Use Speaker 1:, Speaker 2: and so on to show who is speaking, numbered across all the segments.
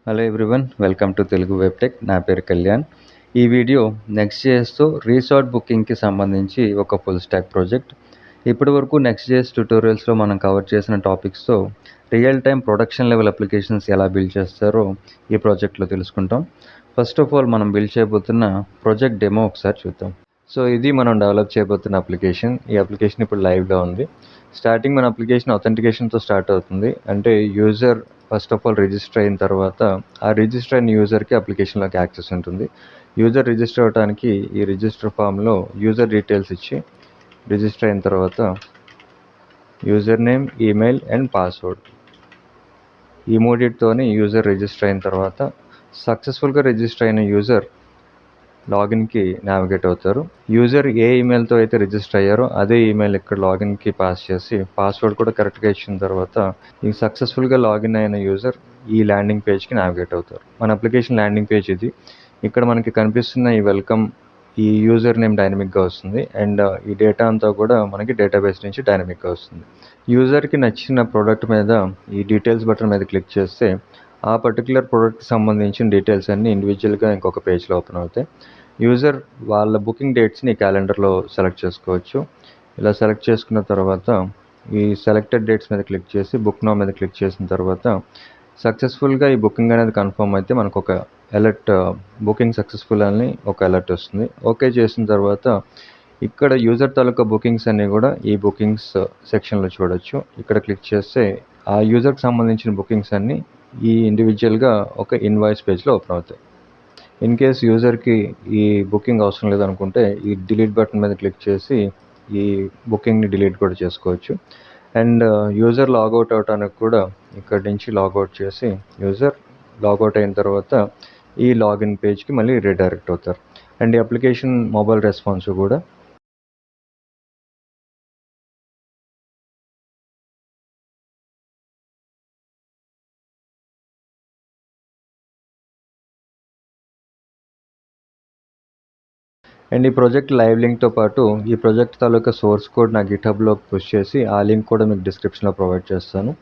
Speaker 1: Hello everyone, welcome to Telugu web tech. నా పేరు కళ్యాణ్. ఈ వీడియో నెక్స్ట్.js రీసార్ట్ బుకింగ్కి సంబంధించి ఒక ఫుల్ స్టాక్ ప్రాజెక్ట్. ఇప్పటి వరకు నెక్స్ట్.js ట్యూటోరియల్స్లో మనం కవర్ చేసిన టాపిక్స్తో real time production level applications ఎలా బిల్డ్ చేస్తారో ఈ ప్రాజెక్ట్లో తెలుసుకుంటాం. ఫస్ట్ ఆఫ్ ఆల్ మనం బిల్డ్ చేయబోతున్న ప్రాజెక్ట్ డెమో ఒకసారి చూద్దాం. సో ఇది మనం డెవలప్ చేయబోతున్న అప్లికేషన్. ఈ అప్లికేషన్ ఇప్పుడు లైవ్లో ఉంది. స్టార్టింగ్ మన అప్లికేషన్ అథెంటికేషన్తో స్టార్ట్ అవుతుంది. అంటే user first of all register అయిన తర్వాత ఆ రిజిస్టర్ అయిన యూజర్కి అప్లికేషన్లోకి యాక్సెస్ ఉంటుంది. యూజర్ రిజిస్టర్ అవ్వడానికి ఈ రిజిస్టర్ ఫామ్లో యూజర్ డీటెయిల్స్ ఇచ్చి రిజిస్టర్ అయిన తర్వాత user name, email and password ఈ మూడిటితోని యూజర్ రిజిస్టర్ అయిన తర్వాత సక్సెస్ఫుల్గా రిజిస్టర్ అయిన యూజర్ లాగిన్కి నావిగేట్ అవుతారు. యూజర్ ఏ ఈమెయిల్తో అయితే రిజిస్టర్ అయ్యారో అదే ఈమెయిల్ ఇక్కడ లాగిన్కి పాస్ చేసి పాస్వర్డ్ కూడా కరెక్ట్గా ఇచ్చిన తర్వాత ఈ సక్సెస్ఫుల్గా లాగిన్ అయిన యూజర్ ఈ ల్యాండింగ్ పేజ్కి నావిగేట్ అవుతారు. మన అప్లికేషన్ ల్యాండింగ్ పేజ్ ఇది. ఇక్కడ మనకి కనిపిస్తున్న ఈ వెల్కమ్, ఈ యూజర్ నేమ్ డైనమిక్గా వస్తుంది అండ్ ఈ డేటా అంతా కూడా మనకి డేటాబేస్ నుంచి డైనమిక్గా వస్తుంది. యూజర్కి నచ్చిన ప్రోడక్ట్ మీద ఈ డీటెయిల్స్ బటన్ మీద క్లిక్ చేస్తే ఆ పర్టికులర్ ప్రోడక్ట్కి సంబంధించిన డీటెయిల్స్ అన్నీ ఇండివిజువల్గా ఇంకొక పేజ్లో ఓపెన్ అవుతాయి. యూజర్ వాళ్ళ బుకింగ్ డేట్స్ని క్యాలెండర్లో సెలెక్ట్ చేసుకోవచ్చు. ఇలా సెలెక్ట్ చేసుకున్న తర్వాత ఈ సెలెక్టెడ్ డేట్స్ మీద క్లిక్ చేసి బుక్ నౌ మీద క్లిక్ చేసిన తర్వాత సక్సెస్ఫుల్గా ఈ బుకింగ్ అనేది కన్ఫర్మ్ అయితే మనకు ఒక అలర్ట్, బుకింగ్ సక్సెస్ఫుల్ అని ఒక అలర్ట్ వస్తుంది. ఓకే చేసిన తర్వాత ఇక్కడ యూజర్ తాలూకా బుకింగ్స్ అన్నీ కూడా ఈ బుకింగ్స్ సెక్షన్లో చూడొచ్చు. ఇక్కడ క్లిక్ చేస్తే ఆ యూజర్కి సంబంధించిన బుకింగ్స్ అన్నీ ఈ ఇండివిజువల్గా ఒక ఇన్వాయిస్ పేజ్లో ఓపెన్ అవుతాయి. ఇన్ కేస్ యూజర్కి ఈ బుకింగ్ అవసరం లేదనుకుంటే ఈ డిలీట్ బటన్ మీద క్లిక్ చేసి ఈ బుకింగ్ని డిలీట్ కూడా చేసుకోవచ్చు. అండ్ యూజర్ లాగౌట్ అవడానికి కూడా ఇక్కడి నుంచి లాగౌట్ చేసి యూజర్ లాగౌట్ అయిన తర్వాత ఈ లాగిన్ పేజ్కి మళ్ళీ రీడైరెక్ట్ అవుతారు. అండ్ ఈ అప్లికేషన్ మొబైల్ రెస్పాన్స్ కూడా అండ్ ఈ ప్రాజెక్ట్ లైవ్ లింక్తో పాటు ఈ ప్రాజెక్ట్ తాలూకా సోర్స్ కోడ్ నా గిట్హబ్లోకి పుష్ చేసి ఆ లింక్ కూడా మీకు డిస్క్రిప్షన్లో ప్రొవైడ్ చేస్తాను.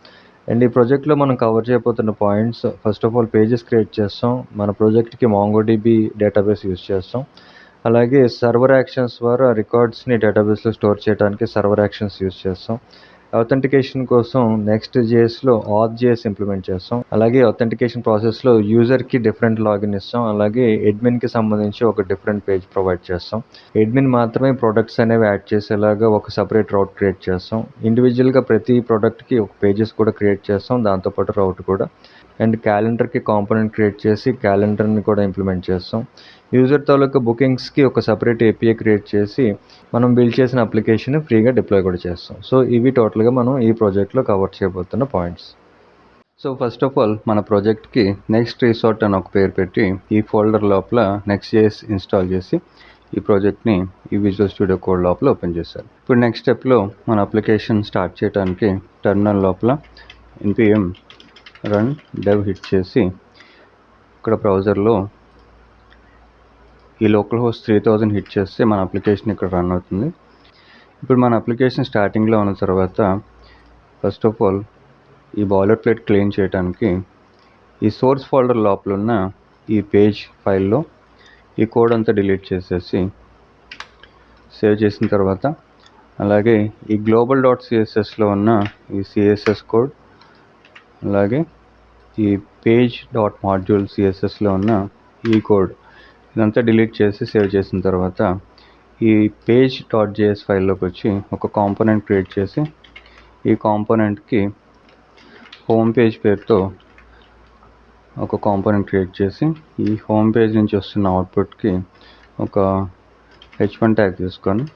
Speaker 1: అండ్ ఈ ప్రాజెక్ట్లో మనం కవర్ చేయబోతున్న points, first of all pages create చేస్తాం. మన ప్రాజెక్ట్కి MongoDB డేటాబేస్ యూజ్ చేస్తాం. అలాగే సర్వర్ యాక్షన్స్ ద్వారా రికార్డ్స్ని డేటాబేస్లో స్టోర్ చేయడానికి సర్వర్ యాక్షన్స్ యూజ్ చేస్తాం. అథెంటికేషన్ కోసం నెక్స్ట్.jsలో auth.js ఇంప్లిమెంట్ చేస్తాం. అలాగే అథెంటికేషన్ ప్రాసెస్లో యూజర్కి డిఫరెంట్ లాగిన్ ఇస్తాం. అలాగే అడ్మిన్కి సంబంధించి ఒక డిఫరెంట్ పేజ్ ప్రొవైడ్ చేస్తాం. అడ్మిన్ మాత్రమే ప్రొడక్ట్స్ అనేవి యాడ్ చేసేలాగా ఒక సపరేట్ రౌట్ క్రియేట్ చేస్తాం. ఇండివిజువల్గా ప్రతి ప్రోడక్ట్కి ఒక పేజెస్ కూడా క్రియేట్ చేస్తాం, దాంతోపాటు రౌట్ కూడా. అండ్ క్యాలెండర్కి కాంపోనెంట్ క్రియేట్ చేసి క్యాలెండర్ని కూడా ఇంప్లిమెంట్ చేస్తాం. యూజర్ తాలూకా బుకింగ్స్కి ఒక సపరేట్ API క్రియేట్ చేసి మనం బిల్డ్ చేసిన అప్లికేషన్ ఫ్రీగా డిప్లాయ్ కూడా చేస్తాం. సో ఇవి టోటల్గా మనం ఈ ప్రాజెక్ట్లో కవర్ చేయబోతున్న points. So first of all మన ప్రాజెక్ట్కి నెక్స్ట్ రిసార్ట్ అని ఒక పేరు పెట్టి ఈ ఫోల్డర్ లోపల Next.js ఇన్స్టాల్ చేసి ఈ ప్రాజెక్ట్ని ఈ విజువల్ స్టూడియో కోడ్ లోపల ఓపెన్ చేశారు. ఇప్పుడు నెక్స్ట్ స్టెప్లో మన అప్లికేషన్ స్టార్ట్ చేయడానికి టెర్మినల్ లోపల npm run dev హిట్ చేసి ఇక్కడ బ్రౌజర్లో ఈ లోకల్ హోస్ట్ 3000 హిట్ చేస్తే మన అప్లికేషన్ ఇక్కడ రన్ అవుతుంది. ఇప్పుడు మన అప్లికేషన్ స్టార్టింగ్లో ఉన్న తర్వాత ఫస్ట్ ఆఫ్ ఆల్ ఈ బాయిలర్ ప్లేట్ క్లీన్ చేయడానికి ఈ సోర్స్ ఫోల్డర్ లోపల ఉన్న ఈ పేజ్ ఫైల్లో ఈ కోడ్ అంతా డిలీట్ చేసేసి సేవ్ చేసిన తర్వాత అలాగే ఈ global.cssలో ఉన్న ఈ CSS కోడ్, అలాగే ఈ page.module CSSలో ఉన్న ఈ కోడ్ ఇదంతా డిలీట్ చేసి సేవ్ చేసిన తర్వాత ఈ page.js ఫైల్లోకి వచ్చి ఒక కాంపోనెంట్ క్రియేట్ చేసి ఈ కాంపోనెంట్కి హోమ్ పేజ్ పేరుతో ఒక కాంపోనెంట్ క్రియేట్ చేసి ఈ హోమ్ పేజ్ నుంచి వస్తున్న అవుట్పుట్కి ఒక h1 ట్యాగ్ తీసుకొని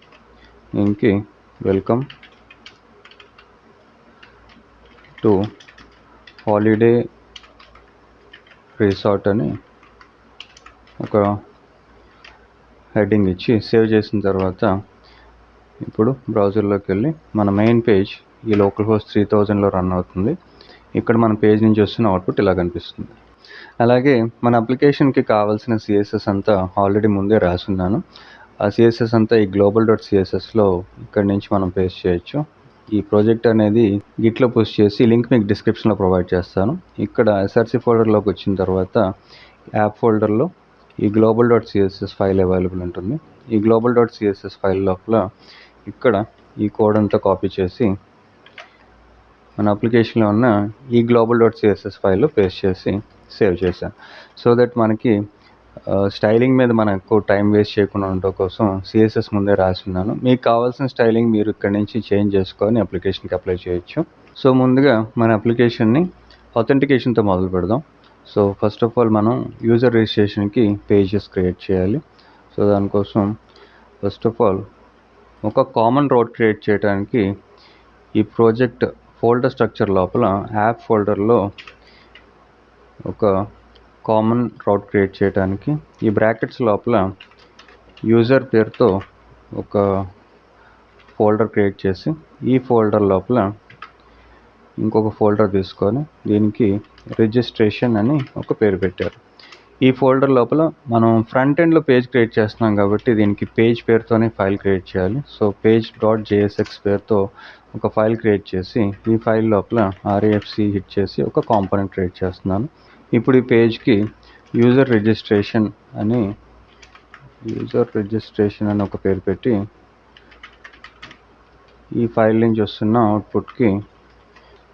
Speaker 1: దీనికి వెల్కమ్ టు హాలిడే రిసార్ట్ అని ఒక హెడ్డింగ్ ఇచ్చి సేవ్ చేసిన తర్వాత ఇప్పుడు బ్రౌజర్లోకి వెళ్ళి మన మెయిన్ పేజ్ ఈ లోకల్ హోస్ట్ 3000లో రన్ అవుతుంది. ఇక్కడ మన పేజ్ నుంచి వస్తున్న అవుట్పుట్ ఇలా కనిపిస్తుంది. అలాగే మన అప్లికేషన్కి కావాల్సిన CSS అంతా ఆల్రెడీ ముందే రాసున్నాను. ఆ CSS అంతా ఈ global.cssలో ఇక్కడి నుంచి మనం పేస్ట్ చేయొచ్చు. ఈ ప్రాజెక్ట్ అనేది గిట్లో పుష్ చేసి లింక్ మీకు డిస్క్రిప్షన్లో ప్రొవైడ్ చేస్తాను. ఇక్కడ ఎస్ఆర్సి ఫోల్డర్లోకి వచ్చిన తర్వాత యాప్ ఫోల్డర్లో ఈ global.css ఫైల్ అవైలబుల్ ఉంటుంది. ఈ global.css ఫైల్ లోపల ఇక్కడ ఈ కోడ్ అంతా కాపీ చేసి మన అప్లికేషన్లో ఉన్న ఈ global.css ఫైల్లో పేస్ట్ చేసి సేవ్ చేశాను. సో దట్ మనకి స్టైలింగ్ మీద మనకు టైం వేస్ట్ చేయకుండా ఉండటం కోసం సిఎస్ఎస్ ముందే రాస్తున్నాను. మీకు కావాల్సిన స్టైలింగ్ మీరు ఇక్కడ నుంచి చేంజ్ చేసుకొని అప్లికేషన్కి అప్లై చేయొచ్చు. సో ముందుగా మన అప్లికేషన్ని ఆథెంటికేషన్తో మొదలు పెడదాం. సో ఫస్ట్ ఆఫ్ ఆల్ మనం యూజర్ రిజిస్ట్రేషన్కి పేజెస్ క్రియేట్ చేయాలి. సో దానికోసం ఫస్ట్ ఆఫ్ ఆల్ ఒక కామన్ రోడ్ క్రియేట్ చేయడానికి ఈ ప్రాజెక్ట్ ఫోల్డర్ స్ట్రక్చర్ లోపల యాప్ ఫోల్డర్లో ఒక కామన్ రౌట్ క్రియేట్ చేయడానికి ఈ బ్రాకెట్స్ లోపల యూజర్ పేరుతో ఒక ఫోల్డర్ క్రియేట్ చేసి ఈ ఫోల్డర్ లోపల ఇంకొక ఫోల్డర్ తీసుకొని దీనికి రిజిస్ట్రేషన్ అని ఒక పేరు పెట్టారు. ఈ ఫోల్డర్ లోపల మనం ఫ్రంట్ ఎండ్లో పేజ్ క్రియేట్ చేస్తున్నాం కాబట్టి దీనికి పేజ్ పేరుతోనే ఫైల్ క్రియేట్ చేయాలి. సో page.jsx పేరుతో ఒక ఫైల్ క్రియేట్ చేసి ఈ ఫైల్ లోపల REFC హిట్ చేసి ఒక కాంపోనెంట్ క్రియేట్ చేస్తున్నాను. ఇప్పుడు ఈ పేజ్కి యూజర్ రిజిస్ట్రేషన్ అని ఒక పేరు పెట్టి ఈ ఫైల్ నుంచి వస్తున్న అవుట్పుట్కి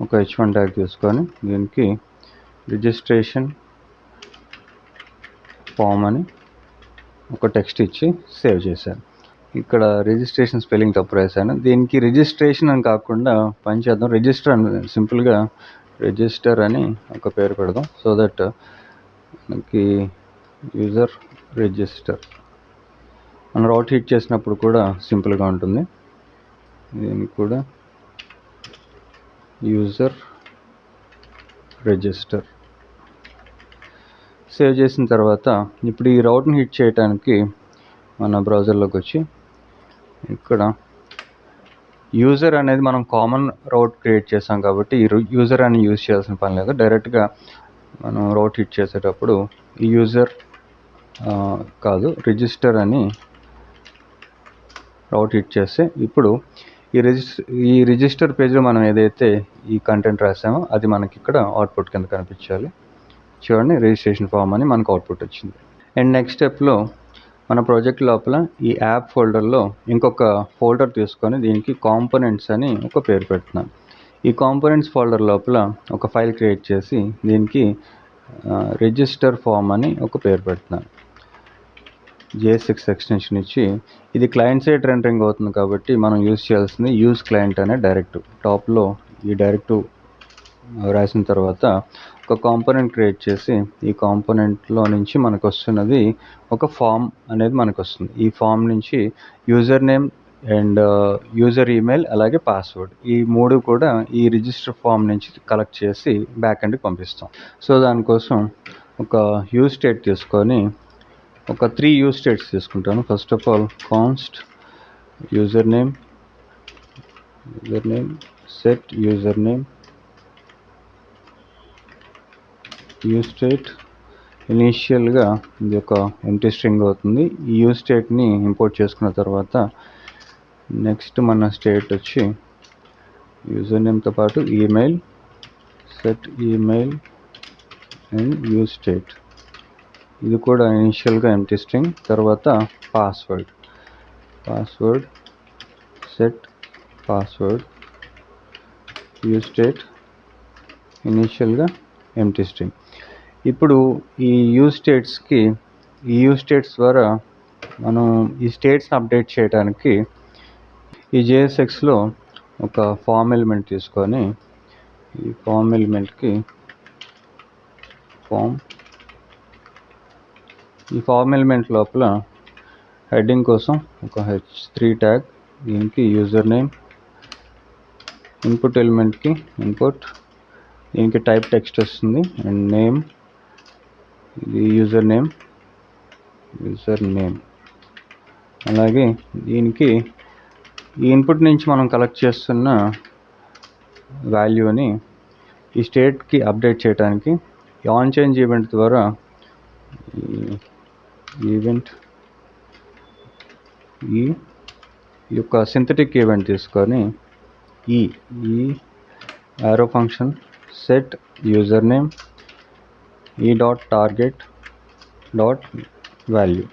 Speaker 1: ఒక h1 ట్యాగ్ తీసుకొని దీనికి రిజిస్ట్రేషన్ ఫామ్ అని ఒక టెక్స్ట్ ఇచ్చి సేవ్ చేశాను. ఇక్కడ రిజిస్ట్రేషన్ స్పెల్లింగ్ తప్పు రాశాను. దీనికి రిజిస్ట్రేషన్ అని కాకుండా పని చేద్దాం, రిజిస్టర్ అని సింపుల్గా రిజిస్టర్ అని ఒక పేరు పెడదాం. సో దట్ మనకి యూజర్ రిజిస్టర్ మనం రౌట్ హిట్ చేసినప్పుడు కూడా సింపుల్గా ఉంటుంది. దీనికి కూడా యూజర్ రిజిస్టర్ సేవ్ చేసిన తర్వాత ఇప్పుడు ఈ రౌట్ని హిట్ చేయడానికి మన బ్రౌజర్లోకి వచ్చి ఇక్కడ యూజర్ అనేది మనం కామన్ రౌట్ క్రియేట్ చేసాం కాబట్టి ఈ యూజర్ అని యూజ్ చేయాల్సిన పని లేదు. డైరెక్ట్గా మనం రౌట్ హిట్ చేసేటప్పుడు ఈ యూజర్ రిజిస్టర్ అని రౌట్ హిట్ చేస్తే ఇప్పుడు ఈ రిజిస్టర్ పేజ్లో మనం ఏదైతే ఈ కంటెంట్ రాసామో అది మనకి ఇక్కడ అవుట్పుట్ కింద కనిపించాలి. చూడండి, రిజిస్ట్రేషన్ ఫామ్ అని మనకు అవుట్పుట్ వచ్చింది. అండ్ నెక్స్ట్ స్టెప్లో మన ప్రాజెక్ట్ లోపల ఈ యాప్ ఫోల్డర్లో ఇంకొక ఫోల్డర్ తీసుకొని దీనికి కాంపోనెంట్స్ అని ఒక పేరు పెడుతున్నాను. ఈ కాంపోనెంట్స్ ఫోల్డర్ లోపల ఒక ఫైల్ క్రియేట్ చేసి దీనికి రిజిస్టర్ ఫామ్ అని ఒక పేరు పెడుతున్నాను. JS6 ఎక్స్టెన్షన్ ఇచ్చి ఇది క్లయింట్ సైడ్ రెండరింగ్ అవుతుంది కాబట్టి మనం యూజ్ చేయాల్సింది యూజ్ క్లయింట్ అనే డైరెక్టివ్. టాప్లో ఈ డైరెక్టివ్ రాసిన తర్వాత ఒక కాంపోనెంట్ క్రియేట్ చేసి ఈ కాంపోనెంట్లో నుంచి మనకు వస్తున్నది ఒక ఫామ్ అనేది మనకు వస్తుంది. ఈ ఫామ్ నుంచి user name and user email అలాగే పాస్వర్డ్ ఈ మూడు కూడా ఈ రిజిస్టర్ ఫామ్ నుంచి కలెక్ట్ చేసి బ్యాక్ ఎండ్కి పంపిస్తాం. సో దానికోసం ఒక యూజ్ స్టేట్ తీసుకొని ఒక 3 యూజ్ స్టేట్స్ తీసుకుంటాను. First of all const user name set user name use state. ఇనీషియల్గా ఇది ఒక ఎంప్టీ స్ట్రింగ్ అవుతుంది. ఈ యూజ్ స్టేట్ని ఇంపోర్ట్ చేసుకున్న తర్వాత నెక్స్ట్ మన స్టేట్ వచ్చి యూజర్ నేమ్తో పాటు email set email and use state. ఇది కూడా ఇనిషియల్గా ఎంప్టీ స్ట్రింగ్. తర్వాత password set password use state ఇనిషియల్గా ఎంప్టీ స్ట్రింగ్. ఇప్పుడు ఈ యూజ్ స్టేట్స్ ద్వారా మనం ఈ స్టేట్స్ని అప్డేట్ చేయడానికి ఈ JSXలో ఒక ఫామ్ ఎలిమెంట్ తీసుకొని ఈ ఫామ్ ఎలిమెంట్కి ఈ ఫామ్ ఎలిమెంట్ లోపల హెడ్డింగ్ కోసం ఒక h3 ట్యాగ్, దీనికి యూజర్ నేమ్, ఇన్పుట్ ఎలిమెంట్కి ఇన్పుట్, దీనికి టైప్ టెక్స్ట్ వస్తుంది అండ్ నేమ్, ఇది యూజర్ నేమ్ అలాగే దీనికి ఈ ఇన్పుట్ నుంచి మనం కలెక్ట్ చేస్తున్న వాల్యూని ఈ స్టేట్కి అప్డేట్ చేయడానికి ఆన్ చేంజ్ ఈవెంట్ ద్వారా ఈ యొక్క సింథటిక్ ఈవెంట్ తీసుకొని ఈ arrow function set username dot target dot value.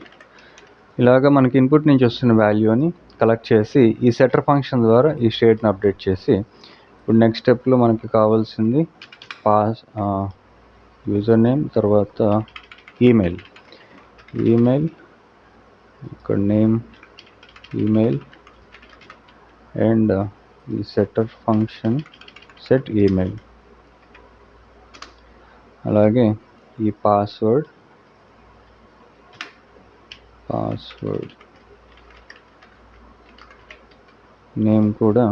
Speaker 1: ఇలాగా మనకి ఇన్పుట్ నుంచి వస్తున్న వాల్యూని కలెక్ట్ చేసి ఈ సెటర్ ఫంక్షన్ ద్వారా ఈ స్టేట్ని అప్డేట్ చేసి ఇప్పుడు నెక్స్ట్ స్టెప్లో మనకి కావాల్సింది యూజర్ నేమ్, తర్వాత ఈమెయిల్, ఇక్కడ నేమ్ ఈమెయిల్ అండ్ ఈ సెటర్ ఫంక్షన్ సెట్ ఈమెయిల్, అలాగే ఈ పాస్వర్డ్ నేమ్ కూడా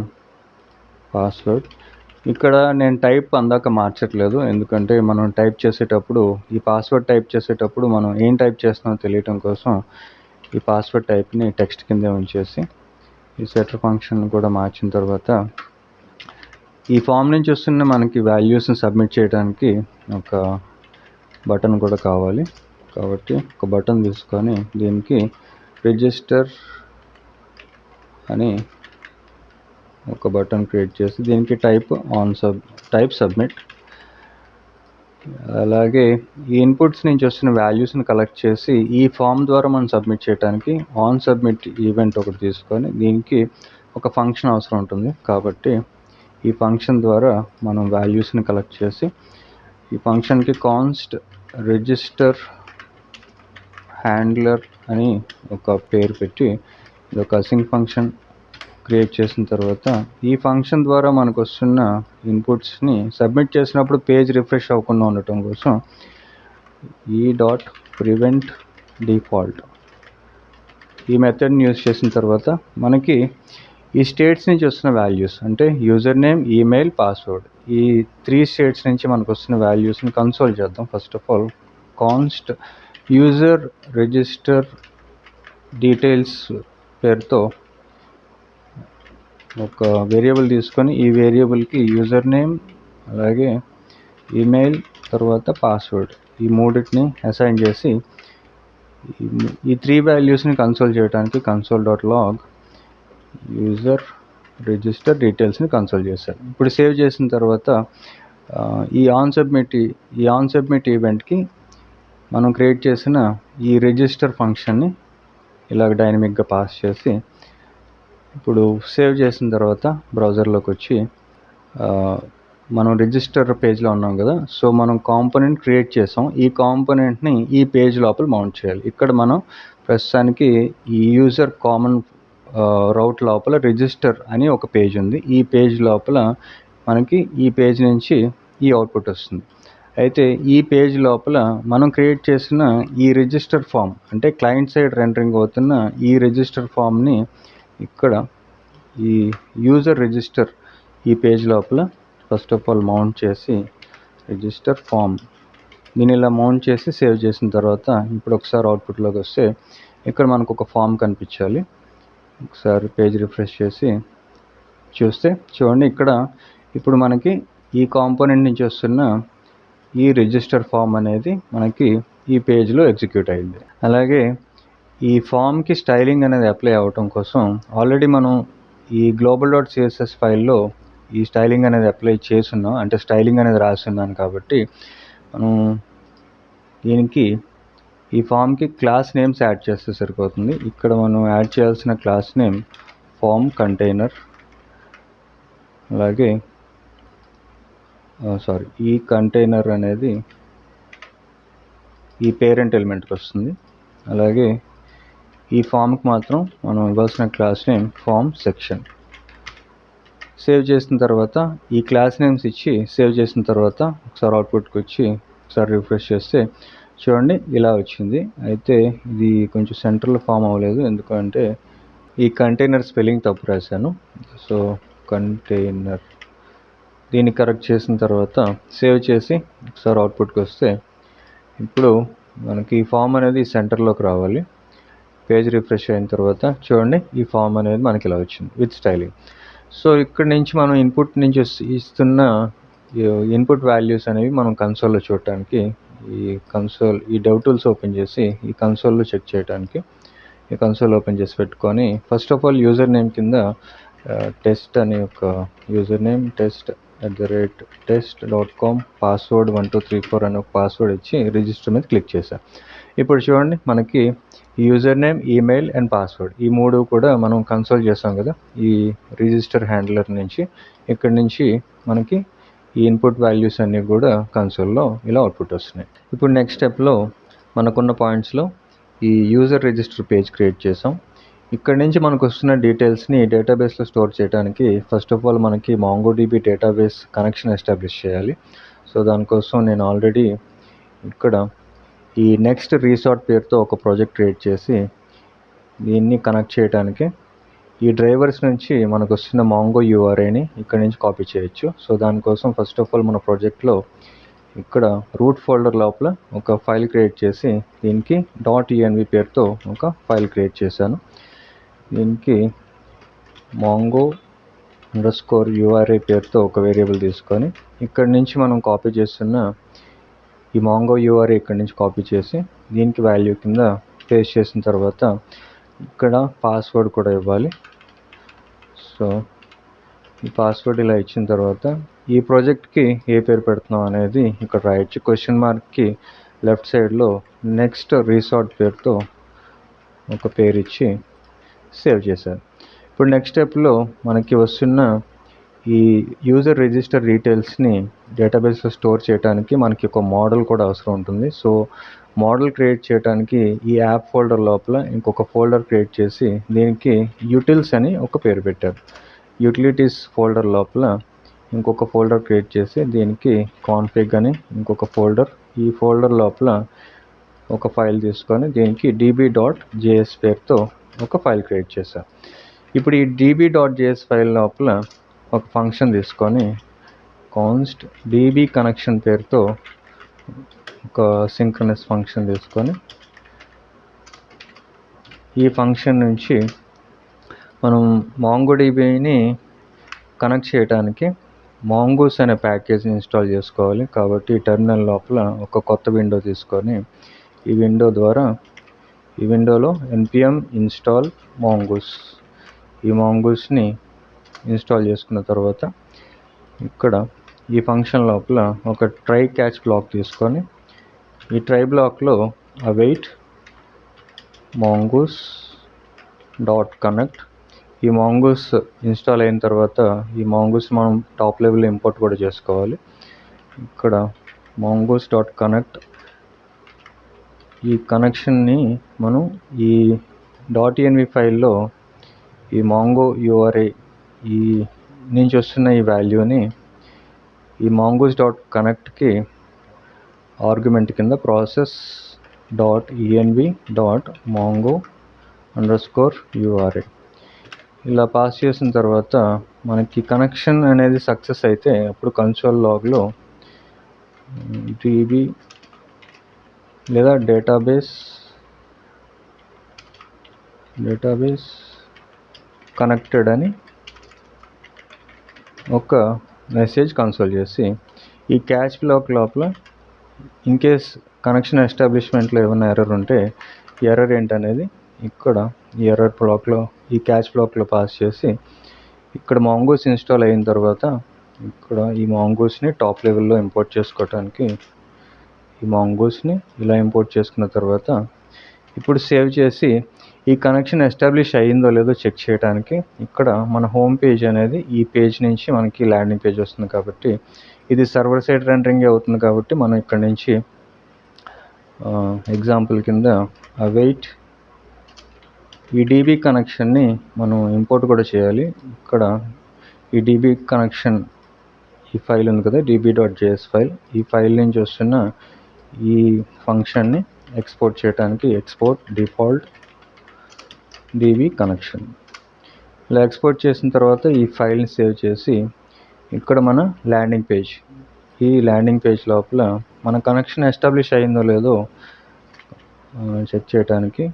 Speaker 1: పాస్వర్డ్. ఇక్కడ నేను టైప్ అందాక మార్చట్లేదు, ఎందుకంటే మనం టైప్ చేసేటప్పుడు ఈ పాస్వర్డ్ టైప్ చేసేటప్పుడు మనం ఏం టైప్ చేస్తున్నామో తెలియటం కోసం ఈ పాస్వర్డ్ టైప్ని టెక్స్ట్ కింద ఉంచేసి ఈ సెటర్ ఫంక్షన్ కూడా మార్చిన తర్వాత ఈ ఫామ్ నుంచి వస్తున్న మనకి వాల్యూస్ని సబ్మిట్ చేయడానికి ఒక బటన్ కూడా కావాలి. కాబట్టి ఒక బటన్ తీసుకొని దీనికి రిజిస్టర్ అని ఒక బటన్ క్రియేట్ చేసి దీనికి టైప్ సబ్మిట్. అలాగే ఈ ఇన్పుట్స్ నుంచి వస్తున్న వాల్యూస్ని కలెక్ట్ చేసి ఈ ఫామ్ ద్వారా మనం సబ్మిట్ చేయడానికి ఆన్ సబ్మిట్ ఈవెంట్ ఒకటి తీసుకొని దీనికి ఒక ఫంక్షన్ అవసరం ఉంటుంది. కాబట్టి ఈ ఫంక్షన్ ద్వారా మనం వాల్యూస్ని కలెక్ట్ చేసి ఈ ఫంక్షన్కి కాన్స్ట్ రిజిస్టర్ హ్యాండ్లర్ అని ఒక పేరు పెట్టి ఇది ఒక అసింక్ ఫంక్షన్ క్రియేట్ చేసిన తర్వాత ఈ ఫంక్షన్ ద్వారా మనకు వస్తున్న ఇన్పుట్స్ని సబ్మిట్ చేసినప్పుడు పేజ్ రిఫ్రెష్ అవ్వకుండా ఉండటం కోసం ఈ డాట్ ప్రివెంట్ డిఫాల్ట్ ఈ మెథడ్ని యూజ్ చేసిన తర్వాత మనకి ఈ స్టేట్స్ నుంచి వస్తున్న వాల్యూస్ అంటే యూజర్ నేమ్, ఈమెయిల్, పాస్వర్డ్ ఈ 3 స్టేట్స్ నుంచి మనకు వస్తున్న వాల్యూస్ని కన్సోల్ చేద్దాం. First of all const user register details పేరుతో ఒక వేరియబుల్ తీసుకొని ఈ వేరియబుల్కి యూజర్ నేమ్ అలాగే ఈమెయిల్ తర్వాత పాస్వర్డ్ ఈ మూడింటిని అసైన్ చేసి ఈ 3 వాల్యూస్ని కన్సోల్ చేయడానికి కన్సోల్.log యూజర్ రిజిస్టర్ డీటెయిల్స్ని కన్సోల్ చేశారు. ఇప్పుడు సేవ్ చేసిన తర్వాత ఈ ఆన్ సబ్మిట్ ఈవెంట్కి మనం క్రియేట్ చేసిన ఈ రిజిస్టర్ ఫంక్షన్ని ఇలాగ డైనమిక్గా పాస్ చేసి ఇప్పుడు సేవ్ చేసిన తర్వాత బ్రౌజర్లోకి వచ్చి మనం రిజిస్టర్ పేజ్లో ఉన్నాం కదా, సో మనం కాంపోనెంట్ క్రియేట్ చేసాం. ఈ కాంపోనెంట్ని ఈ పేజ్ లోపల మౌంట్ చేయాలి. ఇక్కడ మనం ప్రస్తుతానికి ఈ యూజర్ కామన్ రౌట్ లోపల రిజిస్టర్ అని ఒక పేజ్ ఉంది. ఈ పేజ్ లోపల మనకి ఈ పేజ్ నుంచి ఈ అవుట్పుట్ వస్తుంది. అయితే ఈ పేజ్ లోపల మనం క్రియేట్ చేసిన ఈ రిజిస్టర్ ఫామ్ అంటే క్లయింట్ సైడ్ రెండరింగ్ అవుతున్న ఈ రిజిస్టర్ ఫామ్ని ఇక్కడ ఈ యూజర్ రిజిస్టర్ ఈ పేజ్ లోపల ఫస్ట్ ఆఫ్ ఆల్ మౌంట్ చేసి రిజిస్టర్ ఫామ్ దీన్ని ఇలా మౌంట్ చేసి సేవ్ చేసిన తర్వాత ఇప్పుడు ఒకసారి అవుట్పుట్లోకి వస్తే ఇక్కడ మనకు ఒక ఫామ్ కనిపించాలి. ఒకసారి పేజ్ రిఫ్రెష్ చేసి చూస్తే చూడండి, ఇక్కడ ఇప్పుడు మనకి ఈ కాంపోనెంట్ నుంచి వస్తున్న ఈ రిజిస్టర్ ఫామ్ అనేది మనకి ఈ పేజ్లో ఎగ్జిక్యూట్ అయింది. అలాగే ఈ ఫామ్కి స్టైలింగ్ అనేది అప్లై అవ్వటం కోసం ఆల్రెడీ మనం ఈ global.css ఫైల్లో ఈ స్టైలింగ్ అనేది అప్లై చేస్తున్నాం, అంటే స్టైలింగ్ అనేది రాస్తున్నాను. కాబట్టి మనం దీనికి ఈ ఫామ్కి క్లాస్ నేమ్స్ యాడ్ చేస్తే సరిపోతుంది. ఇక్కడ మనం యాడ్ చేయాల్సిన క్లాస్ నేమ్ ఫామ్ కంటైనర్, అలాగే ఈ కంటైనర్ అనేది ఈ పేరెంట్ ఎలిమెంట్కి వస్తుంది. అలాగే ఈ ఫామ్కి మాత్రం మనం ఇవ్వాల్సిన class name form section. Save చేసిన తర్వాత ఈ క్లాస్ నేమ్స్ ఇచ్చి సేవ్ చేసిన తర్వాత ఒకసారి అవుట్పుట్కి వచ్చి ఒకసారి రిఫ్రెష్ చేస్తే చూడండి ఇలా వచ్చింది. అయితే ఇది కొంచెం సెంటర్లో ఫామ్ అవ్వలేదు, ఎందుకంటే ఈ కంటైనర్ స్పెల్లింగ్ తప్పు రాశాను. సో కంటైనర్ దీన్ని కరెక్ట్ చేసిన తర్వాత సేవ్ చేసి ఒకసారి అవుట్పుట్కి వస్తే ఇప్పుడు మనకి ఈ ఫామ్ అనేది సెంటర్లోకి రావాలి. పేజ్ రిఫ్రెష్ అయిన తర్వాత చూడండి ఈ ఫామ్ అనేది మనకి ఇలా వచ్చింది విత్ స్టైలింగ్. సో ఇక్కడ నుంచి మనం ఇన్పుట్ నుంచి ఇస్తున్న ఇన్పుట్ వాల్యూస్ అనేవి మనం కన్సోల్లో చూడటానికి ఈ DevTools ఓపెన్ చేసి ఈ కన్సోల్లో చెక్ చేయడానికి ఈ కన్సోల్ ఓపెన్ చేసి పెట్టుకొని first of all user name కింద టెస్ట్ అని ఒక యూజర్ నేమ్, test@test.com, పాస్వర్డ్ 1234 అని ఒక పాస్వర్డ్ ఇచ్చి రిజిస్టర్ మీద క్లిక్ చేశాను. ఇప్పుడు చూడండి, మనకి user name, email and password ఈ 3 కూడా మనం కన్సోల్ చేసాం కదా ఈ రిజిస్టర్ హ్యాండ్లర్ నుంచి. ఇక్కడ నుంచి మనకి ఈ ఇన్పుట్ వాల్యూస్ అన్నీ కూడా కన్సోల్లో ఇలా అవుట్పుట్ వస్తున్నాయి. ఇప్పుడు నెక్స్ట్ స్టెప్లో మనకున్న పాయింట్స్లో ఈ యూజర్ రిజిస్టర్ పేజ్ క్రియేట్ చేసాం. ఇక్కడ నుంచి మనకు వస్తున్న డీటెయిల్స్ని డేటాబేస్లో స్టోర్ చేయడానికి ఫస్ట్ ఆఫ్ ఆల్ మనకి MongoDB డేటాబేస్ కనెక్షన్ ఎస్టాబ్లిష్ చేయాలి. సో దానికోసం నేను ఆల్రెడీ ఇక్కడ ఈ నెక్స్ట్ రీసార్ట్ పేరుతో ఒక ప్రాజెక్ట్ క్రియేట్ చేసి దీన్ని కనెక్ట్ చేయడానికి ఈ డ్రైవర్స్ నుంచి మనకు వస్తున్న Mongo URIని ఇక్కడ నుంచి కాపీ చేయొచ్చు. సో దానికోసం ఫస్ట్ ఆఫ్ ఆల్ మన ప్రాజెక్ట్లో ఇక్కడ రూట్ ఫోల్డర్ లోపల ఒక ఫైల్ క్రియేట్ చేసి దీనికి .env పేరుతో ఒక ఫైల్ క్రియేట్ చేశాను. దీనికి mongo_URI పేరుతో ఒక వేరియబుల్ తీసుకొని ఇక్కడ నుంచి మనం కాపీ చేస్తున్న ఈ Mongo URI ఇక్కడ నుంచి కాపీ చేసి దీనికి వాల్యూ కింద పేస్ట్ చేసిన తర్వాత ఇక్కడ పాస్వర్డ్ కూడా ఇవ్వాలి. సో ఈ పాస్వర్డ్ ఇలా ఇచ్చిన తర్వాత ఈ ప్రాజెక్ట్కి ఏ పేరు పెడుతున్నాం అనేది ఇక్కడ రాయొచ్చు. క్వశ్చన్ మార్క్కి లెఫ్ట్ సైడ్లో నెక్స్ట్ రీసార్ట్ పేరుతో ఒక పేరు ఇచ్చి సేవ్ చేశారు. ఇప్పుడు నెక్స్ట్ స్టెప్లో మనకి వస్తున్న ఈ యూజర్ రిజిస్టర్ డీటెయిల్స్ని డేటాబేస్లో స్టోర్ చేయడానికి మనకి ఒక మోడల్ కూడా అవసరం ఉంటుంది. సో మోడల్ క్రియేట్ చేయడానికి ఈ యాప్ ఫోల్డర్ లోపల ఇంకొక ఫోల్డర్ క్రియేట్ చేసి దీనికి యూటిల్స్ అని ఒక పేరు పెట్టారు. యూటిలిటీస్ ఫోల్డర్ లోపల ఇంకొక ఫోల్డర్ క్రియేట్ చేసి దీనికి కాన్ఫిగ్ అని ఇంకొక ఫోల్డర్, ఈ ఫోల్డర్ లోపల ఒక ఫైల్ తీసుకొని దీనికి db.js పేరుతో ఒక ఫైల్ క్రియేట్ చేశాను. ఇప్పుడు ఈ db.js ఫైల్ లోపల ఒక ఫంక్షన్ తీసుకొని కాన్స్ట్ db కనెక్షన్ పేరుతో ఒక సింక్రనస్ ఫంక్షన్ తీసుకొని ఈ ఫంక్షన్ నుంచి మనం MongoDBని కనెక్ట్ చేయడానికి Mongoose అనే ప్యాకేజ్ని ఇన్స్టాల్ చేసుకోవాలి. కాబట్టి టెర్మినల్ లోపల ఒక కొత్త విండో తీసుకొని ఈ విండోలో npm install mongoose ఈ mongoose-ని ఇన్స్టాల్ చేసుకున్న తర్వాత ఇక్కడ ఈ ఫంక్షన్ లోపల ఒక ట్రై క్యాచ్ బ్లాక్ తీసుకొని ఈ ట్రై బ్లాక్లో await mongoose.connect ఈ mongoose ఇన్స్టాల్ అయిన తర్వాత ఈ mongoose మనం టాప్ లెవెల్ ఇంపోర్ట్ కూడా చేసుకోవాలి. ఇక్కడ mongoose.connect ఈ కనెక్షన్ని మనం ఈ .env ఫైల్లో ఈ Mongo URI ఈ నుంచి వస్తున్న ఈ వాల్యూని ఈ mongoose.connectకి ఆర్గ్యుమెంట్ కింద process.env.mongo_URI ఇలా పాస్ చేసిన తర్వాత మనకి కనెక్షన్ అనేది సక్సెస్ అయితే అప్పుడు కన్సోల్ లాగ్లో db లేదా డేటాబేస్ కనెక్టెడ్ అని ఒక మెసేజ్ కన్సోల్ చేసి ఈ క్యాచ్ బ్లాక్ లోపల ఇన్ కేస్ కనెక్షన్ ఎస్టాబ్లిష్మెంట్లో ఏమైనా ఎర్రర్ ఉంటే ఎర్రర్ ఏంటనేది ఇక్కడ ఈ ఎర్రర్ బ్లాక్లో ఈ క్యాచ్ బ్లాక్లో పాస్ చేసి ఇక్కడ Mongoose ఇన్స్టాల్ అయిన తర్వాత ఇక్కడ ఈ Mongoose-ని టాప్ లెవెల్లో ఇంపోర్ట్ చేసుకోవడానికి ఈ Mongoose-ని ఇలా ఇంపోర్ట్ చేసుకున్న తర్వాత ఇప్పుడు సేవ్ చేసి ఈ కనెక్షన్ ఎస్టాబ్లిష్ అయ్యిందో లేదో చెక్ చేయడానికి ఇక్కడ మన హోమ్ పేజ్ అనేది ఈ పేజ్ నుంచి మనకి ల్యాండింగ్ పేజ్ వస్తుంది. కాబట్టి ఇది సర్వర్ సైడ్ రెండరింగ్ అవుతుంది కాబట్టి మనం ఇక్కడ నుంచి ఎగ్జాంపుల్ కింద await ఈ DB కనెక్షన్ని మనం ఇంపోర్ట్ కూడా చేయాలి. ఇక్కడ ఈ DB కనెక్షన్ ఈ ఫైల్ ఉంది కదా db.js ఫైల్, ఈ ఫైల్ నుంచి వస్తున్న ఈ ఫంక్షన్ని ఎక్స్పోర్ట్ చేయడానికి ఎక్స్పోర్ట్ డిఫాల్ట్ DB కనెక్షన్ ఇలా ఎక్స్పోర్ట్ చేసిన తర్వాత ఈ ఫైల్ని సేవ్ చేసి ఇక్కడ మన ల్యాండింగ్ పేజ్, ఈ ల్యాండింగ్ పేజ్ లోపల మన కనెక్షన్ ఎస్టాబ్లిష్ అయిందో లేదో చెక్ చేయడానికి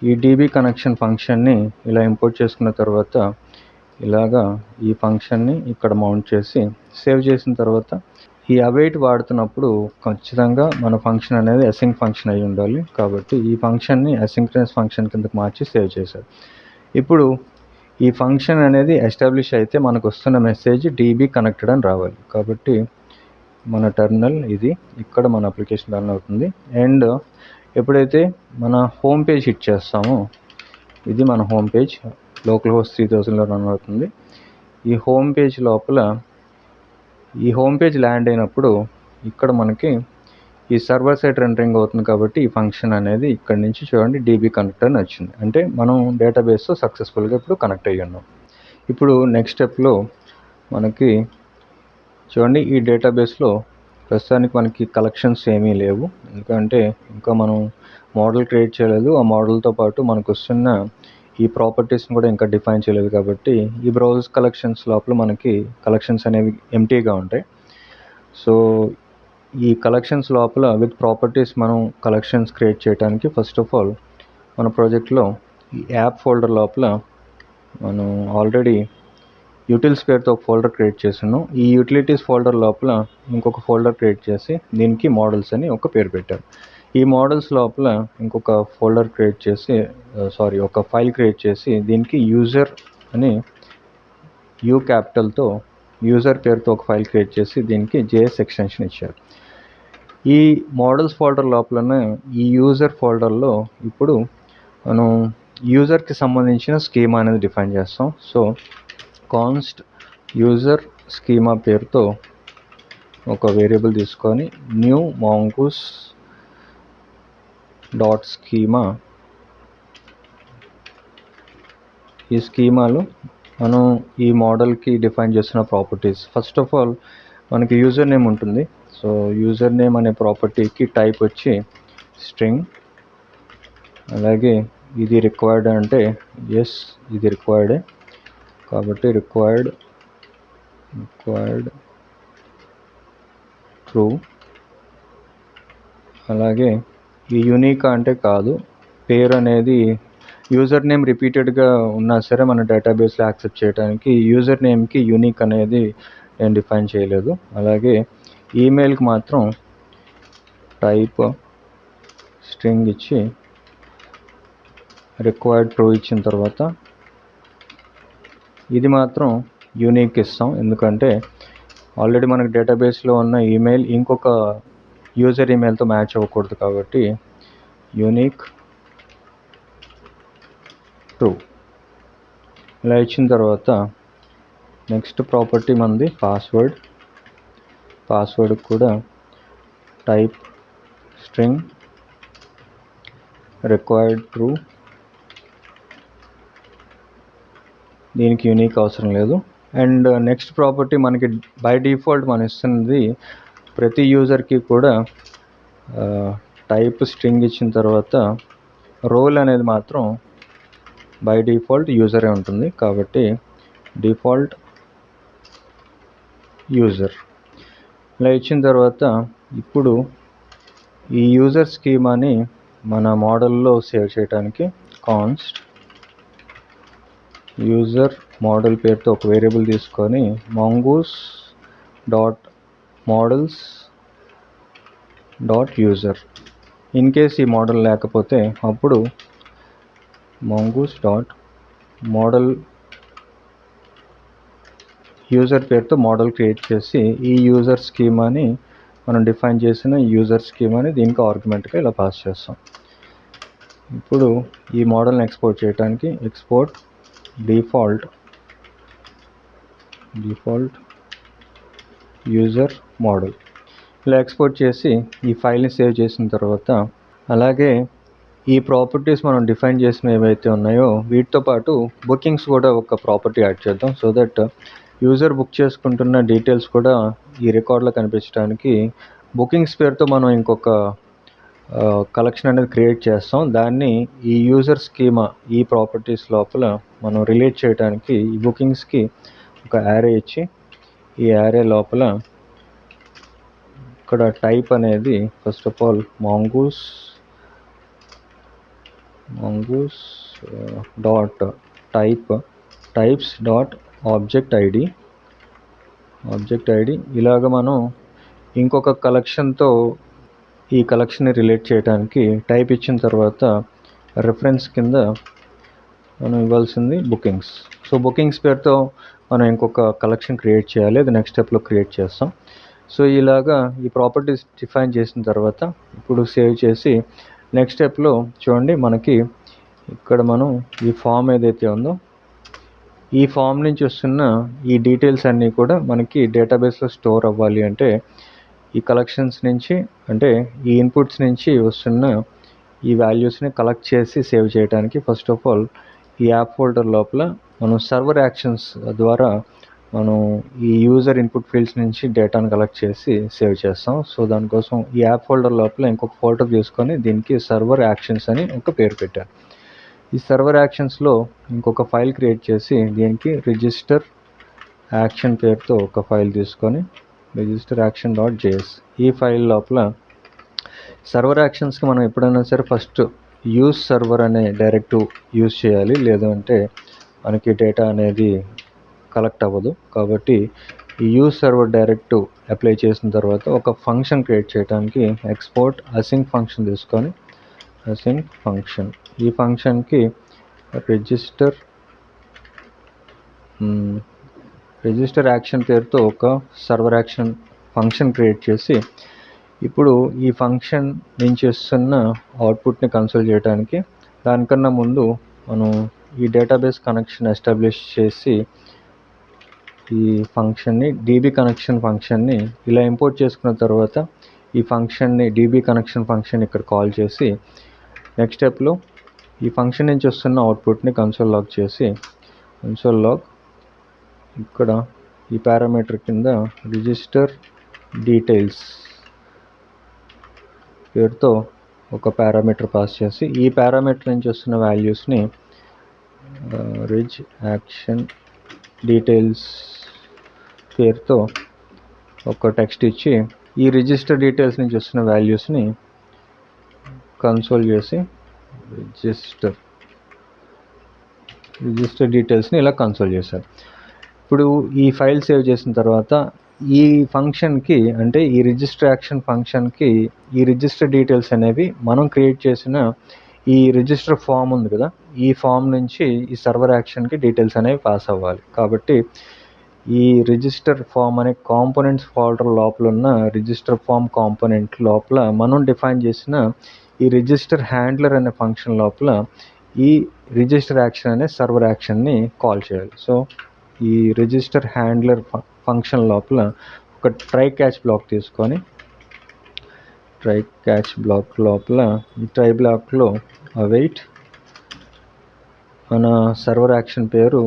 Speaker 1: ఈ DB కనెక్షన్ ఫంక్షన్ని ఇలా ఇంపోర్ట్ చేసుకున్న తర్వాత ఇలాగా ఈ ఫంక్షన్ని ఇక్కడ మౌంట్ చేసి సేవ్ చేసిన తర్వాత ఈ await వాడుతున్నప్పుడు ఖచ్చితంగా మన ఫంక్షన్ అనేది అసింక్ ఫంక్షన్ అయి ఉండాలి. కాబట్టి ఈ ఫంక్షన్ని అసింక్రనస్ ఫంక్షన్ కిందకి మార్చి సేవ్ చేశారు. ఇప్పుడు ఈ ఫంక్షన్ అనేది ఎస్టాబ్లిష్ అయితే మనకు వస్తున్న మెసేజ్ DB కనెక్టెడ్ అని రావాలి. కాబట్టి మన టెర్మినల్ ఇది, ఇక్కడ మన అప్లికేషన్ రన్ అవుతుంది. అండ్ ఎప్పుడైతే మన హోమ్ పేజ్ హిట్ చేస్తామో, ఇది మన హోమ్ పేజ్ లోకల్ హోస్ట్ 3000లో రన్ అవుతుంది. ఈ హోమ్ పేజ్ లోపల ఈ హోమ్ పేజ్ ల్యాండ్ అయినప్పుడు ఇక్కడ మనకి ఈ సర్వర్ సైడ్ రెండరింగ్ అవుతుంది. కాబట్టి ఈ ఫంక్షన్ అనేది ఇక్కడ నుంచి చూడండి DB కనెక్ట్ అని వచ్చింది. అంటే మనం డేటాబేస్తో సక్సెస్ఫుల్గా ఇప్పుడు కనెక్ట్ అయ్యి ఉన్నాం. ఇప్పుడు నెక్స్ట్ స్టెప్లో మనకి చూడండి, ఈ డేటాబేస్లో ప్రస్తుతానికి మనకి కలెక్షన్స్ ఏమీ లేవు, ఎందుకంటే ఇంకా మనం మోడల్ క్రియేట్ చేయలేదు. ఆ మోడల్తో పాటు మనకు వస్తున్న ఈ ప్రాపర్టీస్ని కూడా ఇంకా డిఫైన్ చేయలేదు. కాబట్టి ఈ బ్రౌజ్ కలెక్షన్స్ లోపల మనకి కలెక్షన్స్ అనేవి ఎంటీగా ఉంటాయి. సో ఈ కలెక్షన్స్ లోపల విత్ ప్రాపర్టీస్ మనం కలెక్షన్స్ క్రియేట్ చేయడానికి ఫస్ట్ ఆఫ్ ఆల్ మన ప్రాజెక్ట్లో ఈ యాప్ ఫోల్డర్ లోపల మనం ఆల్రెడీ యూటిల్స్ పేరుతో ఒక ఫోల్డర్ క్రియేట్ చేస్తున్నాం. ఈ యూటిలిటీస్ ఫోల్డర్ లోపల ఇంకొక ఫోల్డర్ క్రియేట్ చేసి దీనికి మోడల్స్ అని ఒక పేరు పెట్టారు. ఈ మోడల్స్ లోపల ఇంకొక ఫోల్డర్ క్రియేట్ చేసి ఒక ఫైల్ క్రియేట్ చేసి దీనికి యూజర్ అని యూ క్యాపిటల్తో యూజర్ పేరుతో ఒక ఫైల్ క్రియేట్ చేసి దీనికి JS ఎక్స్టెన్షన్ ఇచ్చారు. ఈ మోడల్స్ ఫోల్డర్ లోపలనే ఈ యూజర్ ఫోల్డర్లో ఇప్పుడు మనం యూజర్కి సంబంధించిన స్కీమా అనేది డిఫైన్ చేస్తాం. సో కాన్స్ట్ యూజర్ స్కీమా పేరుతో ఒక వేరియబుల్ తీసుకొని న్యూ మాంగూస్ డాట్ స్కీమా, ఈ స్కీమాలో మనం ఈ మోడల్కి డిఫైన్ చేస్తున్న ప్రాపర్టీస్, ఫస్ట్ ఆఫ్ ఆల్ మనకి యూజర్ నేమ్ ఉంటుంది. సో యూజర్ నేమ్ అనే ప్రాపర్టీకి టైప్ వచ్చి స్ట్రింగ్, అలాగే ఇది రిక్వైర్డ్ అంటే ఎస్ ఇది రిక్వైర్డే, కాబట్టి రిక్వైర్డ్ ట్రూ. అలాగే ఈ యూనిక్ అంటే కాదు, పేరు అనేది యూజర్ నేమ్ రిపీటెడ్గా ఉన్నా సరే మన డేటాబేస్లో యాక్సెప్ట్ చేయడానికి యూజర్ నేమ్కి యూనిక్ అనేది నేను డిఫైన్ చేయలేదు. అలాగే ఈమెయిల్కి మాత్రం టైప్ స్ట్రింగ్ ఇచ్చి రిక్వైర్డ్ ట్రూ ఇచ్చిన తర్వాత ఇది మాత్రం యూనిక్ ఇస్తాం, ఎందుకంటే ఆల్రెడీ మనకు డేటాబేస్లో ఉన్న ఈమెయిల్ ఇంకొక యూజర్ ఈమెయిల్తో మ్యాచ్ అవ్వకూడదు. కాబట్టి యూనిక్ ట్రూ ఇలా ఇచ్చిన తర్వాత నెక్స్ట్ ప్రాపర్టీ మనది పాస్వర్డ్ కూడా టైప్ స్ట్రింగ్ రిక్వైర్డ్ ట్రూ, దీనికి యూనిక్ అవసరం లేదు. అండ్ నెక్స్ట్ ప్రాపర్టీ మనకి బై డిఫాల్ట్ మనం ఇస్తున్నది ప్రతి యూజర్కి కూడా టైప్ స్ట్రింగ్ ఇచ్చిన తర్వాత రోల్ అనేది మాత్రం బై డిఫాల్ట్ యూజరే ఉంటుంది. కాబట్టి డిఫాల్ట్ యూజర్ ఇలా ఇచ్చిన తర్వాత ఇప్పుడు ఈ యూజర్ స్కీమాని మన మోడల్లో సేవ్ చేయడానికి కాన్స్ట్ యూజర్ మోడల్ పేరుతో ఒక వేరియబుల్ తీసుకొని mongoose dot models dot user, in case ఈ మోడల్ లేకపోతే అప్పుడు మాంగూస్ డాట్ మోడల్ యూజర్ పేరుతో మోడల్ క్రియేట్ చేసి ఈ యూజర్ స్కీమాని మనం డిఫైన్ చేసిన యూజర్ స్కీమాని దీనికి ఆర్గ్యుమెంట్గా ఇలా పాస్ చేస్తాం. ఇప్పుడు ఈ మోడల్ని ఎక్స్పోర్ట్ చేయడానికి ఎక్స్పోర్ట్ డిఫాల్ట్ యూజర్ మోడల్ ఇలా ఎక్స్పోర్ట్ చేసి ఈ ఫైల్ని సేవ్ చేసిన తర్వాత, అలాగే ఈ ప్రాపర్టీస్ మనం డిఫైన్ చేసిన ఏవైతే ఉన్నాయో వీటితో పాటు బుకింగ్స్ కూడా ఒక ప్రాపర్టీ యాడ్ చేద్దాం. సో దట్ యూజర్ బుక్ చేసుకుంటున్న డీటెయిల్స్ కూడా ఈ రికార్డులో కనిపించడానికి బుకింగ్స్ పేరుతో మనం ఇంకొక కలెక్షన్ అనేది క్రియేట్ చేస్తాం. దాన్ని ఈ యూజర్ స్కీమా ఈ ప్రాపర్టీస్ లోపల మనం రిలేట్ చేయడానికి ఈ బుకింగ్స్కి ఒక యారే ఇచ్చి ఈ యారే లోపల ఇక్కడ టైప్ అనేది first of all mongoose dot types dot object ID ఇలాగ మనం ఇంకొక కలెక్షన్తో ఈ కలెక్షన్ని రిలేట్ చేయడానికి టైప్ ఇచ్చిన తర్వాత రెఫరెన్స్ కింద మనం ఇవ్వాల్సింది బుకింగ్స్. సో బుకింగ్స్ పేరుతో మనం ఇంకొక కలెక్షన్ క్రియేట్ చేయాలి. అది నెక్స్ట్ స్టెప్లో క్రియేట్ చేస్తాం. సో ఇలాగా ఈ ప్రాపర్టీస్ డిఫైన్ చేసిన తర్వాత ఇప్పుడు సేవ్ చేసి నెక్స్ట్ స్టెప్లో చూడండి, మనకి ఇక్కడ మనం ఈ ఫామ్ ఏదైతే ఉందో ఈ ఫామ్ నుంచి వస్తున్న ఈ డీటెయిల్స్ అన్నీ కూడా మనకి డేటాబేస్లో స్టోర్ అవ్వాలి అంటే ఈ కలెక్షన్స్ నుంచి, అంటే ఈ ఇన్పుట్స్ నుంచి వస్తున్న ఈ వాల్యూస్ని కలెక్ట్ చేసి సేవ్ చేయడానికి ఫస్ట్ ఆఫ్ ఆల్ ఈ యాప్ ఫోల్డర్ లోపల మనం సర్వర్ యాక్షన్స్ ద్వారా మనం ఈ యూజర్ ఇన్పుట్ ఫీల్డ్స్ నుంచి డేటాను కలెక్ట్ చేసి సేవ్ చేస్తాం. సో దానికోసం ఈ యాప్ ఫోల్డర్ లోపల ఇంకొక ఫోల్డర్ తీసుకొని దీనికి సర్వర్ యాక్షన్స్ అని ఒక పేరు పెట్టాను. ఈ సర్వర్ యాక్షన్స్లో ఇంకొక ఫైల్ క్రియేట్ చేసి దీనికి రిజిస్టర్ యాక్షన్ పేరుతో ఒక ఫైల్ తీసుకొని register_action.js ఈ ఫైల్ లోపల సర్వర్ యాక్షన్స్కి మనం ఎప్పుడైనా సరే ఫస్ట్ యూజ్ సర్వర్ అనే డైరెక్టివ్ యూజ్ చేయాలి, లేదంటే మనకి డేటా అనేది కలెక్ట్ అవ్వదు. కాబట్టి ఈ యూజ్ సర్వర్ డైరెక్టివ్ అప్లై చేసిన తర్వాత ఒక ఫంక్షన్ క్రియేట్ చేయడానికి ఎక్స్పోర్ట్ అసింక్ ఫంక్షన్ తీసుకొని అసింక్ ఫంక్షన్ ఈ ఫంక్షన్కి రిజిస్టర్ యాక్షన్ పేరుతో ఒక సర్వర్ యాక్షన్ ఫంక్షన్ క్రియేట్ చేసి ఇప్పుడు ఈ ఫంక్షన్ నుంచి వస్తున్న అవుట్పుట్ని కన్సోల్ చేయడానికి దానికన్నా ముందు మనం ఈ డేటాబేస్ కనెక్షన్ ఎస్టాబ్లిష్ చేసి ఈ ఫంక్షన్ని డీబీ కనెక్షన్ ఫంక్షన్ని ఇలా ఇంపోర్ట్ చేసుకున్న తర్వాత ఈ ఫంక్షన్ని డీబీ కనెక్షన్ ఫంక్షన్ ఇక్కడ కాల్ చేసి నెక్స్ట్ స్టెప్లో ఈ ఫంక్షన్ నుంచి వస్తున్న అవుట్పుట్ని కన్సోల్ లాగ్ చేసి కన్సోల్ లాగ్ ఇక్కడ ఈ పారామీటర్ కింద రిజిస్టర్ డీటెయిల్స్ పేరుతో ఒక పారామీటర్ పాస్ చేసి ఈ పారామీటర్ నుంచి వస్తున్న వాల్యూస్ని రిజ్ యాక్షన్ డీటెయిల్స్ పేరుతో ఒక టెక్స్ట్ ఇచ్చి ఈ రిజిస్టర్ డీటెయిల్స్ నుంచి వస్తున్న వాల్యూస్ని కన్సోల్ చేసి రిజిస్టర్ డీటెయిల్స్ని ఇలా కన్సోల్ చేశారు. ఇప్పుడు ఈ ఫైల్ సేవ్ చేసిన తర్వాత ఈ ఫంక్షన్కి, అంటే ఈ రిజిస్టర్ యాక్షన్ ఫంక్షన్కి ఈ రిజిస్టర్ డీటెయిల్స్ అనేవి మనం క్రియేట్ చేసిన ఈ రిజిస్టర్ ఫామ్ ఉంది కదా, ఈ ఫామ్ నుంచి ఈ సర్వర్ యాక్షన్కి డీటెయిల్స్ అనేవి పాస్ అవ్వాలి. కాబట్టి ఈ రిజిస్టర్ ఫామ్ అనే కాంపోనెంట్స్ ఫోల్డర్ లోపల ఉన్న రిజిస్టర్ ఫామ్ కాంపోనెంట్ లోపల మనం డిఫైన్ చేసిన ఈ రిజిస్టర్ హ్యాండ్లర్ అనే ఫంక్షన్ లోపల ఈ రిజిస్టర్ యాక్షన్ అనే సర్వర్ యాక్షన్ని కాల్ చేయాలి. సో ఈ రిజిస్టర్ హ్యాండ్లర్ ఫంక్షన్ లోపల ఒక ట్రై క్యాచ్ బ్లాక్ తీసుకొని ట్రై క్యాచ్ బ్లాక్ లోపల ఈ ట్రై బ్లాక్లో అవైట్ మన సర్వర్ యాక్షన్ పేరు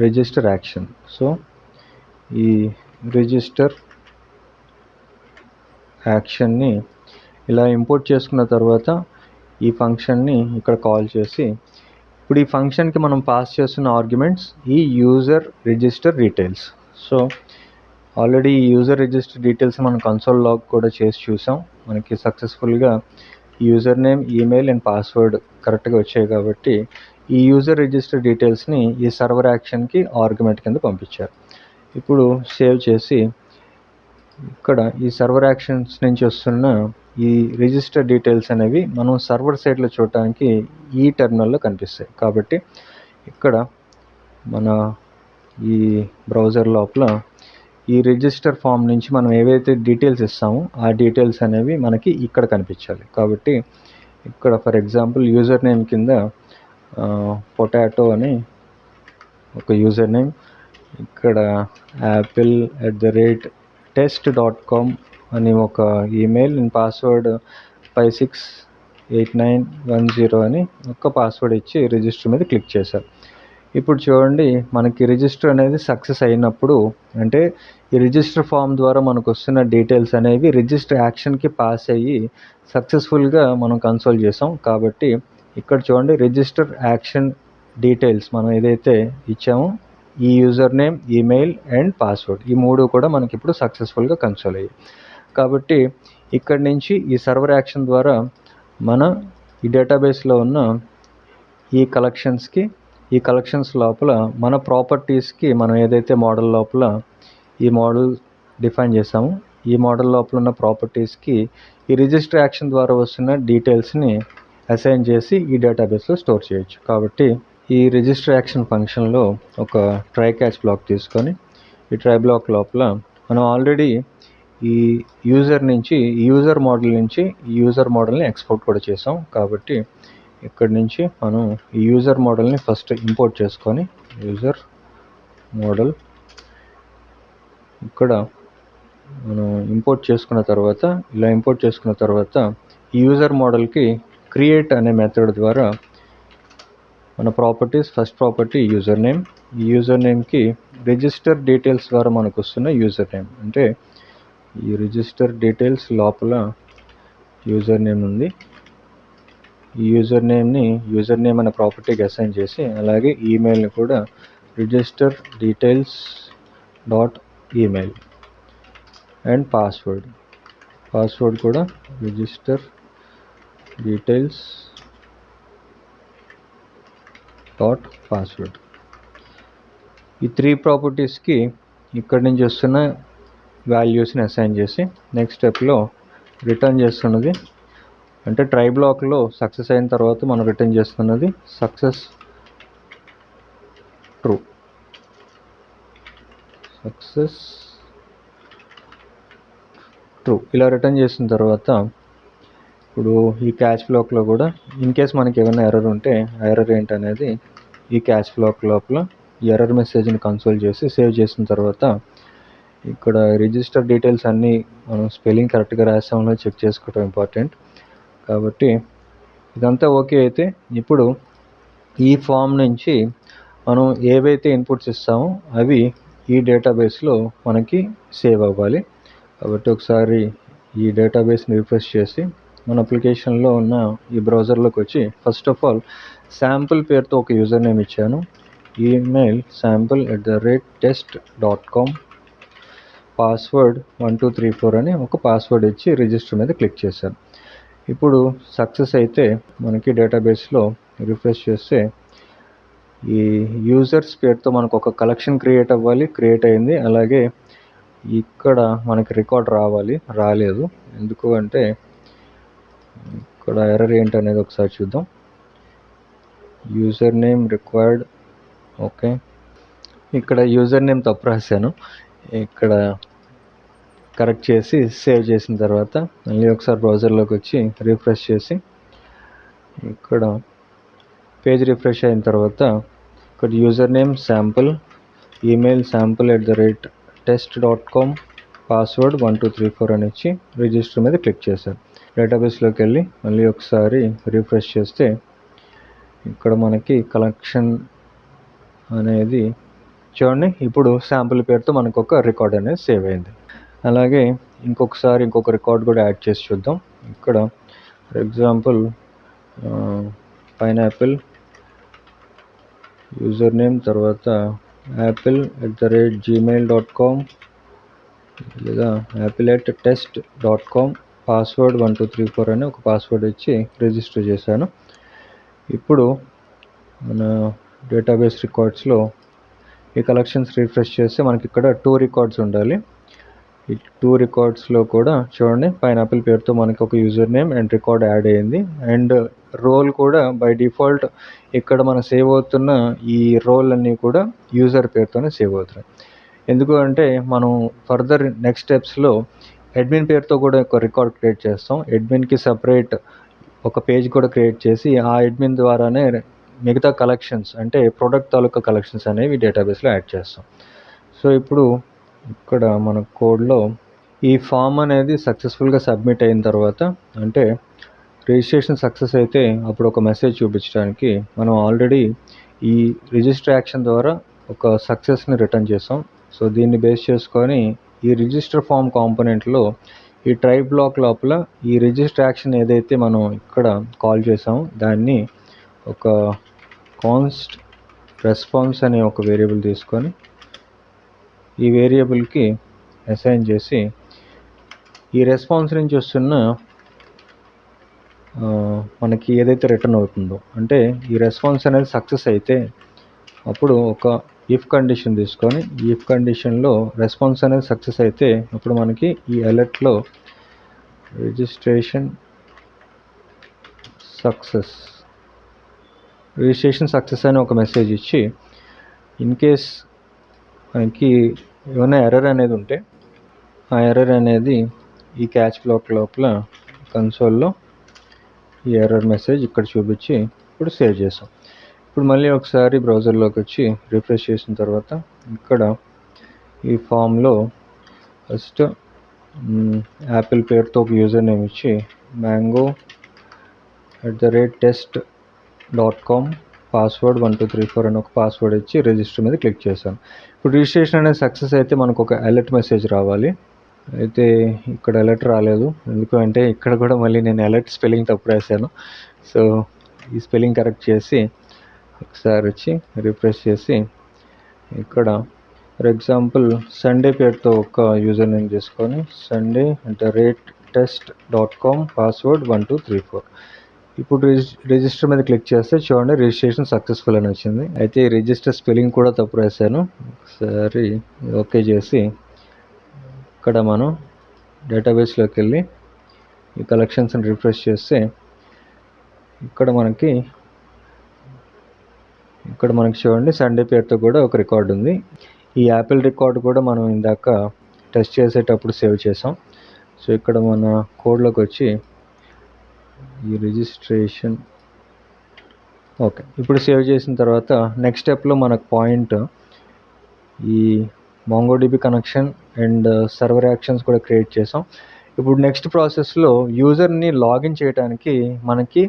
Speaker 1: రిజిస్టర్ యాక్షన్. సో ఈ రిజిస్టర్ యాక్షన్ని ఇలా ఇంపోర్ట్ చేసుకున్న తర్వాత ఈ ఫంక్షన్ని ఇక్కడ కాల్ చేసి ఇప్పుడు ఈ ఫంక్షన్కి మనం పాస్ చేస్తున్న ఆర్గ్యుమెంట్స్ ఈ user register details. So already ఈ యూజర్ రిజిస్టర్ డీటెయిల్స్ మనం కన్సోల్ లాగ్ కూడా చేసి చూసాం. మనకి సక్సెస్ఫుల్గా user name, email and password కరెక్ట్గా వచ్చాయి. కాబట్టి ఈ యూజర్ రిజిస్టర్ డీటెయిల్స్ని ఈ సర్వర్ యాక్షన్కి ఆర్గ్యుమెంట్ కింద పంపించారు. ఇప్పుడు సేవ్ చేసి ఇక్కడ ఈ సర్వర్ యాక్షన్స్ నుంచి వస్తున్న ఈ రిజిస్టర్ డీటెయిల్స్ అనేవి మనం సర్వర్ సైడ్లో చూడటానికి ఈ టెర్మినల్లో కనిపిస్తాయి. కాబట్టి ఇక్కడ మన ఈ బ్రౌజర్ లోపల ఈ రిజిస్టర్ ఫామ్ నుంచి మనం ఏవైతే డీటెయిల్స్ ఇస్తామో ఆ డీటెయిల్స్ అనేవి మనకి ఇక్కడ కనిపించాలి. కాబట్టి ఇక్కడ ఫర్ ఎగ్జాంపుల్ యూజర్ నేమ్ కింద పొటాటో అని ఒక యూజర్ నేమ్, ఇక్కడ apple@test.com అని ఒక ఈమెయిల్ అండ్ పాస్వర్డ్ 568910 అని ఒక పాస్వర్డ్ ఇచ్చి రిజిస్టర్ మీద క్లిక్ చేశారు. ఇప్పుడు చూడండి, మనకి రిజిస్టర్ అనేది సక్సెస్ అయినప్పుడు, అంటే ఈ రిజిస్టర్ ఫామ్ ద్వారా మనకు వస్తున్న డీటెయిల్స్ అనేవి రిజిస్టర్ యాక్షన్కి పాస్ అయ్యి సక్సెస్ఫుల్గా మనం కన్సోల్ చేసాం. కాబట్టి ఇక్కడ చూడండి, రిజిస్టర్ యాక్షన్ డీటెయిల్స్ మనం ఏదైతే ఇచ్చామో ఈ user name, email and password ఈ మూడు కూడా మనకి ఇప్పుడు సక్సెస్ఫుల్గా కన్సోల్ అయ్యాయి. కాబట్టి ఇక్కడి నుంచి ఈ సర్వర్ యాక్షన్ ద్వారా మన ఈ డేటాబేస్లో ఉన్న ఈ కలెక్షన్స్ లోపల మన ప్రాపర్టీస్కి మనం ఏదైతే మోడల్ లోపల ఈ మోడల్ డిఫైన్ చేసామో ఈ మోడల్ లోపల ఉన్న ప్రాపర్టీస్కి ఈ రిజిస్టర్ యాక్షన్ ద్వారా వస్తున్న డీటెయిల్స్ని అసైన్ చేసి ఈ డేటాబేస్లో స్టోర్ చేయొచ్చు. కాబట్టి ఈ రిజిస్టర్ యాక్షన్ ఫంక్షన్లో ఒక ట్రై క్యాచ్ బ్లాక్ తీసుకొని ఈ ట్రై బ్లాక్ లోపల మనం ఆల్రెడీ ఈ యూజర్ నుంచి యూజర్ మోడల్ని ఎక్స్పోర్ట్ కూడా చేసాం. కాబట్టి ఇక్కడి నుంచి మనం ఈ యూజర్ మోడల్ని ఫస్ట్ ఇంపోర్ట్ చేసుకొని యూజర్ మోడల్ ఇక్కడ మనం ఇంపోర్ట్ చేసుకున్న తర్వాత ఈ యూజర్ మోడల్కి క్రియేట్ అనే మెథడ్ ద్వారా మన properties first property user name, ఈ యూజర్ నేమ్కి రిజిస్టర్ డీటెయిల్స్ ద్వారా మనకు వస్తున్న యూజర్ నేమ్, అంటే ఈ రిజిస్టర్ డీటెయిల్స్ లోపల యూజర్ నేమ్ ఉంది. ఈ యూజర్ నేమ్ అనే ప్రాపర్టీకి అసైన్ చేసి అలాగే ఈమెయిల్ని కూడా register details dot email and password కూడా రిజిస్టర్ డీటెయిల్స్ డాట్ పాస్వర్డ్. ఈ 3 ప్రాపర్టీస్కి ఇక్కడి నుంచి వస్తున్న వాల్యూస్ని అసైన్ చేసి నెక్స్ట్ స్టెప్లో రిటర్న్ చేస్తున్నది, అంటే ట్రై బ్లాక్లో సక్సెస్ అయిన తర్వాత మనం రిటర్న్ చేస్తున్నది సక్సెస్ ట్రూ. ఇలా రిటర్న్ చేసిన తర్వాత ఇప్పుడు ఈ క్యాచ్ బ్లాక్లో కూడా ఇన్ కేస్ మనకి ఏమైనా ఎర్రర్ ఉంటే ఆ ఎర్రర్ ఏంటనేది ఈ క్యాచ్ బ్లాక్ లోపల ఈ ఎర్రర్ మెసేజ్ని కన్సోల్ చేసి సేవ్ చేసిన తర్వాత ఇక్కడ రిజిస్టర్ డీటెయిల్స్ అన్నీ మనం స్పెల్లింగ్ కరెక్ట్గా రాసామో చెక్ చేసుకోవడం ఇంపార్టెంట్. కాబట్టి ఇదంతా ఓకే అయితే ఇప్పుడు ఈ ఫామ్ నుంచి మనం ఏవైతే ఇన్పుట్స్ ఇస్తామో అవి ఈ డేటాబేస్లో మనకి సేవ్ అవ్వాలి. కాబట్టి ఒకసారి ఈ డేటాబేస్ని రిఫ్రెష్ చేసి మన అప్లికేషన్లో ఉన్న ఈ బ్రౌజర్లోకి వచ్చి ఫస్ట్ ఆఫ్ ఆల్ శాంపుల్ పేరుతో ఒక యూజర్ నేమ్ ఇచ్చాను, ఈమెయిల్ sample@test.com, పాస్వర్డ్ 1234 అని ఒక పాస్వర్డ్ ఇచ్చి రిజిస్టర్ మీద క్లిక్ చేశాను. ఇప్పుడు సక్సెస్ అయితే మనకి డేటాబేస్లో రిఫ్రెష్ చేస్తే ఈ యూజర్స్ పేరుతో మనకు ఒక కలెక్షన్ క్రియేట్ అయింది. అలాగే ఇక్కడ మనకి రికార్డ్ రాలేదు. ఎందుకు అంటే ఇక్కడ ఎర్రర్ ఏంటనేది ఒకసారి చూద్దాం. యూజర్ నేమ్ రిక్వైర్డ్, ఓకే, ఇక్కడ యూజర్ నేమ్ తప్పు రాశాను, ఇక్కడ కరెక్ట్ చేసి సేవ్ చేసిన తర్వాత మళ్ళీ ఒకసారి బ్రౌజర్లోకి వచ్చి రిఫ్రెష్ చేసి ఇక్కడ పేజ్ రిఫ్రెష్ అయిన తర్వాత ఇక్కడ user name sample, email sample@test.com, password 1234 అని ఇచ్చి రిజిస్టర్ మీద క్లిక్ చేశాను. డేటాబేస్లోకి వెళ్ళి మళ్ళీ ఒకసారి రిఫ్రెష్ చేస్తే ఇక్కడ మనకి కలెక్షన్ అనేది చూడండి, ఇప్పుడు శాంపుల్ పేరుతో మనకు ఒక రికార్డ్ అనేది సేవ్ అయింది. అలాగే ఇంకొక రికార్డ్ కూడా యాడ్ చేసి చూద్దాం. ఇక్కడ for example pineapple user name తర్వాత apple@gmail.com లేదా apple@test.com, పాస్వర్డ్ 1234 అని ఒక పాస్వర్డ్ ఇచ్చి రిజిస్టర్ చేశాను. ఇప్పుడు మన డేటాబేస్ రికార్డ్స్లో ఈ కలెక్షన్స్ రిఫ్రెష్ చేస్తే మనకి ఇక్కడ 2 రికార్డ్స్ ఉండాలి. ఈ 2 రికార్డ్స్లో కూడా చూడండి పైనాపిల్ పేరుతో మనకి ఒక user name and record add అయ్యింది. అండ్ రోల్ కూడా బై డిఫాల్ట్ ఇక్కడ మనం సేవ్ అవుతున్న ఈ రోల్ అన్నీ కూడా యూజర్ పేరుతోనే సేవ్ అవుతున్నాయి. ఎందుకు అంటే మనం ఫర్దర్ నెక్స్ట్ స్టెప్స్లో అడ్మిన్ పేరుతో కూడా ఒక రికార్డ్ క్రియేట్ చేస్తాం. అడ్మిన్కి సపరేట్ ఒక పేజ్ కూడా క్రియేట్ చేసి ఆ అడ్మిన్ ద్వారానే మిగతా కలెక్షన్స్ అంటే ప్రోడక్ట్ తాలూకా కలెక్షన్స్ అనేవి డేటాబేస్లో యాడ్ చేస్తాం. సో ఇప్పుడు ఇక్కడ మన కోడ్లో ఈ ఫామ్ అనేది సక్సెస్ఫుల్గా సబ్మిట్ అయిన తర్వాత, అంటే రిజిస్ట్రేషన్ సక్సెస్ అయితే అప్పుడు ఒక మెసేజ్ చూపించడానికి మనం ఆల్రెడీ ఈ రిజిస్టర్ యాక్షన్ ద్వారా ఒక సక్సెస్ని రిటర్న్ చేసాం. సో దీన్ని బేస్ చేసుకొని ఈ రిజిస్టర్ ఫామ్ కాంపోనెంట్లో ఈ ట్రై బ్లాక్ లోపల ఈ రిజిస్టర్ యాక్షన్ ఏదైతే మనం ఇక్కడ కాల్ చేసామో దాన్ని ఒక కాన్స్ట్ రెస్పాన్స్ అనే ఒక వేరియబుల్ తీసుకొని ఈ వేరియబుల్కి అసైన్ చేసి ఈ రెస్పాన్స్ నుంచి వస్తున్న మనకి ఏదైతే రిటర్న్ అవుతుందో, అంటే ఈ రెస్పాన్స్ అనేది సక్సెస్ అయితే అప్పుడు ఒక ఇఫ్ కండిషన్ తీసుకొని ఈ ఇఫ్ కండిషన్లో రెస్పాన్స్ అనేది సక్సెస్ అయితే అప్పుడు మనకి ఈ అలర్ట్లో రిజిస్ట్రేషన్ సక్సెస్ రిజిస్ట్రేషన్ సక్సెస్ అని ఒక మెసేజ్ ఇచ్చి ఇన్ కేస్ మనకి ఏమైనా ఎర్రర్ అనేది ఉంటే ఆ ఎర్రర్ అనేది ఈ క్యాచ్ బ్లాక్ లోపల కన్సోల్లో ఈ ఎర్రర్ మెసేజ్ ఇక్కడ చూపించి ఇప్పుడు సేవ్ చేసాం. ఇప్పుడు మళ్ళీ ఒకసారి బ్రౌజర్లోకి వచ్చి రిఫ్రెష్ చేసిన తర్వాత ఇక్కడ ఈ ఫామ్లో ఫస్ట్ యాపిల్ పేరుతో ఒక యూజర్ నేమ్ ఇచ్చి mango@test.com పాస్వర్డ్ 1234 అని ఒక పాస్వర్డ్ ఇచ్చి రిజిస్టర్ మీద క్లిక్ చేశాను. ఇప్పుడు రిజిస్ట్రేషన్ అనేది సక్సెస్ అయితే మనకు ఒక అలర్ట్ మెసేజ్ రావాలి. అయితే ఇక్కడ అలర్ట్ రాలేదు. ఎందుకంటే ఇక్కడ కూడా మళ్ళీ నేను అలర్ట్ స్పెల్లింగ్ తప్పు రాశాను. సో ఈ స్పెల్లింగ్ కరెక్ట్ చేసి ఒకసారి వచ్చి రిఫ్రెష్ చేసి ఇక్కడ ఫర్ ఎగ్జాంపుల్ సండే పేరుతో ఒక యూజర్ నేమ్ తీసుకొని sunday@test.com పాస్వర్డ్ 1234. ఇప్పుడు రిజిస్టర్ మీద క్లిక్ చేస్తే చూడండి రిజిస్ట్రేషన్ సక్సెస్ఫుల్ అని వచ్చింది. అయితే ఈ రిజిస్టర్ స్పెల్లింగ్ కూడా తప్పు రాశాను. ఒకసారి ఓకే చేసి ఇక్కడ మనం డేటాబేస్లోకి వెళ్ళి ఈ కలెక్షన్స్ని రిఫ్రెష్ చేస్తే ఇక్కడ మనకి చూడండి సండే పేరుతో కూడా ఒక రికార్డ్ ఉంది. ఈ యాపిల్ రికార్డ్ కూడా మనం ఇందాక టెస్ట్ చేసేటప్పుడు సేవ్ చేసాం. సో ఇక్కడ మన కోడ్లోకి వచ్చి ఈ రిజిస్ట్రేషన్ ఓకే ఇప్పుడు సేవ్ చేసిన తర్వాత నెక్స్ట్ స్టెప్లో మనకు పాయింట్ ఈ MongoDB connection and server actions కూడా క్రియేట్ చేసాం. ఇప్పుడు నెక్స్ట్ ప్రాసెస్లో యూజర్ని లాగిన్ చేయడానికి మనకి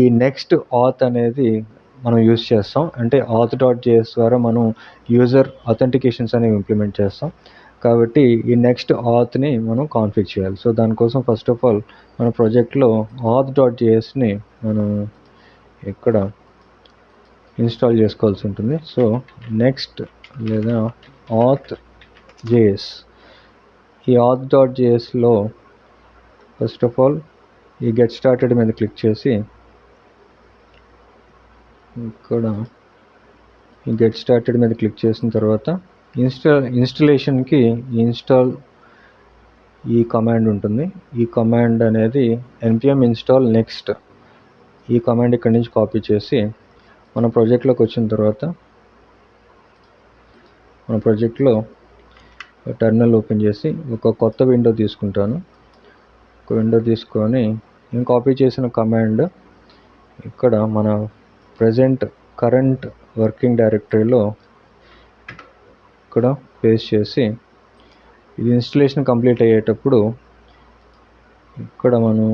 Speaker 1: ఈ నెక్స్ట్ ఆత్ అనేది మనం యూజ్ చేస్తాం. అంటే auth.js ద్వారా మనం యూజర్ అథెంటికేషన్స్ అనేవి ఇంప్లిమెంట్ చేస్తాం. కాబట్టి ఈ నెక్స్ట్ ఆత్ని మనం కాన్ఫిగ్ చేయాలి. సో దానికోసం ఫస్ట్ ఆఫ్ ఆల్ మన ప్రాజెక్ట్లో auth.jsని మనం ఇక్కడ ఇన్స్టాల్ చేసుకోవాల్సి ఉంటుంది. సో నెక్స్ట్ లేదా auth.js ఈ auth.jsలో ఫస్ట్ ఆఫ్ ఆల్ ఈ గెట్ స్టార్టెడ్ మీద క్లిక్ చేసి ఇక్కడ ఈ గెట్ స్టార్టెడ్ మీద క్లిక్ చేసిన తర్వాత ఇన్స్టలేషన్కి ఇన్స్టాల్ ఈ కమాండ్ ఉంటుంది. ఈ కమాండ్ అనేది npm install next ఈ కమాండ్ ఇక్కడి నుంచి కాపీ చేసి మన ప్రాజెక్ట్లోకి వచ్చిన తర్వాత మన ప్రాజెక్ట్లో టెర్మినల్ ఓపెన్ చేసి ఒక కొత్త విండో తీసుకుంటాను. ఒక విండో తీసుకొని నేను కాపీ చేసిన కమాండ్ ఇక్కడ మన కరెంట్ వర్కింగ్ డైరెక్టరీలో ఇక్కడ పేస్ట్ చేసి ఇది ఇన్స్టలేషన్ కంప్లీట్ అయ్యేటప్పుడు ఇక్కడ మనం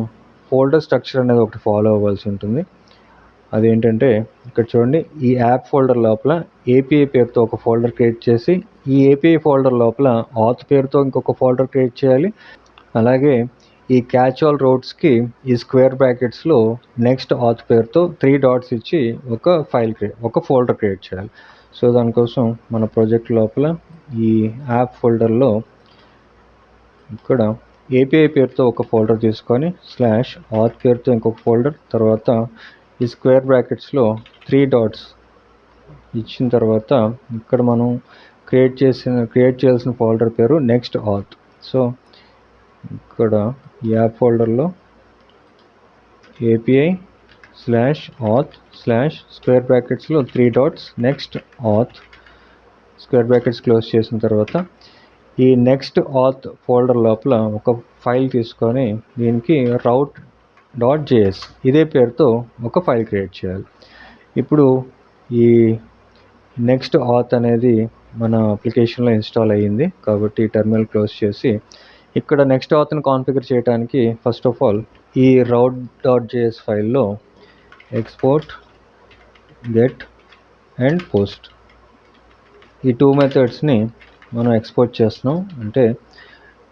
Speaker 1: ఫోల్డర్ స్ట్రక్చర్ అనేది ఒకటి ఫాలో అవ్వాల్సి ఉంటుంది. అదేంటంటే ఇక్కడ చూడండి ఈ యాప్ ఫోల్డర్ లోపల API పేరుతో ఒక ఫోల్డర్ క్రియేట్ చేసి ఈ API ఫోల్డర్ లోపల auth పేరుతో ఇంకొక ఫోల్డర్ క్రియేట్ చేయాలి. అలాగే ఈ క్యాచ్ ఆల్ రౌట్స్కి ఈ స్క్వేర్ బ్రాకెట్స్లో నెక్స్ట్ auth పేరుతో 3 డాట్స్ ఇచ్చి ఒక ఫోల్డర్ క్రియేట్ చేయాలి. సో దానికోసం మన ప్రాజెక్ట్ లోపల ఈ యాప్ ఫోల్డర్లో ఇక్కడ API పేరుతో ఒక ఫోల్డర్ తీసుకొని /auth పేరుతో ఇంకొక ఫోల్డర్, తర్వాత ఈ స్క్వేర్ బ్రాకెట్స్లో 3 డాట్స్ ఇచ్చిన తర్వాత ఇక్కడ మనం క్రియేట్ చేయాల్సిన ఫోల్డర్ పేరు నెక్స్ట్ auth. సో ఇక్కడ ఈ యాప్ ఫోల్డర్లో API/auth/ స్క్వేర్ బ్రాకెట్స్లో 3 dots next auth square brackets close చేసిన తర్వాత ఈ నెక్స్ట్ auth ఫోల్డర్ లోపల ఒక ఫైల్ తీసుకొని దీనికి route.js ఇదే పేరుతో ఒక ఫైల్ క్రియేట్ చేయాలి. ఇప్పుడు ఈ నెక్స్ట్ auth అనేది మన అప్లికేషన్లో ఇన్స్టాల్ అయ్యింది కాబట్టి టెర్మినల్ క్లోజ్ చేసి ఇక్కడ నెక్స్ట్ authని కాన్ఫిగర్ చేయడానికి ఫస్ట్ ఆఫ్ ఆల్ ఈ route.js ఫైల్లో ఎక్స్పోర్ట్ గెట్ అండ్ పోస్ట్ ఈ 2 మెథడ్స్ని మనం ఎక్స్పోర్ట్ చేస్తున్నాం. అంటే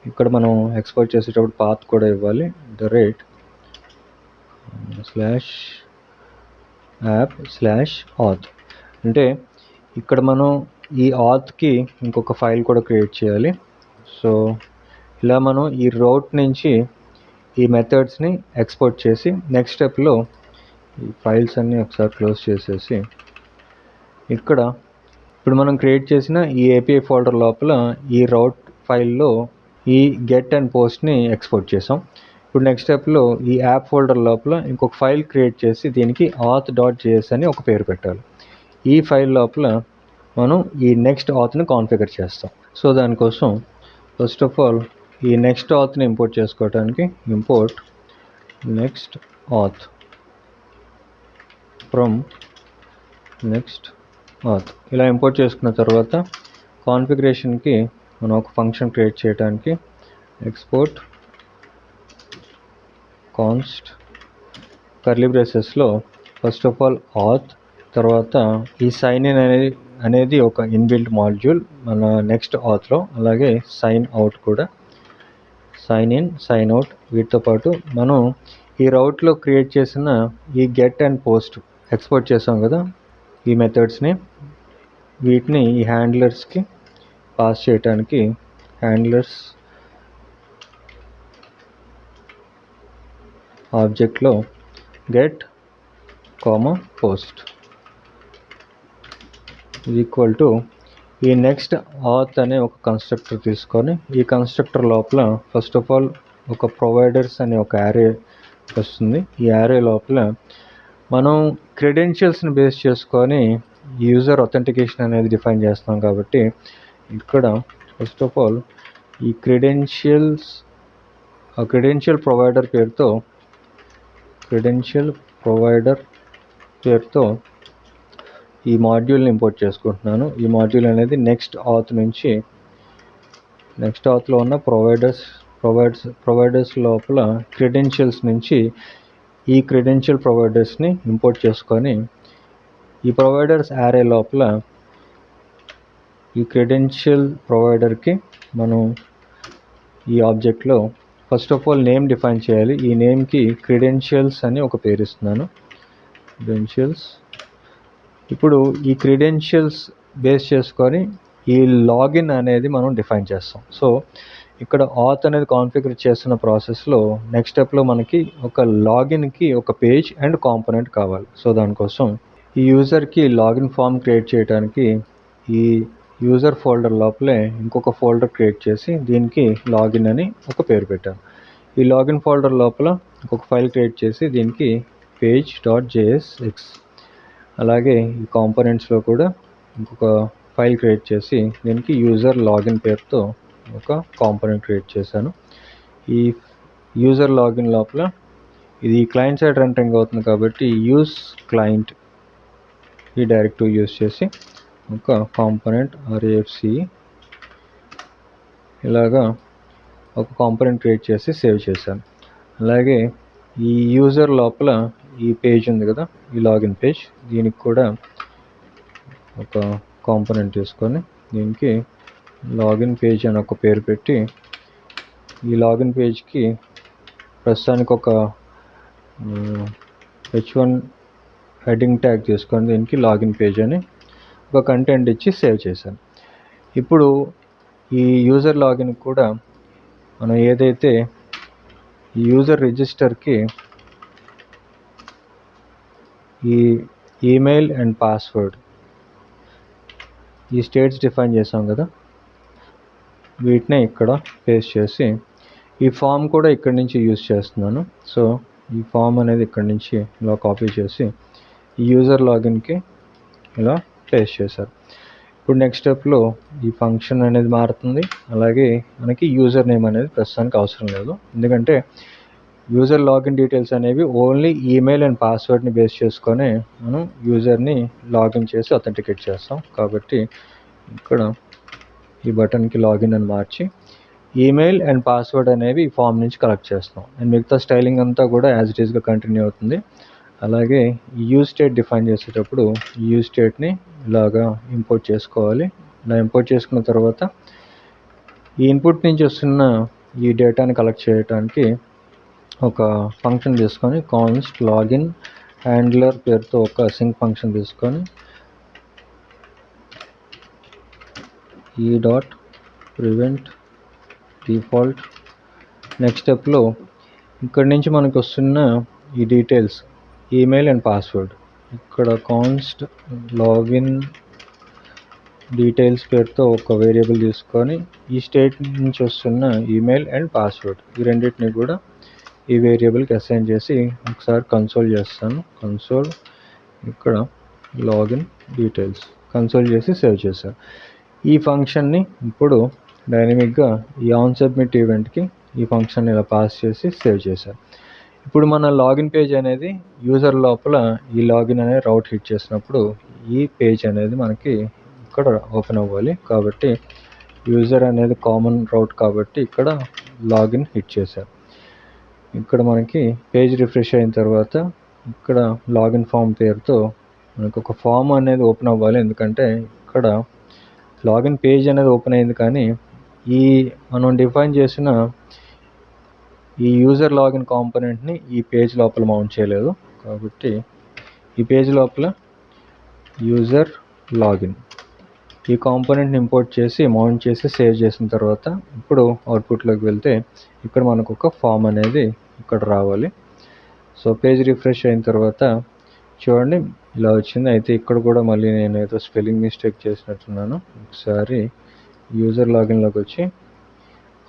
Speaker 1: ఇక్కడ మనం ఎక్స్పోర్ట్ చేసేటప్పుడు పాత్ కూడా ఇవ్వాలి /app/auth. అంటే ఇక్కడ మనం ఈ authకి ఇంకొక ఫైల్ కూడా క్రియేట్ చేయాలి. సో ఇలా మనం ఈ రౌట్ నుంచి ఈ మెథడ్స్ని ఎక్స్పోర్ట్ చేసి నెక్స్ట్ స్టెప్లో ఈ ఫైల్స్ అన్నీ ఒకసారి క్లోజ్ చేసేసి ఇప్పుడు మనం క్రియేట్ చేసిన ఈ API ఫోల్డర్ లోపల ఈ రౌట్ ఫైల్లో ఈ గెట్ అండ్ పోస్ట్ని ఎక్స్పోర్ట్ చేసాం. ఇప్పుడు నెక్స్ట్ స్టెప్లో ఈ యాప్ ఫోల్డర్ లోపల ఇంకొక ఫైల్ క్రియేట్ చేసి దీనికి auth.js అని ఒక పేరు పెట్టాలి. ఈ ఫైల్ లోపల మనం ఈ నెక్స్ట్ authని కాన్ఫిగర్ చేస్తాం. సో దానికోసం ఫస్ట్ ఆఫ్ ఆల్ ఈ నెక్స్ట్ authని ఇంపోర్ట్ చేసుకోవడానికి import next auth from next auth. ఇలా ఇంపోర్ట్ చేసుకున్న తర్వాత కాన్ఫిగరేషన్కి మనం ఒక ఫంక్షన్ క్రియేట్ చేయడానికి ఎక్స్పోర్ట్ కాన్స్ట్ కర్లీ బ్రేసెస్లో ఫస్ట్ ఆఫ్ ఆల్ auth, తర్వాత ఈ సైన్ ఇన్ అనేది ఒక ఇన్బిల్ట్ మాడ్యూల్ మన నెక్స్ట్ authలో, అలాగే సైన్ అవుట్ కూడా, సైన్ ఇన్ సైన్ అవుట్. వీటితో పాటు మనం ఈ రౌట్లో క్రియేట్ చేసిన ఈ గెట్ అండ్ పోస్ట్ ఎక్స్పోర్ట్ చేసాం కదా ఈ మెథడ్స్ని, వీటిని ఈ హ్యాండ్లర్స్కి పాస్ చేయడానికి హ్యాండ్లర్స్ ఆబ్జెక్ట్లో గెట్ పోస్ట్ ఈక్వల్ టు ఈ నెక్స్ట్ auth అనే ఒక కన్స్ట్రక్టర్ తీసుకొని ఈ కన్స్ట్రక్టర్ లోపల ఫస్ట్ ఆఫ్ ఆల్ ఒక ప్రొవైడర్స్ అనే ఒక యారే వస్తుంది. ఈ యారే లోపల మనం క్రెడెన్షియల్స్ని బేస్ చేసుకొని యూజర్ అథెంటికేషన్ అనేది డిఫైన్ చేస్తాం కాబట్టి ఇక్కడ ఫస్ట్ ఆఫ్ ఆల్ ఈ క్రెడెన్షియల్ ప్రొవైడర్ పేరుతో ఈ మాడ్యూల్ని ఇంపోర్ట్ చేసుకుంటున్నాను. ఈ మాడ్యూల్ అనేది నెక్స్ట్ authలో ఉన్న ప్రొవైడర్స్ లోపల క్రెడెన్షియల్స్ నుంచి ఈ క్రెడెన్షియల్ ప్రొవైడర్స్ని ఇంపోర్ట్ చేసుకొని ఈ ప్రొవైడర్స్ యారే లోపల ఈ క్రెడెన్షియల్ ప్రొవైడర్కి మనం ఈ ఆబ్జెక్ట్లో first of all name define చేయాలి. ఈ నేమ్కి క్రెడెన్షియల్స్ అని ఒక పేరు ఇస్తున్నాను, క్రెడెన్షియల్స్. ఇప్పుడు ఈ క్రెడెన్షియల్స్ బేస్ చేసుకొని ఈ లాగిన్ అనేది మనం డిఫైన్ చేస్తాం. సో ఇక్కడ auth అనేది కాన్ఫిగర్ చేస్తున్న ప్రాసెస్లో నెక్స్ట్ స్టెప్లో మనకి ఒక లాగిన్కి ఒక పేజ్ అండ్ కాంపోనెంట్ కావాలి. సో దానికోసం ఈ యూజర్కి లాగిన్ ఫామ్ క్రియేట్ చేయడానికి ఈ యూజర్ ఫోల్డర్ లోపలే ఇంకొక ఫోల్డర్ క్రియేట్ చేసి దీనికి లాగిన్ అని ఒక పేరు పెట్టాను. ఈ లాగిన్ ఫోల్డర్ లోపల ఇంకొక ఫైల్ క్రియేట్ చేసి దీనికి page.jsx, అలాగే ఈ కాంపోనెంట్స్లో కూడా ఇంకొక ఫైల్ క్రియేట్ చేసి దీనికి యూజర్ లాగిన్ పేరుతో ఒక కాంపోనెంట్ క్రియేట్ చేశాను. ఈ యూజర్ లాగిన్ లోపల ఇది క్లయింట్ సైడ్ రెండరింగ్ అవుతుంది కాబట్టి యూజ్ క్లయింట్ ఈ డైరెక్టివ్ యూజ్ చేసి ఒక కాంపోనెంట్ RAFCE ఇలాగా ఒక కాంపోనెంట్ క్రియేట్ చేసి సేవ్ చేశాను. అలాగే ఈ యూజర్ లోపల ఈ పేజ్ ఉంది కదా, ఈ లాగిన్ పేజ్, దీనికి కూడా ఒక కాంపోనెంట్ తీసుకొని దీనికి లాగిన్ పేజ్ అని ఒక పేరు పెట్టి ఈ లాగిన్ పేజ్కి ప్రస్తుతానికి ఒక h1 హెడ్డింగ్ ట్యాగ్ తీసుకొని దీనికి లాగిన్ పేజ్ అని ఒక కంటెంట్ ఇచ్చి సేవ్ చేశాను. ఇప్పుడు ఈ యూజర్ లాగిన్ కూడా మనం ఏదైతే యూజర్ రిజిస్టర్కి ఈ ఈమెయిల్ అండ్ పాస్వర్డ్ ఈ స్టేట్స్ డిఫైన్ చేసాం కదా, వీటిని ఇక్కడ పేస్ట్ చేసి ఈ ఫామ్ కూడా ఇక్కడి నుంచి యూజ్ చేస్తున్నాను. సో ఈ ఫామ్ అనేది ఇక్కడి నుంచి ఇలా కాపీ చేసి ఈ యూజర్ లాగిన్కి ఇలా పేస్ట్ చేశారు. ఇప్పుడు నెక్స్ట్ స్టెప్లో ఈ ఫంక్షన్ అనేది మారుతుంది, అలాగే మనకి యూజర్ నేమ్ అనేది ప్రస్తుతానికి అవసరం లేదు, ఎందుకంటే యూజర్ లాగిన్ డీటెయిల్స్ అనేవి ఓన్లీ ఈమెయిల్ అండ్ పాస్వర్డ్ని బేస్ చేసుకొని మనం యూజర్ని లాగిన్ చేసి అథెంటికేట్ చేస్తాం. కాబట్టి ఇక్కడ ఈ బటన్కి లాగిన్ అని మార్చి ఈమెయిల్ అండ్ పాస్వర్డ్ అనేవి ఈ ఫామ్ నుంచి కలెక్ట్ చేస్తాం. అండ్ మిగతా స్టైలింగ్ అంతా కూడా యాజ్ ఇట్ ఈస్గా కంటిన్యూ అవుతుంది. అలాగే యూజ్ స్టేట్ డిఫైన్ చేసేటప్పుడు యూజ్ స్టేట్ని ఇలాగా ఇంపోర్ట్ చేసుకోవాలి. ఇలా ఇంపోర్ట్ చేసుకున్న తర్వాత ఈ ఇన్పుట్ నుంచి వస్తున్న ఈ డేటాని కలెక్ట్ చేయడానికి ఒక ఫంక్షన్ తీసుకొని కాన్స్ట్ లాగిన్ హ్యాండ్లర్ పేరుతో ఒక సింక్ ఫంక్షన్ తీసుకొని e.prevent default. నెక్స్ట్ స్టెప్లో ఇక్కడి నుంచి మనకు వస్తున్న ఈ డీటెయిల్స్ ఈమెయిల్ అండ్ పాస్వర్డ్ ఇక్కడ కాన్స్ట్ లాగిన్ డీటెయిల్స్ పేరుతో ఒక వేరియబుల్ తీసుకొని ఈ స్టేట్ నుంచి వస్తున్న ఈమెయిల్ అండ్ పాస్వర్డ్ ఈ రెండింటిని కూడా
Speaker 2: ఈ వేరియబుల్కి అసైన్ చేసి ఒకసారి కన్సోల్ చేస్తాను. కన్సోల్ ఇక్కడ లాగిన్ డీటెయిల్స్ కన్సోల్ చేసి సేవ్ చేశాను. ఈ ఫంక్షన్ని ఇప్పుడు డైనమిక్గా ఈ ఆన్ సబ్మిట్ ఈవెంట్కి ఈ ఫంక్షన్ ఇలా పాస్ చేసి సేవ్ చేశాను. ఇప్పుడు మన లాగిన్ పేజ్ అనేది యూజర్ లోపల ఈ లాగిన్ అనే రౌట్ హిట్ చేసినప్పుడు ఈ పేజ్ అనేది మనకి ఇక్కడ ఓపెన్ అవ్వాలి. కాబట్టి యూజర్ అనేది కామన్ రౌట్ కాబట్టి ఇక్కడ లాగిన్ హిట్ చేశారు. ఇక్కడ మనకి పేజ్ రిఫ్రెష్ అయిన తర్వాత ఇక్కడ లాగిన్ ఫామ్ పేరుతో మనకు ఒక ఫామ్ అనేది ఓపెన్ అవ్వాలి. ఎందుకంటే ఇక్కడ లాగిన్ పేజ్ అనేది ఓపెన్ అయింది, కానీ ఈ మనం డిఫైన్ చేసిన ఈ యూజర్ లాగిన్ కాంపోనెంట్ని ఈ పేజ్ లోపల మౌంట్ చేయలేదు. కాబట్టి ఈ పేజ్ లోపల యూజర్ లాగిన్ ఈ కాంపోనెంట్ని ఇంపోర్ట్ చేసి మౌంట్ చేసి సేవ్ చేసిన తర్వాత ఇప్పుడు అవుట్పుట్లోకి వెళ్తే ఇక్కడ మనకు ఒక ఫామ్ అనేది ఇక్కడ రావాలి. సో పేజ్ రిఫ్రెష్ అయిన తర్వాత చూడండి ఇలా వచ్చింది. అయితే ఇక్కడ కూడా మళ్ళీ నేను ఏదో స్పెల్లింగ్ మిస్టేక్ చేసినట్టున్నాను. ఒకసారి యూజర్ లాగిన్లోకి వచ్చి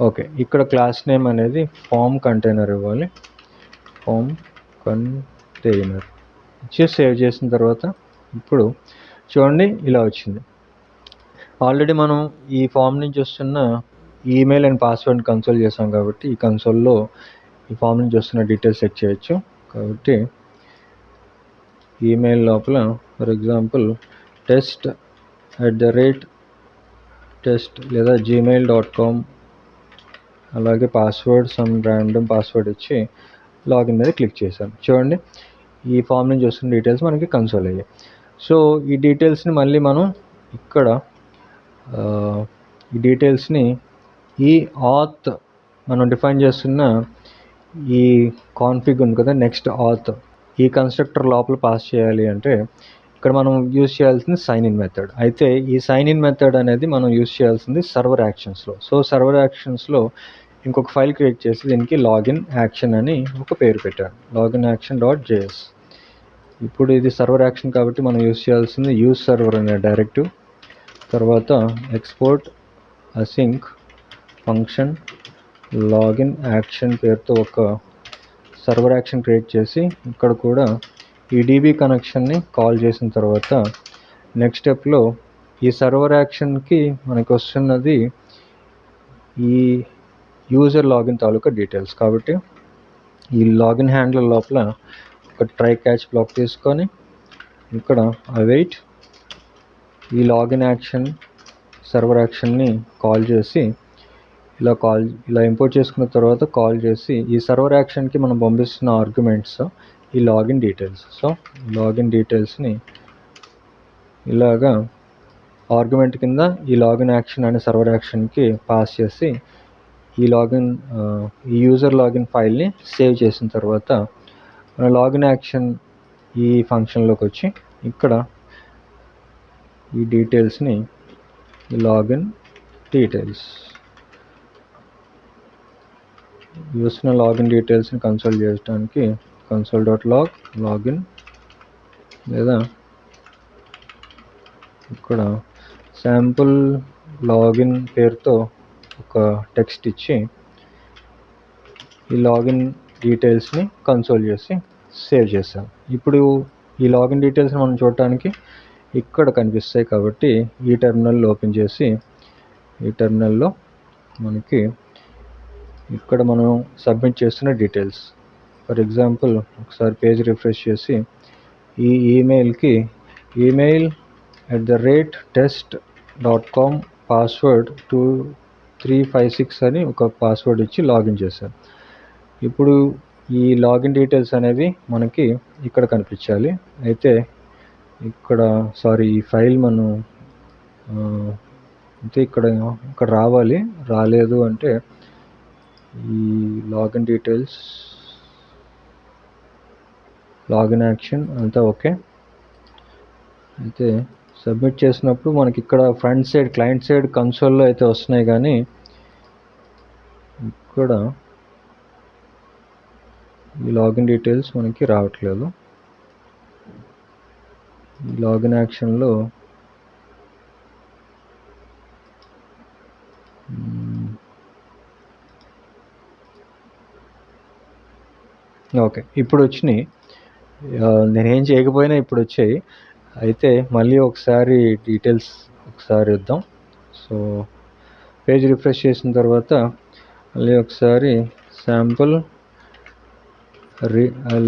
Speaker 2: ఓకే, ఇక్కడ క్లాస్ నేమ్ అనేది ఫామ్ కంటైనర్ ఇవ్వాలి. ఫామ్ కంటైనర్ ఇచ్చి సేవ్ చేసిన తర్వాత ఇప్పుడు చూడండి ఇలా వచ్చింది. ఆల్రెడీ మనం ఈ ఫామ్ నుంచి వస్తున్న ఈమెయిల్ అండ్ పాస్వర్డ్ కన్సోల్ చేసాం కాబట్టి ఈ కన్సోల్లో ఈ ఫామ్ నుంచి వస్తున్న డీటెయిల్స్ చెక్ చేయొచ్చు. కాబట్టి ఈమెయిల్ లోపల ఫర్ ఎగ్జాంపుల్ test లేదా gmail.com అలాగే పాస్వర్డ్ సమ్ ర్యాండమ్ పాస్వర్డ్ ఇచ్చి లాగిన్ మీద క్లిక్ చేశాను. చూడండి ఈ ఫామ్ నుంచి వస్తున్న డీటెయిల్స్ మనకి కన్సోల్ అయ్యాయి. సో ఈ డీటెయిల్స్ని మళ్ళీ మనం ఇక్కడ ఈ డీటెయిల్స్ని ఈ ఆత్ మనం డిఫైన్ చేస్తున్న ఈ కాన్ఫిగ్ ఉంది కదా, నెక్స్ట్ ఆత్ ఈ కన్స్ట్రక్టర్ లోపల పాస్ చేయాలి అంటే ఇక్కడ మనం యూజ్ చేయాల్సింది సైన్ ఇన్ మెథడ్. అయితే ఈ సైన్ ఇన్ మెథడ్ అనేది మనం యూజ్ చేయాల్సింది సర్వర్ యాక్షన్స్లో. సో సర్వర్ యాక్షన్స్లో ఇంకొక ఫైల్ క్రియేట్ చేసి దీనికి లాగిన్ యాక్షన్ అని ఒక పేరు పెట్టాను, లాగిన్ యాక్షన్ .js. ఇప్పుడు ఇది సర్వర్ యాక్షన్ కాబట్టి మనం యూజ్ చేయాల్సింది యూజ్ సర్వర్ అనే డైరెక్టివ్. తర్వాత export async function login action పేరుతో ఒక సర్వర్ యాక్షన్ క్రియేట్ చేసి ఇక్కడ కూడా ఈ DB కనెక్షన్ని కాల్ చేసిన తర్వాత నెక్స్ట్ స్టెప్లో ఈ సర్వర్ యాక్షన్కి మనకు వస్తున్నది ఈ యూజర్ లాగిన్ తాలూకా డీటెయిల్స్. కాబట్టి ఈ లాగిన్ హ్యాండ్లర్ లోపల ఒక ట్రై క్యాచ్ బ్లాక్ తీసుకొని ఇక్కడ అవైట్ ఈ లాగిన్ యాక్షన్ సర్వర్ యాక్షన్ని కాల్ చేసి ఇలా ఇంపోర్ట్ చేసుకున్న తర్వాత కాల్ చేసి ఈ సర్వర్ యాక్షన్కి మనం పంపిస్తున్న ఆర్గ్యుమెంట్స్ ఈ లాగిన్ డీటెయిల్స్. సో లాగిన్ డీటెయిల్స్ని ఇలాగా ఆర్గ్యుమెంట్ కింద ఈ లాగిన్ యాక్షన్ అనే సర్వర్ యాక్షన్కి పాస్ చేసి ఈ యూజర్ లాగిన్ ఫైల్ని సేవ్ చేసిన తర్వాత మన లాగిన్ యాక్షన్ ఈ ఫంక్షన్లోకి వచ్చి ఇక్కడ ఈ డీటెయిల్స్ని ఈ లాగిన్ డీటెయిల్స్ వస్తున్న లాగిన్ డీటెయిల్స్ని కన్సోల్ చేయడానికి console.log లాగిన్ లేదా ఇక్కడ శాంపుల్ లాగిన్ పేరుతో ఒక టెక్స్ట్ ఇచ్చి ఈ లాగిన్ డీటెయిల్స్ని కన్సోల్ చేసి సేవ్ చేసాం. ఇప్పుడు ఈ లాగిన్ డీటెయిల్స్ని మనం చూడటానికి ఇక్కడ కనిపిస్తాయి కాబట్టి ఈ టెర్మినల్ ఓపెన్ చేసి ఈ టెర్మినల్లో మనకి ఇక్కడ మనం సబ్మిట్ చేస్తున్న డీటెయిల్స్ ఫర్ ఎగ్జాంపుల్ ఒకసారి పేజ్ రిఫ్రెష్ చేసి ఈ ఈమెయిల్కి email@test.com పాస్వర్డ్ 2356 అని ఒక పాస్వర్డ్ ఇచ్చి లాగిన్ చేశాను. ఇప్పుడు ఈ లాగిన్ డీటెయిల్స్ అనేవి మనకి ఇక్కడ కనిపించాలి. అయితే ఇక్కడ ఈ ఫైల్ మనం అయితే ఇక్కడ రావాలి. రాలేదు అంటే ఈ లాగిన్ డీటెయిల్స్ లాగిన్ యాక్షన్ అంతా ఓకే. అయితే సబ్మిట్ చేసినప్పుడు మనకి ఇక్కడ ఫ్రంట్ సైడ్ క్లయింట్ సైడ్ కన్సోల్లో అయితే వస్తున్నాయి, కానీ ఇక్కడ ఈ లాగిన్ డీటెయిల్స్ మనకి రావట్లేదు. ఈ లాగిన్ యాక్షన్లో ఓకే, ఇప్పుడు వచ్చినాయి. నేనేం చేయకపోయినా ఇప్పుడు వచ్చాయి. అయితే మళ్ళీ ఒకసారి డీటెయిల్స్ ఒకసారి ఇద్దాం. సో పేజ్ రిఫ్రెష్ చేసిన తర్వాత మళ్ళీ ఒకసారి శాంపుల్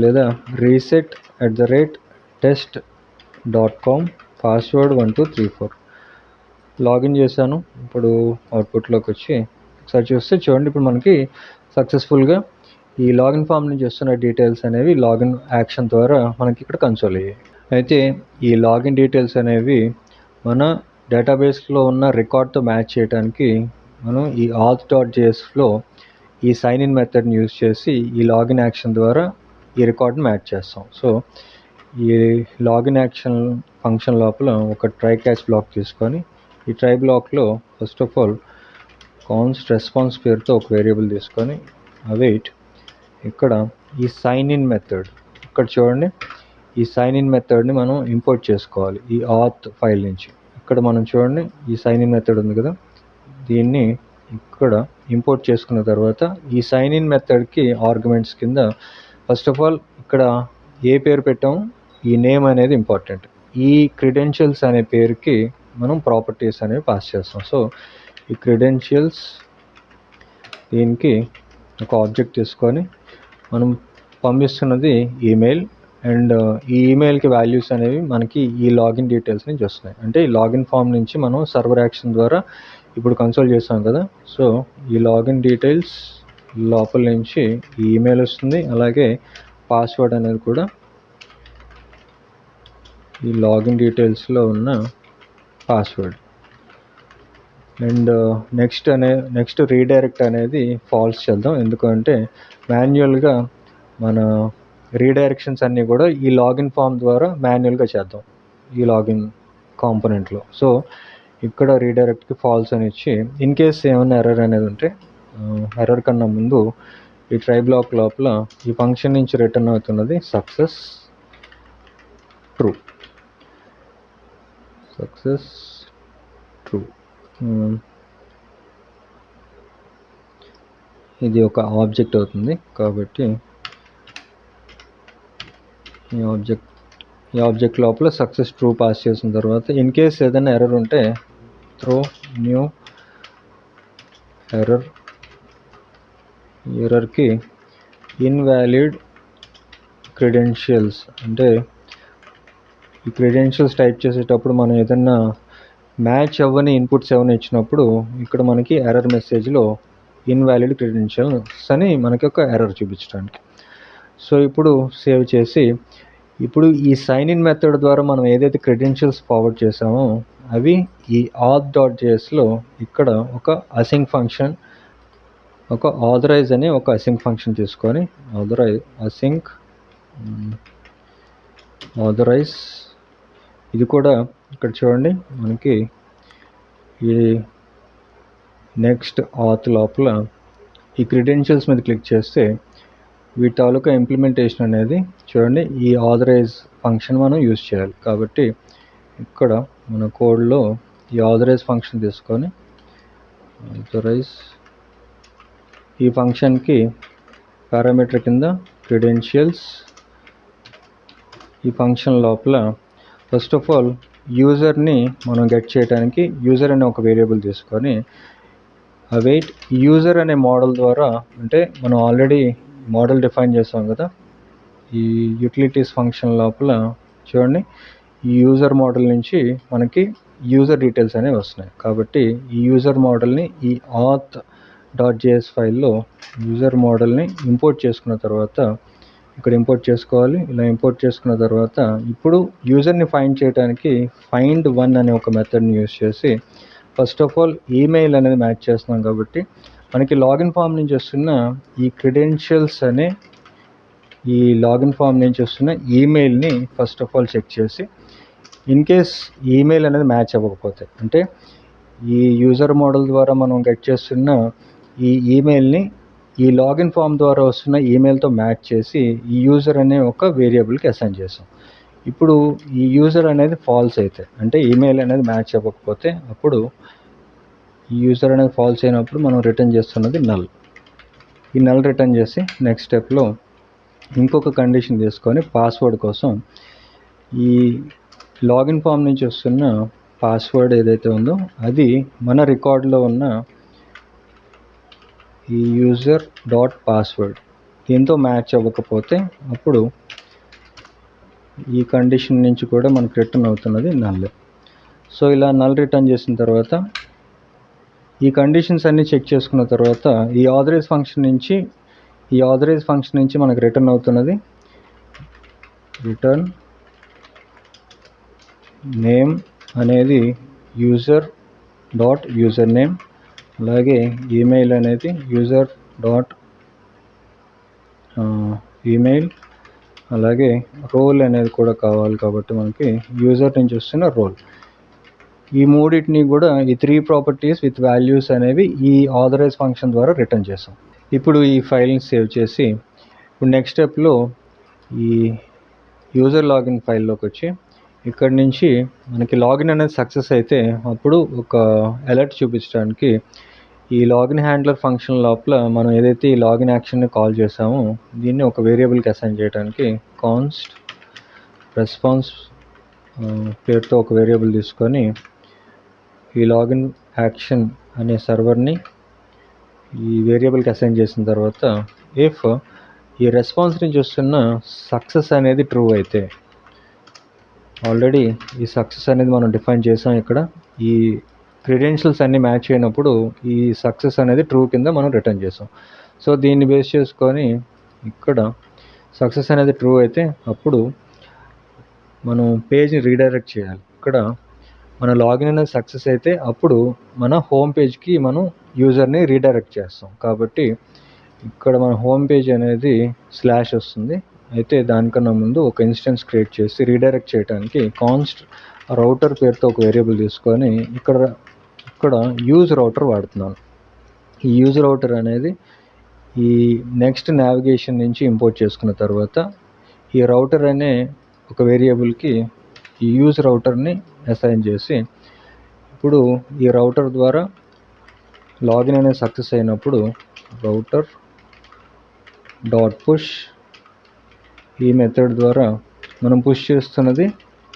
Speaker 2: లేదా reset@test.com పాస్వర్డ్ 1234 లాగిన్ చేశాను. ఇప్పుడు అవుట్పుట్లోకి వచ్చి ఒకసారి చూస్తే చూడండి, ఇప్పుడు మనకి సక్సెస్ఫుల్గా ఈ లాగిన్ ఫామ్ నుంచి వస్తున్న డీటెయిల్స్ అనేవి లాగిన్ యాక్షన్ ద్వారా మనకి ఇక్కడ కన్సోల్ అయ్యాయి. అయితే ఈ లాగిన్ డీటెయిల్స్ అనేవి మన డేటాబేస్లో ఉన్న రికార్డ్తో మ్యాచ్ చేయడానికి మనం ఈ auth.jsలో ఈ సైన్ ఇన్ మెథడ్ని యూజ్ చేసి ఈ లాగిన్ యాక్షన్ ద్వారా ఈ రికార్డ్ని మ్యాచ్ చేస్తాం. సో ఈ లాగిన్ యాక్షన్ ఫంక్షన్ లోపల ఒక ట్రై క్యాచ్ బ్లాక్ తీసుకొని ఈ ట్రై బ్లాక్లో first of all const response పేరుతో ఒక వేరియబుల్ తీసుకొని అవైట్ ఇక్కడ ఈ సైన్ ఇన్ మెథడ్ ఇక్కడ చూడండి, ఈ సైన్ ఇన్ మెథడ్ని మనం ఇంపోర్ట్ చేసుకోవాలి ఈ auth ఫైల్ నుంచి. ఇక్కడ మనం చూడండి ఈ సైన్ ఇన్ మెథడ్ ఉంది కదా, దీన్ని ఇక్కడ ఇంపోర్ట్ చేసుకున్న తర్వాత ఈ సైన్ ఇన్ మెథడ్కి ఆర్గ్యుమెంట్స్ కింద ఫస్ట్ ఆఫ్ ఆల్ ఇక్కడ ఏ పేరు పెట్టాము, ఈ నేమ్ అనేది ఇంపార్టెంట్. ఈ క్రెడెన్షియల్స్ అనే పేరుకి మనం ప్రాపర్టీస్ అనేవి పాస్ చేస్తాం. సో ఈ క్రెడెన్షియల్స్ దీనికి ఒక ఆబ్జెక్ట్ తీసుకొని మనం పంపిస్తున్నది ఈమెయిల్, అండ్ ఈ ఈమెయిల్కి వాల్యూస్ అనేవి మనకి ఈ లాగిన్ డీటెయిల్స్ నుంచి వస్తున్నాయి. అంటే ఈ లాగిన్ ఫామ్ నుంచి మనం సర్వర్ యాక్షన్ ద్వారా ఇప్పుడు కన్సోల్ చేస్తాం కదా. సో ఈ లాగిన్ డీటెయిల్స్ లోపల నుంచి ఈ ఈమెయిల్ వస్తుంది, అలాగే పాస్వర్డ్ అనేది కూడా ఈ లాగిన్ డీటెయిల్స్లో ఉన్న పాస్వర్డ్. అండ్ నెక్స్ట్ రీడైరెక్ట్ అనేది ఫాల్స్ చేద్దాం, ఎందుకంటే మాన్యువల్గా మన రీడైరెక్షన్స్ అన్నీ కూడా ఈ లాగిన్ ఫామ్ ద్వారా మాన్యువల్గా చేద్దాం ఈ లాగిన్ కాంపోనెంట్లో. సో ఇక్కడ రీడైరెక్ట్కి ఫాల్స్ అని ఇచ్చి ఇన్ కేస్ ఏమైనా ఎర్రర్ అనేది ఉంటే ఎర్రర్ కన్నా ముందు ఈ ట్రై బ్లాక్ లోపల ఈ ఫంక్షన్ నుంచి రిటర్న్ అవుతున్నది సక్సెస్ ట్రూ. ఇది ఒక ఆబ్జెక్ట్ అవుతుంది కాబట్టి ఈ ఆబ్జెక్ట్ లోపల సక్సెస్ ట్రూ పాస్ చేసిన తర్వాత ఇన్ కేస్ ఏదైనా ఎర్రర్ ఉంటే త్రో న్యూ ఎర్రర్కి ఇన్వాలిడ్ క్రెడెన్షియల్స్, అంటే ఈ క్రెడెన్షియల్స్ టైప్ చేసేటప్పుడు మనం ఏదైనా మ్యాచ్ అవ్వని ఇన్పుట్స్ ఏమైనా ఇచ్చినప్పుడు ఇక్కడ మనకి ఎర్రర్ మెసేజ్లో ఇన్వాలిడ్ క్రెడెన్షియల్స్ అని మనకి ఒక ఎర్రర్ చూపించడానికి. సో ఇప్పుడు సేవ్ చేసి ఇప్పుడు ఈ సైన్ ఇన్ మెథడ్ ద్వారా మనం ఏదైతే క్రెడెన్షియల్స్ ఫార్వర్డ్ చేసామో అవి ఈ auth.jsలో ఇక్కడ ఒక అసింక్ ఫంక్షన్, ఒక ఆథరైజ్ అనే ఒక అసింక్ ఫంక్షన్ తీసుకొని ఆథరైజ్ ఇది కూడా ఇక్కడ చూడండి మనకి ఈ నెక్స్ట్ auth లోపల ఈ క్రెడెన్షియల్స్ మీద క్లిక్ చేస్తే వీటి తాలూకా ఇంప్లిమెంటేషన్ అనేది చూడండి ఈ ఆథరైజ్ ఫంక్షన్ మనం యూజ్ చేయాలి. కాబట్టి ఇక్కడ మన కోడ్లో ఈ ఆథరైజ్ ఫంక్షన్ తీసుకొని ఆథరైజ్ ఈ ఫంక్షన్కి పారామీటర్ కింద క్రెడెన్షియల్స్ ఈ ఫంక్షన్ లోపల ఫస్ట్ ఆఫ్ ఆల్ యూజర్ని మనం గెట్ చేయడానికి యూజర్ అనే ఒక వేరియబుల్ తీసుకొని అవైట్ యూజర్ అనే మోడల్ ద్వారా, అంటే మనం ఆల్రెడీ మోడల్ డిఫైన్ చేసాం కదా ఈ యూటిలిటీస్ ఫంక్షన్ లోపల చూడండి ఈ యూజర్ మోడల్ నుంచి మనకి యూజర్ డీటెయిల్స్ అనేవి వస్తున్నాయి. కాబట్టి ఈ యూజర్ మోడల్ని ఈ auth.js ఫైల్లో యూజర్ మోడల్ని ఇంపోర్ట్ చేసుకున్న తర్వాత ఇక్కడ ఇంపోర్ట్ చేసుకోవాలి. ఇలా ఇంపోర్ట్ చేసుకున్న తర్వాత ఇప్పుడు యూజర్ని ఫైండ్ చేయడానికి find1 అనే ఒక మెథడ్ని యూజ్ చేసి ఫస్ట్ ఆఫ్ ఆల్ ఈమెయిల్ అనేది మ్యాచ్ చేస్తున్నాం కాబట్టి మనకి లాగిన్ ఫామ్ నుంచి వస్తున్న ఈ క్రెడెన్షియల్స్ అనే ఈ లాగిన్ ఫామ్ నుంచి వస్తున్న ఈమెయిల్ని ఫస్ట్ ఆఫ్ ఆల్ చెక్ చేసి ఇన్ కేస్ ఈమెయిల్ అనేది మ్యాచ్ అవ్వకపోతే, అంటే ఈ యూజర్ మోడల్ ద్వారా మనం గెట్ చేస్తున్న ఈ ఈమెయిల్ని ఈ లాగిన్ ఫామ్ ద్వారా వస్తున్న ఈమెయిల్తో మ్యాచ్ చేసి ఈ యూజర్ అనే ఒక వేరియబుల్కి అసైన్ చేసాం. ఇప్పుడు ఈ యూజర్ అనేది ఫాల్స్ అయితే, అంటే ఈమెయిల్ అనేది మ్యాచ్ అవ్వకపోతే అప్పుడు ఈ యూజర్ అనేది ఫాల్స్ అయినప్పుడు మనం రిటర్న్ చేస్తున్నది నల్. ఈ నల్ రిటర్న్ చేసి నెక్స్ట్ స్టెప్లో ఇంకొక కండిషన్ తీసుకొని పాస్వర్డ్ కోసం ఈ లాగిన్ ఫామ్ నుంచి వస్తున్న పాస్వర్డ్ ఏదైతే ఉందో అది మన రికార్డులో ఉన్న ఈ యూజర్ డాట్ పాస్వర్డ్ దీంతో మ్యాచ్ అవ్వకపోతే అప్పుడు ఈ కండిషన్ నుంచి కూడా మనకు రిటర్న్ అవుతున్నది నల్. సో ఇలా నల్ రిటర్న్ చేసిన తర్వాత ఈ కండిషన్స్ అన్నీ చెక్ చేసుకున్న తర్వాత ఈ ఆథరైజ్ ఫంక్షన్ నుంచి మనకు రిటర్న్ అవుతున్నది రిటర్న్ నేమ్ అనేది యూజర్ డాట్ యూజర్ నేమ్, అలాగే ఈమెయిల్ అనేది యూజర్ డాట్ ఈమెయిల్, అలాగే రోల్ అనేది కూడా కావాలి కాబట్టి మనకి యూజర్ నుంచి వస్తున్న రోల్. ఈ మూడింటిని కూడా ఈ 3 ప్రాపర్టీస్ విత్ వాల్యూస్ అనేవి ఈ ఆథరైజ్ ఫంక్షన్ ద్వారా రిటర్న్ చేసాం. ఇప్పుడు ఈ ఫైల్ని సేవ్ చేసి ఇప్పుడు నెక్స్ట్ స్టెప్లో ఈ యూజర్ లాగిన్ ఫైల్లోకి వచ్చి ఇక్కడ నుంచి మనకి లాగిన్ అనేది సక్సెస్ అయితే అప్పుడు ఒక అలర్ట్ చూపించడానికి ఈ లాగిన్ హ్యాండ్లర్ ఫంక్షన్ లోపల మనం ఏదైతే ఈ లాగిన్ యాక్షన్ని కాల్ చేసామో దీన్ని ఒక వేరియబుల్కి అసైన్ చేయడానికి కాన్స్ట్ రెస్పాన్స్ పేరుతో ఒక వేరియబుల్ తీసుకొని ఈ లాగిన్ యాక్షన్ అనే సర్వర్ని ఈ వేరియబుల్కి అసైన్ చేసిన తర్వాత ఇఫ్ ఈ రెస్పాన్స్ నుంచి వస్తున్న సక్సెస్ అనేది ట్రూ అయితే, ఆల్రెడీ ఈ సక్సెస్ అనేది మనం డిఫైన్ చేసాం, ఇక్కడ ఈ క్రెడెన్షియల్స్ అన్నీ మ్యాచ్ అయినప్పుడు ఈ సక్సెస్ అనేది ట్రూ కింద మనం రిటర్న్ చేసాం. సో దీన్ని బేస్ చేసుకొని ఇక్కడ సక్సెస్ అనేది ట్రూ అయితే అప్పుడు మనం పేజ్ని రీడైరెక్ట్ చేయాలి. ఇక్కడ మన లాగిన్ అనేది సక్సెస్ అయితే అప్పుడు మన హోమ్ పేజ్కి మనం యూజర్ని రీడైరెక్ట్ చేస్తాం. కాబట్టి ఇక్కడ మన హోమ్ పేజ్ అనేది స్లాష్ వస్తుంది. అయితే దానికన్నా ముందు ఒక ఇన్స్టెన్స్ క్రియేట్ చేసి రీడైరెక్ట్ చేయడానికి కాన్స్ట్ రౌటర్ పేరుతో ఒక వేరియబుల్ తీసుకొని ఇక్కడ యూజ్ రౌటర్ వాడుతున్నాను. ఈ యూజ్ రౌటర్ అనేది ఈ నెక్స్ట్ నావిగేషన్ నుంచి ఇంపోర్ట్ చేసుకున్న తర్వాత ఈ రౌటర్ అనే ఒక వేరియబుల్కి ఈ యూజ్ రౌటర్ని అసైన్ చేసి ఇప్పుడు ఈ రౌటర్ ద్వారా లాగిన్ అనేది సక్సెస్ అయినప్పుడు రౌటర్ డాట్ పుష్ ఈ మెథడ్ ద్వారా మనం పుష్ చేస్తున్నది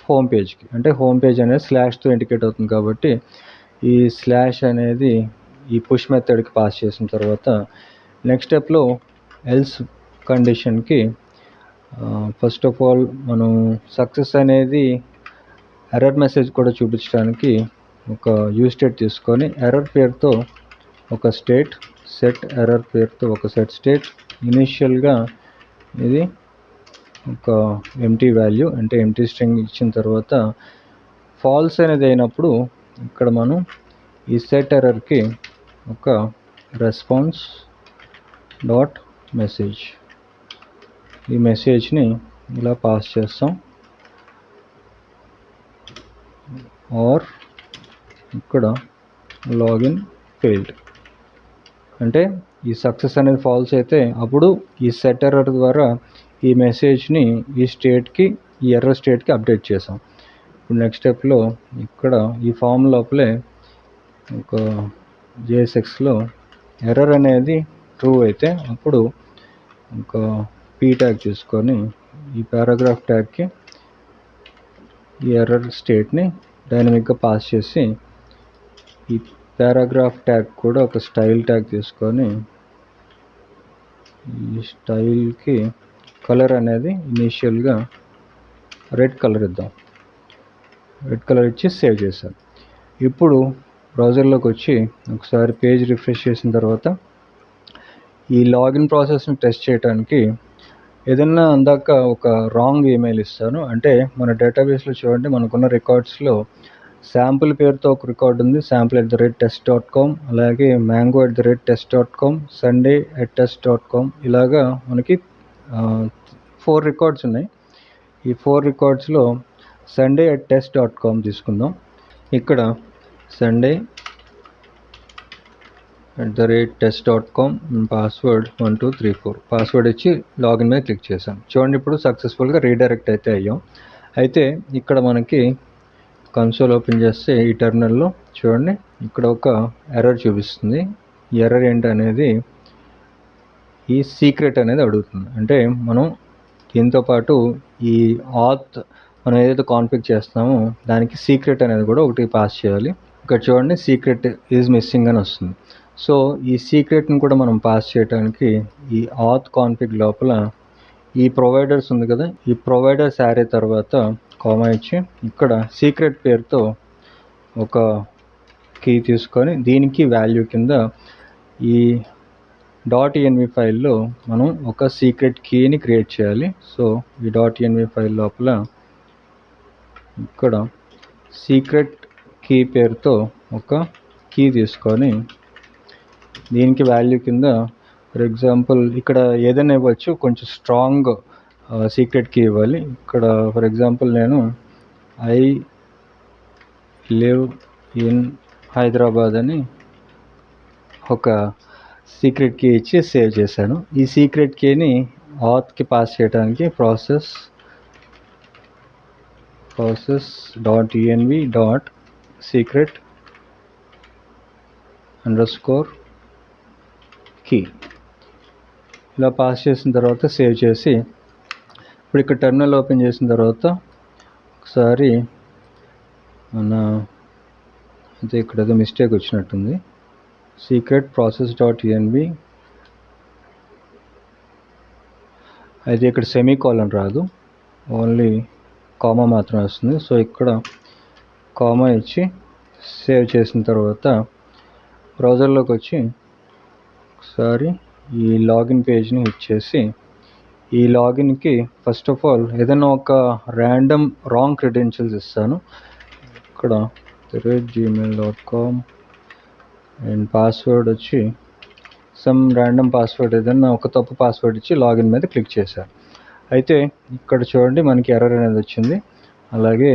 Speaker 2: హోమ్ పేజ్కి, అంటే హోమ్ పేజ్ అనేది స్లాష్తో ఇండికేట్ అవుతుంది కాబట్టి ఈ స్లాష్ అనేది ఈ పుష్ మెథడ్కి పాస్ చేసిన తర్వాత నెక్స్ట్ స్టెప్లో ఎల్స్ కండిషన్కి ఫస్ట్ ఆఫ్ ఆల్ మనం సక్సెస్ అనేది ఎర్రర్ మెసేజ్ కూడా చూపించడానికి ఒక యూజ్ స్టేట్ తీసుకొని ఎర్రర్ పేరుతో ఒక స్టేట్, సెట్ ఎర్రర్ పేరుతో ఒక సెట్ స్టేట్, ఇనిషియల్గా ఇది ఒక ఎంటీ వాల్యూ అంటే ఎంటీ స్ట్రింగ్ ఇచ్చిన తర్వాత ఫాల్స్ అనేది అయినప్పుడు ఇక్కడ మనం ఈ సెట్ ఎర్రర్కి ఒక రెస్పాన్స్ డాట్ మెసేజ్ ఈ మెసేజ్ని ఇలా పాస్ చేస్తాం. ఆర్ ఇక్కడ లాగిన్ ఫెయిల్డ్ అంటే ఈ సక్సెస్ అనేది ఫాల్స్ అయితే అప్పుడు ఈ సెట్ ఎర్రర్ ద్వారా ఈ మెసేజ్ని ఈ స్టేట్కి ఈ ఎర్రర్ స్టేట్కి అప్డేట్ చేసాం. ఇప్పుడు నెక్స్ట్ స్టెప్లో ఇక్కడ ఈ ఫామ్ లోపలే ఒక JSXలో ఎర్రర్ అనేది ట్రూ అయితే అప్పుడు ఒక పీ ట్యాగ్ తీసుకొని ఈ పారాగ్రాఫ్ ట్యాగ్కి ఈ ఎర్రర్ స్టేట్ని డైనమిక్గా పాస్ చేసి ఈ పారాగ్రాఫ్ ట్యాగ్ కూడా ఒక స్టైల్ ట్యాగ్ తీసుకొని ఈ స్టైల్కి కలర్ అనేది ఇనీషియల్గా రెడ్ కలర్ ఇద్దాం. రెడ్ కలర్ ఇచ్చి సేవ్ చేశాను. ఇప్పుడు బ్రౌజర్లోకి వచ్చి ఒకసారి పేజ్ రిఫ్రెష్ చేసిన తర్వాత ఈ లాగిన్ ప్రాసెస్ని టెస్ట్ చేయడానికి ఏదన్నా అందాక ఒక రాంగ్ ఈమెయిల్ ఇస్తాను. అంటే మన డేటాబేస్లో చూడండి మనకున్న రికార్డ్స్లో శాంపుల్ పేరుతో ఒక రికార్డ్ ఉంది, sample@test.com, అలాగే mango@test.com, sunday@test.com, ఇలాగా మనకి 4 రికార్డ్స్ ఉన్నాయి. ఈ 4 రికార్డ్స్లో sunday@test.com తీసుకుందాం. ఇక్కడ sunday@test.com పాస్వర్డ్ 1234 పాస్వర్డ్ ఇచ్చి లాగిన్ మీద క్లిక్ చేశాను. చూడండి ఇప్పుడు సక్సెస్ఫుల్గా రీడైరెక్ట్ అయితే అయ్యాం. అయితే ఇక్కడ మనకి కన్సోల్ ఓపెన్ చేస్తే ఈ టెర్మినల్లో చూడండి ఇక్కడ ఒక ఎర్రర్ చూపిస్తుంది. ఈ ఎర్రర్ ఏంటనేది ఈ సీక్రెట్ అనేది అడుగుతుంది. అంటే మనం దీంతో పాటు ఈ ఆత్ మనం ఏదైతే కాన్ఫిగ్ చేస్తామో దానికి సీక్రెట్ అనేది కూడా ఒకటి పాస్ చేయాలి. ఇక్కడ చూడండి సీక్రెట్ ఈజ్ మిస్సింగ్ అని వస్తుంది. సో ఈ సీక్రెట్ని కూడా మనం పాస్ చేయడానికి ఈ ఆత్ కాన్ఫిగ్ లోపల ఈ ప్రొవైడర్స్ ఉంది కదా, ఈ ప్రొవైడర్స్ యారే తర్వాత కామా ఇచ్చి ఇక్కడ సీక్రెట్ పేరుతో ఒక కీ తీసుకొని దీనికి వాల్యూ కింద ఈ .env ఫైల్లో మనం ఒక సీక్రెట్ కీని క్రియేట్ చేయాలి. సో ఈ .env ఫైల్ లోపల ఇక్కడ సీక్రెట్ కీ పేరుతో ఒక కీ తీసుకొని దీనికి వాల్యూ కింద ఫర్ ఎగ్జాంపుల్ ఇక్కడ ఏదైనా ఇవ్వచ్చు, కొంచెం స్ట్రాంగ్ సీక్రెట్ కీ ఇవ్వాలి. ఇక్కడ ఫర్ ఎగ్జాంపుల్ నేను ఐ లివ్ ఇన్ హైదరాబాద్ అని ఒక సీక్రెట్ కీ ఇచ్చి సేవ్ చేశాను. ఈ సీక్రెట్ కీని ఆత్కి పాస్ చేయడానికి ప్రాసెస్ .env .secret _ key ఇలా పాస్ చేసిన తర్వాత సేవ్ చేసి ఇప్పుడు ఇక్కడ టెర్మినల్ ఓపెన్ చేసిన తర్వాత ఒకసారి అయితే ఇక్కడ ఏదో మిస్టేక్ వచ్చినట్టుంది. సీక్రెట్ process.env అయితే ఇక్కడ సెమీకోలన్ రాదు, ఓన్లీ కామా మాత్రమే వస్తుంది. సో ఇక్కడ కామా ఇచ్చి సేవ్ చేసిన తర్వాత బ్రౌజర్లోకి వచ్చి ఒకసారి ఈ లాగిన్ పేజ్ని హిట్ చేసి ఈ లాగిన్కి ఫస్ట్ ఆఫ్ ఆల్ ఏదైనా ఒక ర్యాండమ్ రాంగ్ క్రెడెన్షియల్స్ ఇస్తాను. ఇక్కడ gmail.com అండ్ పాస్వర్డ్ వచ్చి సమ్ ర్యాండమ్ పాస్వర్డ్ ఏదైనా ఒక తప్పు పాస్వర్డ్ ఇచ్చి లాగిన్ మీద క్లిక్ చేశాను. అయితే ఇక్కడ చూడండి మనకి ఎర్రర్ అనేది వచ్చింది. అలాగే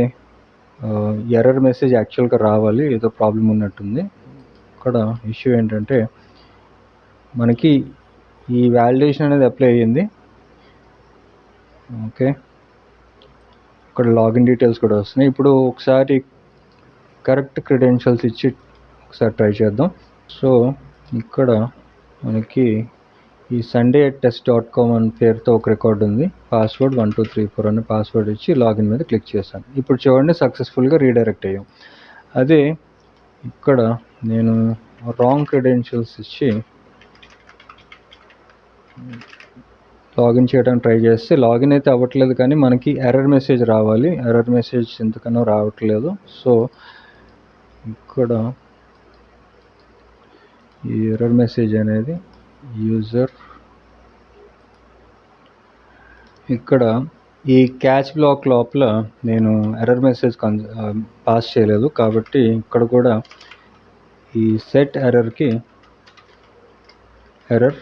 Speaker 2: ఎర్రర్ మెసేజ్ యాక్చువల్గా రావాలి, ఏదో ప్రాబ్లం ఉన్నట్టుంది. ఇక్కడ ఇష్యూ ఏంటంటే మనకి ఈ వ్యాలిడేషన్ అనేది అప్లై అయ్యింది. ఓకే, ఇక్కడ లాగిన్ డీటెయిల్స్ కూడా వస్తున్నాయి. ఇప్పుడు ఒకసారి కరెక్ట్ క్రెడెన్షియల్స్ ఇచ్చి ఒకసారి ట్రై చేద్దాం. సో ఇక్కడ మనకి ఈ sunday@test.com అని పేరుతో ఒక రికార్డ్ ఉంది. పాస్వర్డ్ 1234 అనే పాస్వర్డ్ ఇచ్చి లాగిన్ మీద క్లిక్ చేశాను. ఇప్పుడు చూడండి సక్సెస్ఫుల్గా రీడైరెక్ట్ అయ్యాం. అదే ఇక్కడ నేను రాంగ్ క్రెడెన్షియల్స్ ఇచ్చి లాగిన్ చేయడానికి ట్రై చేస్తే లాగిన్ అయితే అవ్వట్లేదు, కానీ మనకి ఎర్రర్ మెసేజ్ రావాలి. ఎర్రర్ మెసేజ్ ఎందుకనో రావట్లేదు. సో ఇక్కడ ఈ ఎర్రర్ మెసేజ్ అనేది యూజర్ ఇక్కడ ఈ క్యాచ్ బ్లాక్ లోపల నేను ఎర్రర్ మెసేజ్ పాస్ చేయలేదు, కాబట్టి ఇక్కడ కూడా ఈ సెట్ ఎర్రర్కి ఎర్రర్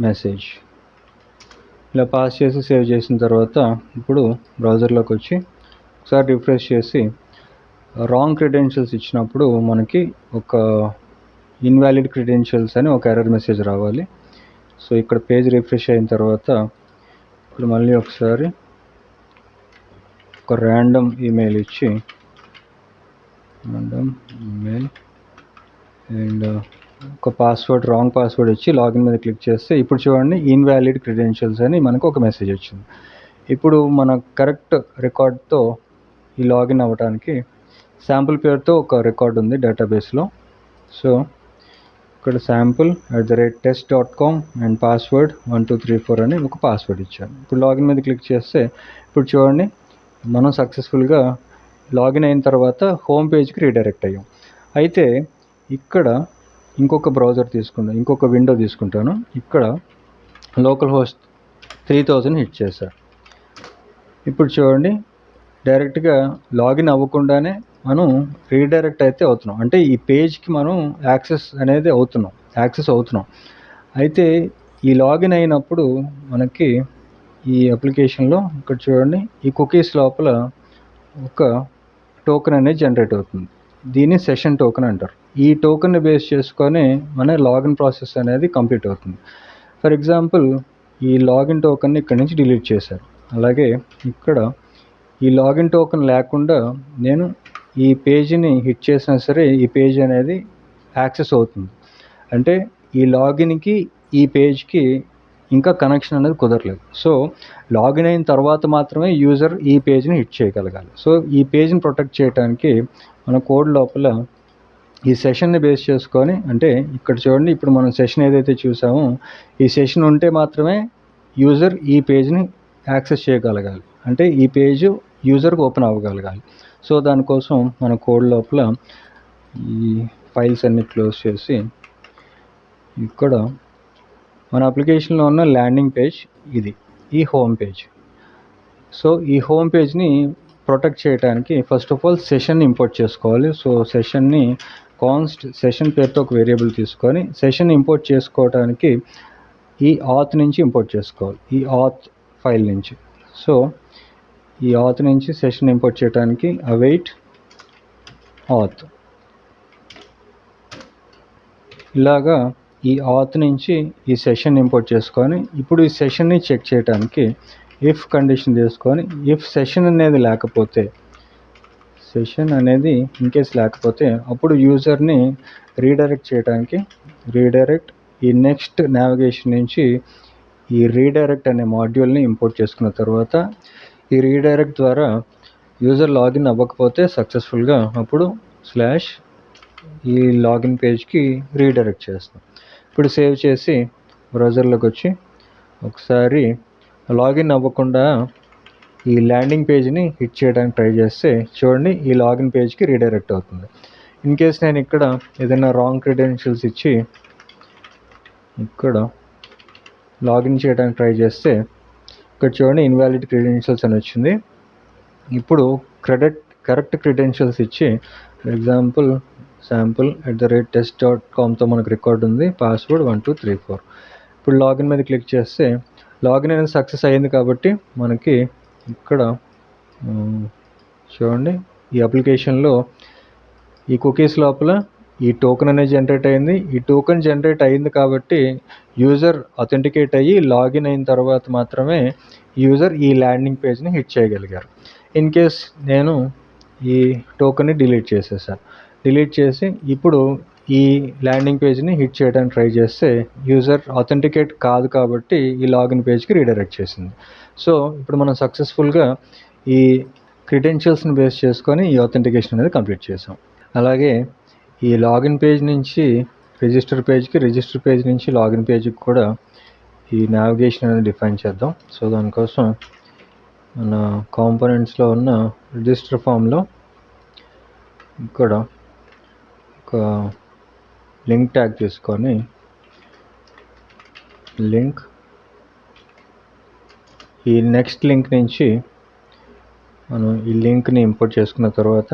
Speaker 2: .message ఇలా పాస్ చేసి సేవ్ చేసిన తర్వాత ఇప్పుడు బ్రౌజర్లోకి వచ్చి ఒకసారి రిఫ్రెష్ చేసి రాంగ్ క్రెడెన్షియల్స్ ఇచ్చినప్పుడు మనకి ఒక ఇన్వాలిడ్ క్రెడెన్షియల్స్ అని ఒక ఎర్రర్ మెసేజ్ రావాలి. సో ఇక్కడ పేజ్ రిఫ్రెష్ అయిన తర్వాత ఇప్పుడు మళ్ళీ ఒకసారి ఒక ర్యాండమ్ ఈమెయిల్ ఇచ్చి అండ్ ఒక పాస్వర్డ్ రాంగ్ పాస్వర్డ్ ఇచ్చి లాగిన్ మీద క్లిక్ చేస్తే ఇప్పుడు చూడండి ఇన్వాలిడ్ క్రెడెన్షియల్స్ అని మనకు ఒక మెసేజ్ వచ్చింది. ఇప్పుడు మన కరెక్ట్ రికార్డ్తో ఈ లాగిన్ అవ్వడానికి శాంపుల్ పేరుతో ఒక రికార్డ్ ఉంది డేటాబేస్లో. సో ఇక్కడ sample@test.com అండ్ పాస్వర్డ్ 1234 అని ఒక పాస్వర్డ్ ఇచ్చాను. ఇప్పుడు లాగిన్ మీద క్లిక్ చేస్తే ఇప్పుడు చూడండి మనం సక్సెస్ఫుల్గా లాగిన్ అయిన తర్వాత హోమ్ పేజ్కి రీడైరెక్ట్ అయ్యాం. అయితే ఇక్కడ ఇంకొక బ్రౌజర్ తీసుకుంటాను, ఇంకొక విండో తీసుకుంటాను. ఇక్కడ లోకల్ హోస్ట్ 3000 హిట్ చేశాను. ఇప్పుడు చూడండి డైరెక్ట్గా లాగిన్ అవ్వకుండానే మనం రీడైరెక్ట్ అయితే అవుతున్నాం, అంటే ఈ పేజ్కి మనం యాక్సెస్ అవుతున్నాం. అయితే ఈ లాగిన్ అయినప్పుడు మనకి ఈ అప్లికేషన్లో ఇక్కడ చూడండి ఈ కుకీస్ లోపల ఒక టోకెన్ అనేది జనరేట్ అవుతుంది. దీన్ని సెషన్ టోకెన్ అంటారు. ఈ టోకెన్ని బేస్ చేసుకొని మన లాగిన్ ప్రాసెస్ అనేది కంప్లీట్ అవుతుంది. ఫర్ ఎగ్జాంపుల్ ఈ లాగిన్ టోకెన్ని ఇక్కడ నుంచి డిలీట్ చేశారు. అలాగే ఇక్కడ ఈ లాగిన్ టోకెన్ లేకుండా నేను ఈ పేజీని హిట్ చేసినా సరే ఈ పేజ్ అనేది యాక్సెస్ అవుతుంది. అంటే ఈ లాగిన్కి ఈ పేజ్కి ఇంకా కనెక్షన్ అనేది కుదరలేదు. సో లాగిన్ అయిన తర్వాత మాత్రమే యూజర్ ఈ పేజ్ని హిట్ చేయగలగాలి. సో ఈ పేజ్ని ప్రొటెక్ట్ చేయడానికి మన కోడ్ లోపల ఈ సెషన్ని బేస్ చేసుకొని, అంటే ఇక్కడ చూడండి, ఇప్పుడు మనం సెషన్ ఏదైతే చూసామో ఈ సెషన్ ఉంటే మాత్రమే యూజర్ ఈ పేజ్ని యాక్సెస్ చేయగలగాలి, అంటే ఈ పేజ్ యూజర్కి ఓపెన్ అవ్వగలగాలి. సో దానికోసం మన కోడ్ లోపల ఈ ఫైల్స్ అన్ని క్లోజ్ చేసి ఇక్కడ మన అప్లికేషన్లో ఉన్న ల్యాండింగ్ పేజ్ ఇది, ఈ హోమ్ పేజ్. సో ఈ హోమ్ పేజ్ని ప్రొటెక్ట్ చేయడానికి ఫస్ట్ ఆఫ్ ఆల్ సెషన్ని ఇంపోర్ట్ చేసుకోవాలి. సో సెషన్ని కాన్స్ట్ సెషన్ పేరుతో ఒక వేరియబుల్ తీసుకొని సెషన్ ఇంపోర్ట్ చేసుకోవడానికి ఈ ఆత్ నుంచి ఇంపోర్ట్ చేసుకోవాలి, ఈ ఆత్ ఫైల్ నుంచి. సో ఈ ఆత్ నుంచి సెషన్ ఇంపోర్ట్ చేయడానికి అవైట్ ఆత్, ఇలాగా ఈ ఆత్ నుంచి ఈ సెషన్ ఇంపోర్ట్ చేసుకొని ఇప్పుడు ఈ సెషన్ని చెక్ చేయడానికి ఇఫ్ కండిషన్ తీసుకొని, ఇఫ్ సెషన్ అనేది లేకపోతే, సెషన్ అనేది ఇన్కేస్ లేకపోతే అప్పుడు యూజర్ని రీడైరెక్ట్ చేయడానికి రీడైరెక్ట్ ఈ నెక్స్ట్ నావిగేషన్ నుంచి ఈ రీడైరెక్ట్ అనే మాడ్యూల్ని ఇంపోర్ట్ చేసుకున్న తర్వాత ఈ రీడైరెక్ట్ ద్వారా యూజర్ లాగిన్ అవ్వకపోతే సక్సెస్ఫుల్గా అప్పుడు స్లాష్ ఈ లాగిన్ పేజ్కి రీడైరెక్ట్ చేస్తాం. ఇప్పుడు సేవ్ చేసి బ్రౌజర్లోకి వచ్చి ఒకసారి లాగిన్ అవ్వకుండా ఈ ల్యాండింగ్ పేజ్ని హిట్ చేయడానికి ట్రై చేస్తే చూడండి ఈ లాగిన్ పేజ్కి రీడైరెక్ట్ అవుతుంది. ఇన్ కేస్ నేను ఇక్కడ ఏదైనా రాంగ్ క్రెడెన్షియల్స్ ఇచ్చి ఇక్కడ లాగిన్ చేయడానికి ట్రై చేస్తే ఇక్కడ చూడండి ఇన్వాలిడ్ క్రెడెన్షియల్స్ అని వచ్చింది. ఇప్పుడు కరెక్ట్ క్రెడెన్షియల్స్ ఇచ్చి ఫర్ ఎగ్జాంపుల్ sample@test.comతో మనకు రికార్డ్ ఉంది, పాస్వర్డ్ 1234. ఇప్పుడు లాగిన్ మీద క్లిక్ చేస్తే లాగిన్ అనేది సక్సెస్ అయ్యింది కాబట్టి మనకి ఇక్కడ చూడండి ఈ అప్లికేషన్లో ఈ కుకీస్ లోపల ఈ టోకెన్ అనేది జనరేట్ అయింది. ఈ టోకెన్ జనరేట్ అయింది కాబట్టి యూజర్ అథెంటికేట్ అయ్యి లాగిన్ అయిన తర్వాత మాత్రమే యూజర్ ఈ ల్యాండింగ్ పేజ్ని హిట్ చేయగలిగారు. ఇన్ కేస్ నేను ఈ టోకెన్ని డిలీట్ చేసేసాను, డిలీట్ చేసి ఇప్పుడు ఈ ల్యాండింగ్ పేజ్ని హిట్ చేయడానికి ట్రై చేస్తే యూజర్ అథెంటికేట్ కాదు కాబట్టి ఈ లాగిన్ పేజ్కి రీడైరెక్ట్ చేసింది. సో ఇప్పుడు మనం సక్సెస్ఫుల్గా ఈ క్రెడెన్షియల్స్ని బేస్ చేసుకొని ఈ అథెంటికేషన్ అనేది కంప్లీట్ చేసాం. అలాగే ఈ లాగిన్ పేజ్ నుంచి రిజిస్టర్ పేజ్కి, రిజిస్టర్ పేజ్ నుంచి లాగిన్ పేజ్కి కూడా ఈ నావిగేషన్ అనేది డిఫైన్ చేద్దాం. సో దానికోసం మన కాంపోనెంట్స్లో ఉన్న రిజిస్టర్ ఫామ్లో ఇక్కడ ఒక లింక్ ట్యాగ్ తీసుకొని లింక్, ఈ నెక్స్ట్ లింక్ నుంచి మనం ఈ లింక్ని ఇంపోర్ట్ చేసుకున్న తర్వాత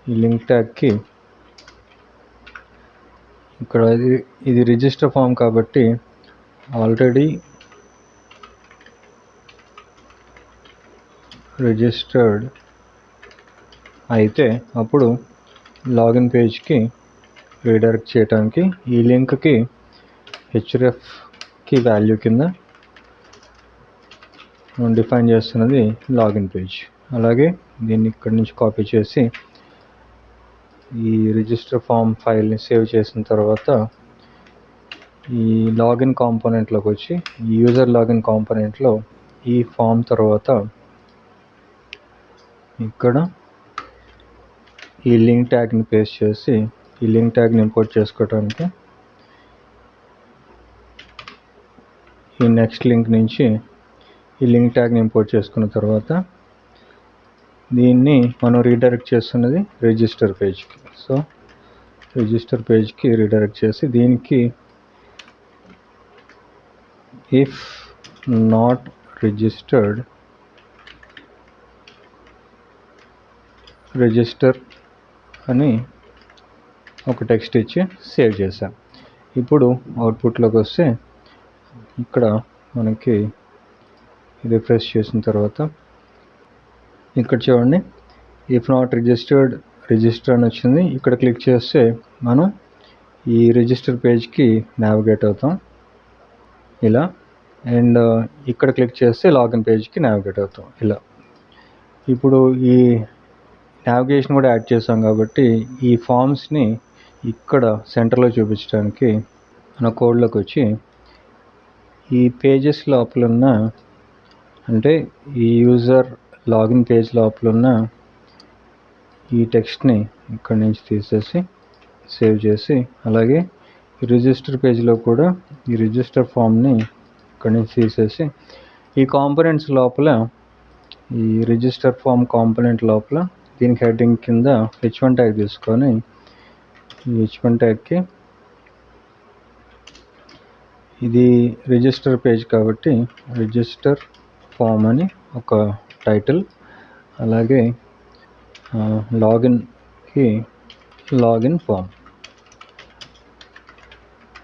Speaker 2: ఈ లింక్ ట్యాగ్కి ఇక్కడ ఇది రిజిస్టర్ ఫామ్ కాబట్టి ఆల్రెడీ రిజిస్టర్డ్ అయితే అప్పుడు లాగిన్ పేజ్కి రీడైరెక్ట్ చేయడానికి ఈ లింక్కి hrefకి వాల్యూ కింద మనం డిఫైన్ చేస్తున్నది లాగిన్ పేజ్. అలాగే దీన్ని ఇక్కడి నుంచి కాపీ చేసి ఈ రిజిస్టర్ ఫామ్ ఫైల్ని సేవ్ చేసిన తర్వాత ఈ లాగిన్ కాంపోనెంట్లోకి వచ్చి ఈ యూజర్ లాగిన్ కాంపోనెంట్లో ఈ ఫామ్ తర్వాత ఇక్కడ ఈ లింక్ ట్యాగ్ని పేస్ట్ చేసి ఈ లింక్ ట్యాగ్ని ఇంపోర్ట్ చేసుకోవడానికి ఈ నెక్స్ట్ లింక్ నుంచి ఈ లింక్ ట్యాగ్ని ఇంపోర్ట్ చేసుకున్న తర్వాత దీన్ని మనం రీడైరెక్ట్ చేస్తున్నది రిజిస్టర్ పేజ్కి. సో రిజిస్టర్ పేజ్కి రీడైరెక్ట్ చేసి దీనికి ఇఫ్ నాట్ రిజిస్టర్డ్ రిజిస్టర్ అని ఒక టెక్స్ట్ ఇచ్చి సేవ్ చేసాం. ఇప్పుడు అవుట్పుట్లోకి వస్తే ఇక్కడ మనకి రిఫ్రెష్ చేసిన తర్వాత ఇక్కడ చూడండి ఇఫ్ నాట్ రిజిస్టర్డ్ రిజిస్టర్ అని వచ్చింది. ఇక్కడ క్లిక్ చేస్తే మనం ఈ రిజిస్టర్ పేజ్కి నావిగేట్ అవుతాం ఇలా, అండ్ ఇక్కడ క్లిక్ చేస్తే లాగిన్ పేజ్కి నావిగేట్ అవుతాం ఇలా. ఇప్పుడు ఈ నావిగేషన్ కూడా యాడ్ చేసాం కాబట్టి ఈ ఫామ్స్ని ఇక్కడ సెంటర్లో చూపించడానికి మన కోడ్లోకి వచ్చి ఈ పేజెస్ లోపల ఉన్న, అంటే ఈ యూజర్ లాగిన్ పేజ్ లోపల ఉన్న ఈ టెక్స్ట్ని ఇక్కడి నుంచి తీసేసి సేవ్ చేసి, అలాగే ఈ రిజిస్టర్ పేజ్లో కూడా ఈ రిజిస్టర్ ఫామ్ని ఇక్కడి నుంచి తీసేసి, ఈ కాంపోనెంట్స్ లోపల ఈ రిజిస్టర్ ఫామ్ కాంపోనెంట్ లోపల దీనికి హెడ్డింగ్ కింద h1 ట్యాగ్ తీసుకొని ఈ h1 ట్యాగ్కి ఇది రిజిస్టర్ పేజ్ కాబట్టి రిజిస్టర్ ఫామ్ అని ఒక టైటిల్, అలాగే లాగిన్కి లాగిన్ ఫామ్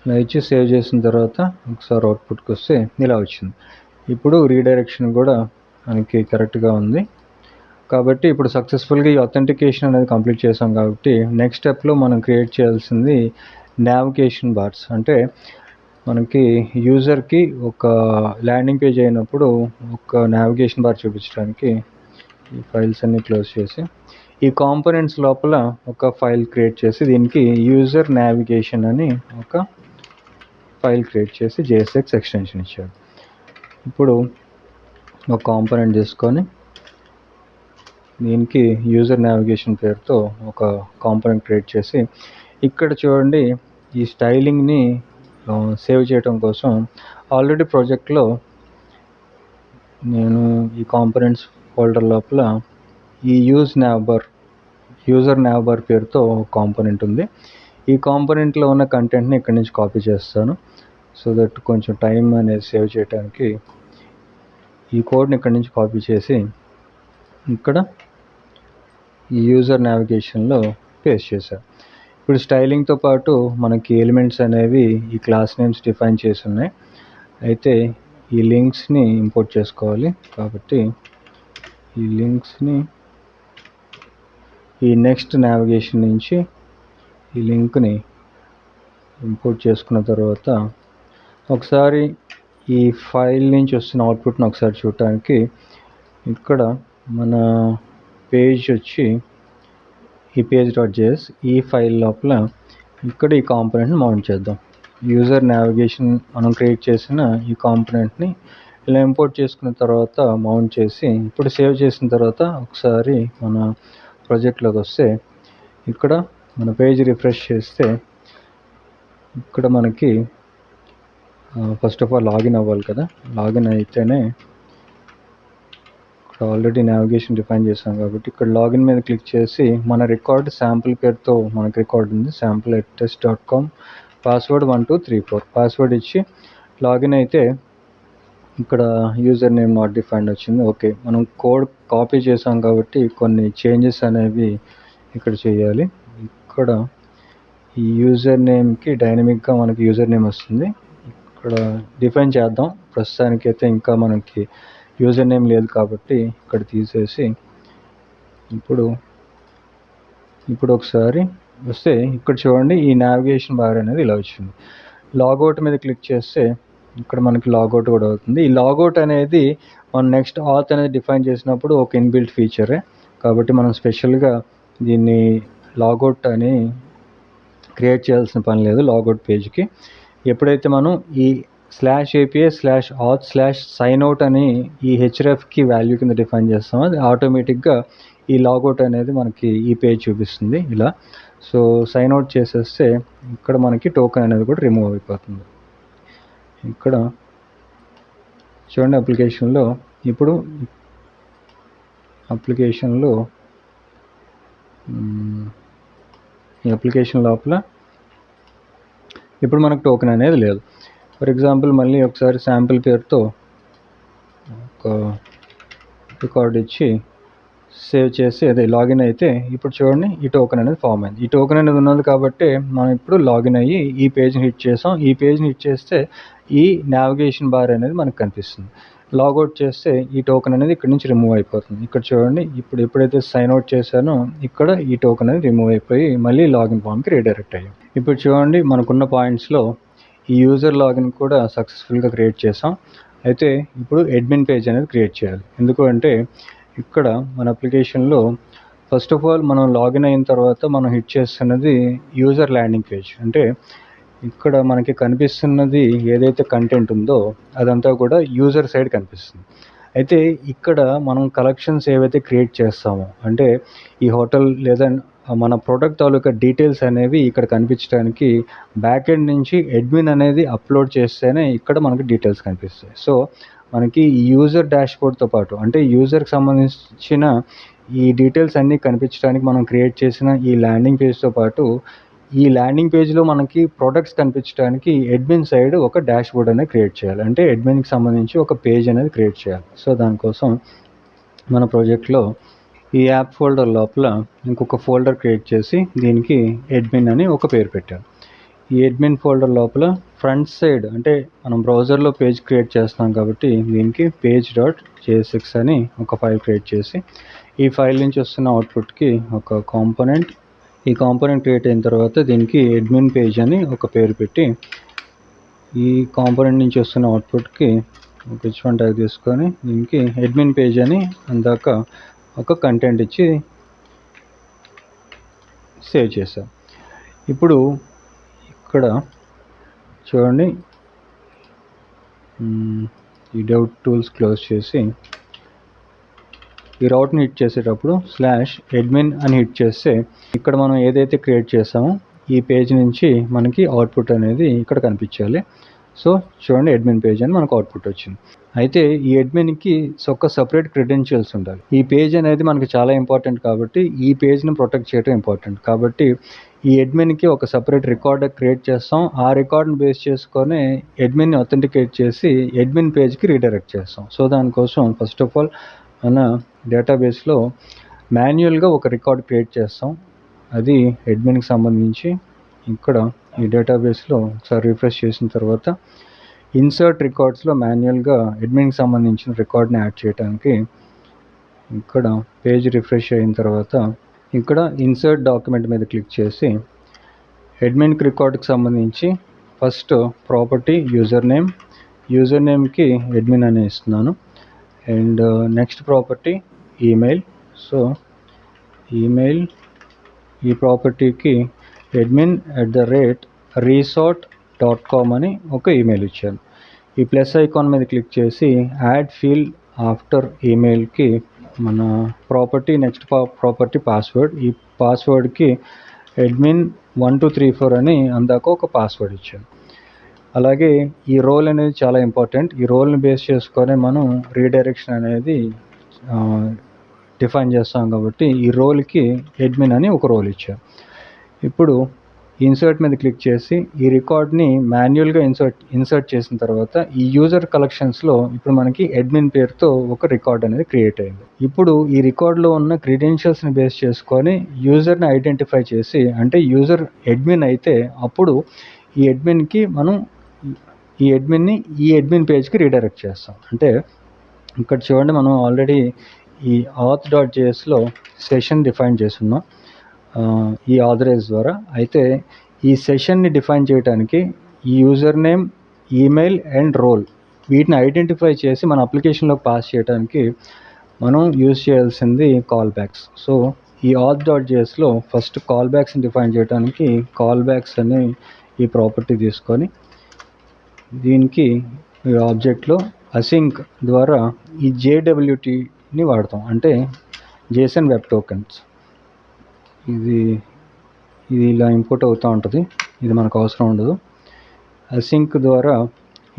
Speaker 2: ఇలా ఇచ్చి సేవ్ చేసిన తర్వాత ఒకసారి అవుట్పుట్కి వస్తే ఇలా వచ్చింది. ఇప్పుడు రీడైరెక్షన్ కూడా మనకి కరెక్ట్గా ఉంది కాబట్టి ఇప్పుడు సక్సెస్ఫుల్గా ఈ అథెంటికేషన్ అనేది కంప్లీట్ చేసాం కాబట్టి నెక్స్ట్ స్టెప్లో మనం క్రియేట్ చేయాల్సింది నావిగేషన్ బార్స్. అంటే మనకి యూజర్కి ఒక ల్యాండింగ్ పేజ్ అయినప్పుడు ఒక నావిగేషన్ బార్ చూపించడానికి ఈ ఫైల్స్ అన్ని క్లోజ్ చేసి ఈ కాంపోనెంట్స్ లోపల ఒక ఫైల్ క్రియేట్ చేసి దీనికి యూజర్ నావిగేషన్ అని ఒక ఫైల్ క్రియేట్ చేసి JSX ఎక్స్టెన్షన్ ఇచ్చాడు. ఇప్పుడు ఒక కాంపోనెంట్ తీసుకొని దీనికి యూజర్ నావిగేషన్ పేరుతో ఒక కాంపోనెంట్ క్రియేట్ చేసి ఇక్కడ చూడండి ఈ స్టైలింగ్ని సేవ్ చేయడం కోసం ఆల్రెడీ ప్రాజెక్ట్లో నేను ఈ కాంపోనెంట్స్ ఫోల్డర్ లోపల ఈ యూజర్ nav bar పేరుతో కాంపోనెంట్ ఉంది. ఈ కాంపోనెంట్లో ఉన్న కంటెంట్ని ఇక్కడి నుంచి కాపీ చేస్తాను. సో దట్ కొంచెం టైం అనేది సేవ్ చేయడానికి ఈ కోడ్ని ఇక్కడి నుంచి కాపీ చేసి ఇక్కడ ఈ యూజర్ నావిగేషన్లో పేస్ట్ చేశాను. ఇప్పుడు స్టైలింగ్తో పాటు మనకి ఎలిమెంట్స్ అనేవి ఈ క్లాస్ నేమ్స్ డిఫైన్ చేసి ఉన్నాయి. అయితే ఈ లింక్స్ని ఇంపోర్ట్ చేసుకోవాలి కాబట్టి ఈ లింక్స్ని ఈ నెక్స్ట్ నావిగేషన్ నుంచి ఈ లింక్ని ఇంపోర్ట్ చేసుకున్న తర్వాత ఒకసారి ఈ ఫైల్ నుంచి వస్తున్న అవుట్పుట్ని ఒకసారి చూడటానికి ఇక్కడ మన పేజ్ వచ్చి ఈ page.js ఈ ఫైల్ లోపల ఇక్కడ ఈ కాంపోనెంట్ని మౌంట్ చేద్దాం. యూజర్ నావిగేషన్ మనం క్రియేట్ చేసిన ఈ కాంపోనెంట్ని ఇలా ఇంపోర్ట్ చేసుకున్న తర్వాత మౌంట్ చేసి ఇప్పుడు సేవ్ చేసిన తర్వాత ఒకసారి మన ప్రాజెక్ట్లోకి వస్తే ఇక్కడ మన పేజ్ రిఫ్రెష్ చేస్తే ఇక్కడ మనకి ఫస్ట్ ఆఫ్ ఆల్ లాగిన్ అవ్వాలి కదా. లాగిన్ అయితేనే ఇక్కడ ఆల్రెడీ నావిగేషన్ డిఫైన్ చేసాం కాబట్టి ఇక్కడ లాగిన్ మీద క్లిక్ చేసి మన రికార్డ్ శాంపుల్ పేరుతో మనకి రికార్డ్ ఉంది sample@test.com పాస్వర్డ్ 1234 పాస్వర్డ్ ఇచ్చి లాగిన్ అయితే ఇక్కడ యూజర్ నేమ్ నాట్ డిఫైన్డ్ వచ్చింది. ఓకే, మనం కోడ్ కాపీ చేసాం కాబట్టి కొన్ని చేంజెస్ అనేవి ఇక్కడ చేయాలి. ఇక్కడ ఈ యూజర్ నేమ్కి డైనమిక్గా మనకి యూజర్ నేమ్ వస్తుంది. ఇక్కడ డిఫైన్ చేద్దాం. ప్రస్తుతానికి అయితే ఇంకా మనకి యూజర్ నేమ్ లేదు కాబట్టి ఇక్కడ తీసేసి ఇప్పుడు ఒకసారి వస్తే ఇక్కడ చూడండి ఈ నావిగేషన్ బార్ అనేది ఇలా వచ్చింది. లాగౌట్ మీద క్లిక్ చేస్తే ఇక్కడ మనకి లాగౌట్ కూడా అవుతుంది. ఈ లాగౌట్ అనేది మనం నెక్స్ట్ ఆత్ అనేది డిఫైన్ చేసినప్పుడు ఒక ఇన్బిల్ట్ ఫీచరే కాబట్టి మనం స్పెషల్గా దీన్ని లాగౌట్ అని క్రియేట్ చేయాల్సిన పని లేదు. లాగౌట్ పేజ్కి ఎప్పుడైతే మనం ఈ /API/auth/signout అని ఈ hrefకి వాల్యూ కింద డిఫైన్ చేస్తామో అది ఆటోమేటిక్గా ఈ లాగౌట్ అనేది మనకి ఈ పేజ్ చూపిస్తుంది ఇలా. సో సైన్ అవుట్ చేసేస్తే ఇక్కడ మనకి టోకెన్ అనేది కూడా రిమూవ్ అయిపోతుంది. ఇక్కడ చూడండి అప్లికేషన్లో ఇప్పుడు ఈ అప్లికేషన్ లోపల ఇప్పుడు మనకు టోకెన్ అనేది లేదు. ఫర్ ఎగ్జాంపుల్ మళ్ళీ ఒకసారి శాంపిల్ పేరుతో ఒక రికార్డ్ ఇచ్చి సేవ్ చేసి అదే లాగిన్ అయితే ఇప్పుడు చూడండి ఈ టోకెన్ అనేది ఫామ్ అయింది. ఈ టోకెన్ అనేది ఉన్నది కాబట్టి మనం ఇప్పుడు లాగిన్ అయ్యి ఈ పేజ్ని హిట్ చేసాం. ఈ పేజ్ని హిట్ చేస్తే ఈ నావిగేషన్ బార్ అనేది మనకు కనిపిస్తుంది. లాగౌట్ చేస్తే ఈ టోకెన్ అనేది ఇక్కడ నుంచి రిమూవ్ అయిపోతుంది. ఇక్కడ చూడండి ఇప్పుడు ఎప్పుడైతే సైన్ అవుట్ చేశానో ఇక్కడ ఈ టోకెన్ అనేది రిమూవ్ అయిపోయి మళ్ళీ లాగిన్ ఫామ్కి రీడైరెక్ట్ అయ్యాం. ఇప్పుడు చూడండి మనకున్న పాయింట్స్లో ఈ యూజర్ లాగిన్ కూడా సక్సెస్ఫుల్గా క్రియేట్ చేసాం. అయితే ఇప్పుడు అడ్మిన్ పేజ్ అనేది క్రియేట్ చేయాలి. ఎందుకు అంటే ఇక్కడ మన అప్లికేషన్లో ఫస్ట్ ఆఫ్ ఆల్ మనం లాగిన్ అయిన తర్వాత మనం హిట్ చేస్తున్నది యూజర్ ల్యాండింగ్ పేజ్. అంటే ఇక్కడ మనకి కనిపిస్తున్నది ఏదైతే కంటెంట్ ఉందో అదంతా కూడా యూజర్ సైడ్ కనిపిస్తుంది. అయితే ఇక్కడ మనం కలెక్షన్స్ ఏవైతే క్రియేట్ చేస్తామో, అంటే ఈ హోటల్ లేదా మన ప్రోడక్ట్ తాలూకా డీటెయిల్స్ అనేవి ఇక్కడ కనిపించడానికి బ్యాక్ ఎండ్ నుంచి అడ్మిన్ అనేది అప్లోడ్ చేస్తేనే ఇక్కడ మనకి డీటెయిల్స్ కనిపిస్తాయి. సో మనకి యూజర్ డాష్బోర్డ్తో పాటు, అంటే యూజర్కి సంబంధించిన ఈ డీటెయిల్స్ అన్నీ కనిపించడానికి మనం క్రియేట్ చేసిన ఈ ల్యాండింగ్ పేజ్తో పాటు ఈ ల్యాండింగ్ పేజ్లో మనకి ప్రోడక్ట్స్ కనిపించడానికి అడ్మిన్ సైడ్ ఒక డాష్బోర్డ్ అనేది క్రియేట్ చేయాలి, అంటే అడ్మిన్కి సంబంధించి ఒక పేజ్ అనేది క్రియేట్ చేయాలి. సో దానికోసం మన ప్రాజెక్ట్లో ఈ యాప్ ఫోల్డర్ లోపల ఇంకొక ఫోల్డర్ క్రియేట్ చేసి దీనికి అడ్మిన్ అని ఒక పేరు పెట్టాను. ఈ అడ్మిన్ ఫోల్డర్ లోపల ఫ్రంట్ సైడ్, అంటే మనం బ్రౌజర్లో పేజ్ క్రియేట్ చేస్తున్నాం కాబట్టి దీనికి page.jsx అని ఒక ఫైల్ క్రియేట్ చేసి ఈ ఫైల్ నుంచి వస్తున్న అవుట్పుట్కి ఒక కాంపోనెంట్, ఈ కాంపోనెంట్ క్రియేట్ అయిన తర్వాత దీనికి అడ్మిన్ పేజ్ అని ఒక పేరు పెట్టి ఈ కాంపోనెంట్ నుంచి వస్తున్న అవుట్పుట్కి ఒక h1 ట్యాగ్ తీసుకొని దీనికి అడ్మిన్ పేజ్ అని అందాక ఒక కంటెంట్ ఇచ్చి సేవ్ చేసాం. ఇప్పుడు ఇక్కడ చూడండి, ఈ డెవ్ టూల్స్ క్లోజ్ చేసి ఈ రౌట్ని హిట్ చేసేటప్పుడు /admin అని హిట్ చేస్తే ఇక్కడ మనం ఏదైతే క్రియేట్ చేసామో ఈ పేజ్ నుంచి మనకి అవుట్పుట్ అనేది ఇక్కడ కనిపించాలి. సో చూడండి, అడ్మిన్ పేజ్ అని మనకు అవుట్పుట్ వచ్చింది. అయితే ఈ అడ్మిన్కి ఒక సపరేట్ క్రెడెన్షియల్స్ ఉండాలి. ఈ పేజ్ అనేది మనకి చాలా ఇంపార్టెంట్ కాబట్టి ఈ పేజ్ని ప్రొటెక్ట్ చేయడం ఇంపార్టెంట్. కాబట్టి ఈ అడ్మిన్కి ఒక సపరేట్ రికార్డ్ క్రియేట్ చేస్తాం. ఆ రికార్డ్ని బేస్ చేసుకొని అడ్మిన్ని అథెంటికేట్ చేసి అడ్మిన్ పేజ్కి రీడైరెక్ట్ చేస్తాం. సో దానికోసం ఫస్ట్ ఆఫ్ ఆల్ మన డేటాబేస్లో మాన్యువల్గా ఒక రికార్డ్ క్రియేట్ చేస్తాం. అది అడ్మిన్కి సంబంధించి ఇక్కడ ఈ డేటాబేస్లో ఒకసారి రిఫ్రెష్ చేసిన తర్వాత ఇన్సర్ట్ రికార్డ్స్లో మాన్యువల్గా అడ్మిన్కి సంబంధించిన రికార్డ్ని యాడ్ చేయడానికి ఇక్కడ పేజ్ రిఫ్రెష్ అయిన తర్వాత ఇక్కడ ఇన్సర్ట్ డాక్యుమెంట్ మీద క్లిక్ చేసి అడ్మిన్కి రికార్డ్కి సంబంధించి ఫస్ట్ ప్రాపర్టీ యూజర్ నేమ్కి అడ్మిన్ అనే ఇస్తున్నాను. And next property email. So email, ఈ ప్రాపర్టీకి admin@resort.com అని ఒక ఈమెయిల్ ఇచ్చాను. ఈ ప్లస్ ఐకాన్ మీద క్లిక్ చేసి యాడ్ ఫీల్డ్ ఆఫ్టర్ ఈమెయిల్కి మన ప్రాపర్టీ, నెక్స్ట్ ప్రాపర్టీ పాస్వర్డ్, ఈ పాస్వర్డ్కి admin1234 అని అందాక ఒక పాస్వర్డ్ ఇచ్చాను. అలాగే ఈ రోల్ అనేది చాలా ఇంపార్టెంట్. ఈ రోల్ని బేస్ చేసుకొని మనం రీడైరెక్షన్ అనేది డిఫైన్ చేస్తాం కాబట్టి ఈ రోల్కి అడ్మిన్ అని ఒక రోల్ ఇచ్చాం. ఇప్పుడు ఇన్సర్ట్ మీద క్లిక్ చేసి ఈ రికార్డ్ని మాన్యువల్గా ఇన్సర్ట్ చేసిన తర్వాత ఈ యూజర్ కలెక్షన్స్లో ఇప్పుడు మనకి అడ్మిన్ పేరుతో ఒక రికార్డ్ అనేది క్రియేట్ అయింది. ఇప్పుడు ఈ రికార్డ్లో ఉన్న క్రెడెన్షియల్స్ని బేస్ చేసుకొని యూజర్ని ఐడెంటిఫై చేసి, అంటే యూజర్ అడ్మిన్ అయితే అప్పుడు ఈ అడ్మిన్కి మనం ఈ అడ్మిన్ పేజ్కి రీడైరెక్ట్ చేస్తాం. అంటే ఇక్కడ చూడండి, మనం ఆల్రెడీ ఈ auth.jsలో సెషన్ డిఫైన్ చేస్తున్నాం ఈ ఆథరైజ్ ద్వారా. అయితే ఈ సెషన్ని డిఫైన్ చేయడానికి ఈ user name, email and role వీటిని ఐడెంటిఫై చేసి మన అప్లికేషన్లోకి పాస్ చేయడానికి మనం యూజ్ చేయాల్సింది కాల్ బ్యాక్స్. సో ఈ auth.jsలో ఫస్ట్ కాల్ బ్యాక్స్ని డిఫైన్ చేయడానికి కాల్ బ్యాక్స్ అనే ఈ ప్రాపర్టీ తీసుకొని దీనికి ఈ ఆబ్జెక్ట్లో అసింక్ ద్వారా ఈ JWTని వాడతాం, అంటే JSON వెబ్ టోకెన్స్. ఇది ఇలా ఇంపోర్ట్ అవుతూ ఉంటుంది, ఇది మనకు అవసరం ఉండదు. అసింక్ ద్వారా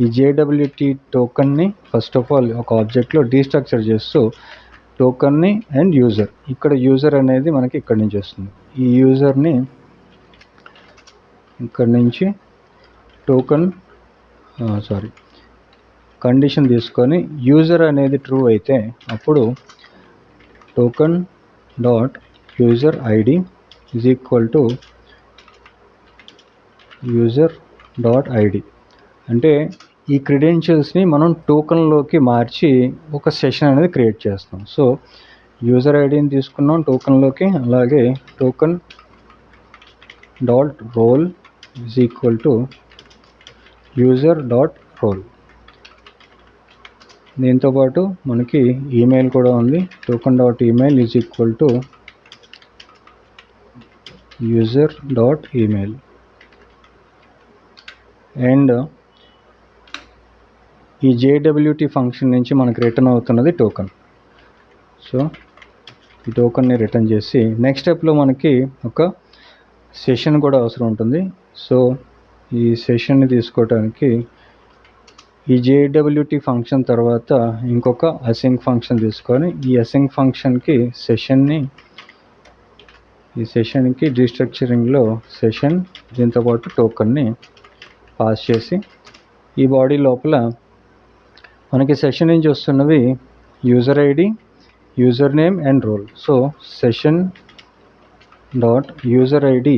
Speaker 2: ఈ JWT టోకన్ని ఫస్ట్ ఆఫ్ ఆల్ ఒక ఆబ్జెక్ట్లో డీస్ట్రక్చర్ చేస్తూ టోకన్ని అండ్ యూజర్, ఇక్కడ యూజర్ అనేది మనకి ఇక్కడి నుంచి వస్తుంది. ఈ యూజర్ని ఇక్కడి నుంచి టోకన్ కండిషన్ తీసుకొని యూజర్ అనేది ట్రూ అయితే అప్పుడు token dot user ID is equal to user dot ID, అంటే ఈ క్రెడెన్షియల్స్ని మనం టోకన్లోకి మార్చి ఒక సెషన్ అనేది క్రియేట్ చేస్తాం. సో యూజర్ ఐడిని తీసుకున్నాం టోకన్లోకి, అలాగే token dot role is equal to user dot role. దీంతోపాటు మనకి ఈమెయిల్ కూడా ఉంది. Token dot email is equal to user dot email. And ఈ JWT ఫంక్షన్ నుంచి మనకు రిటర్న్ అవుతున్నది టోకెన్. సో ఈ టోకెన్ని రిటర్న్ చేసి నెక్స్ట్ స్టెప్లో మనకి ఒక సెషన్ కూడా అవసరం ఉంటుంది. సో ఈ సెషన్ని తీసుకోవడానికి ఈ JWT ఫంక్షన్ తర్వాత ఇంకొక అసింక్ ఫంక్షన్ తీసుకొని ఈ అసింక్ ఫంక్షన్కి ఈ సెషన్కి డీస్ట్రక్చరింగ్లో సెషన్ దీంతోపాటు టోకన్ని పాస్ చేసి ఈ బాడీ లోపల మనకి సెషన్ నుంచి వస్తున్నవి user ID, user name and role. So session dot user ID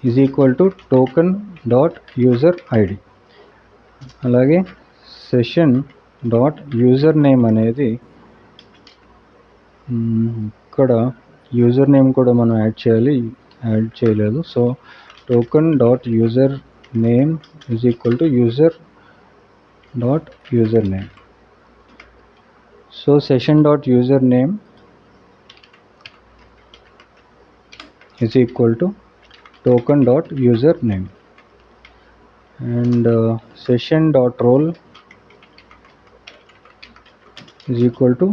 Speaker 2: is equal to token dot user ID. అలాగే సెషన్ డాట్ యూజర్ నేమ్ అనేది ఇక్కడ యూజర్ నేమ్ కూడా మనం యాడ్ చేయలేదు. So token dot user name is equal to user dot user name. So session dot user name is equal to token dot user name and session dot role is equal to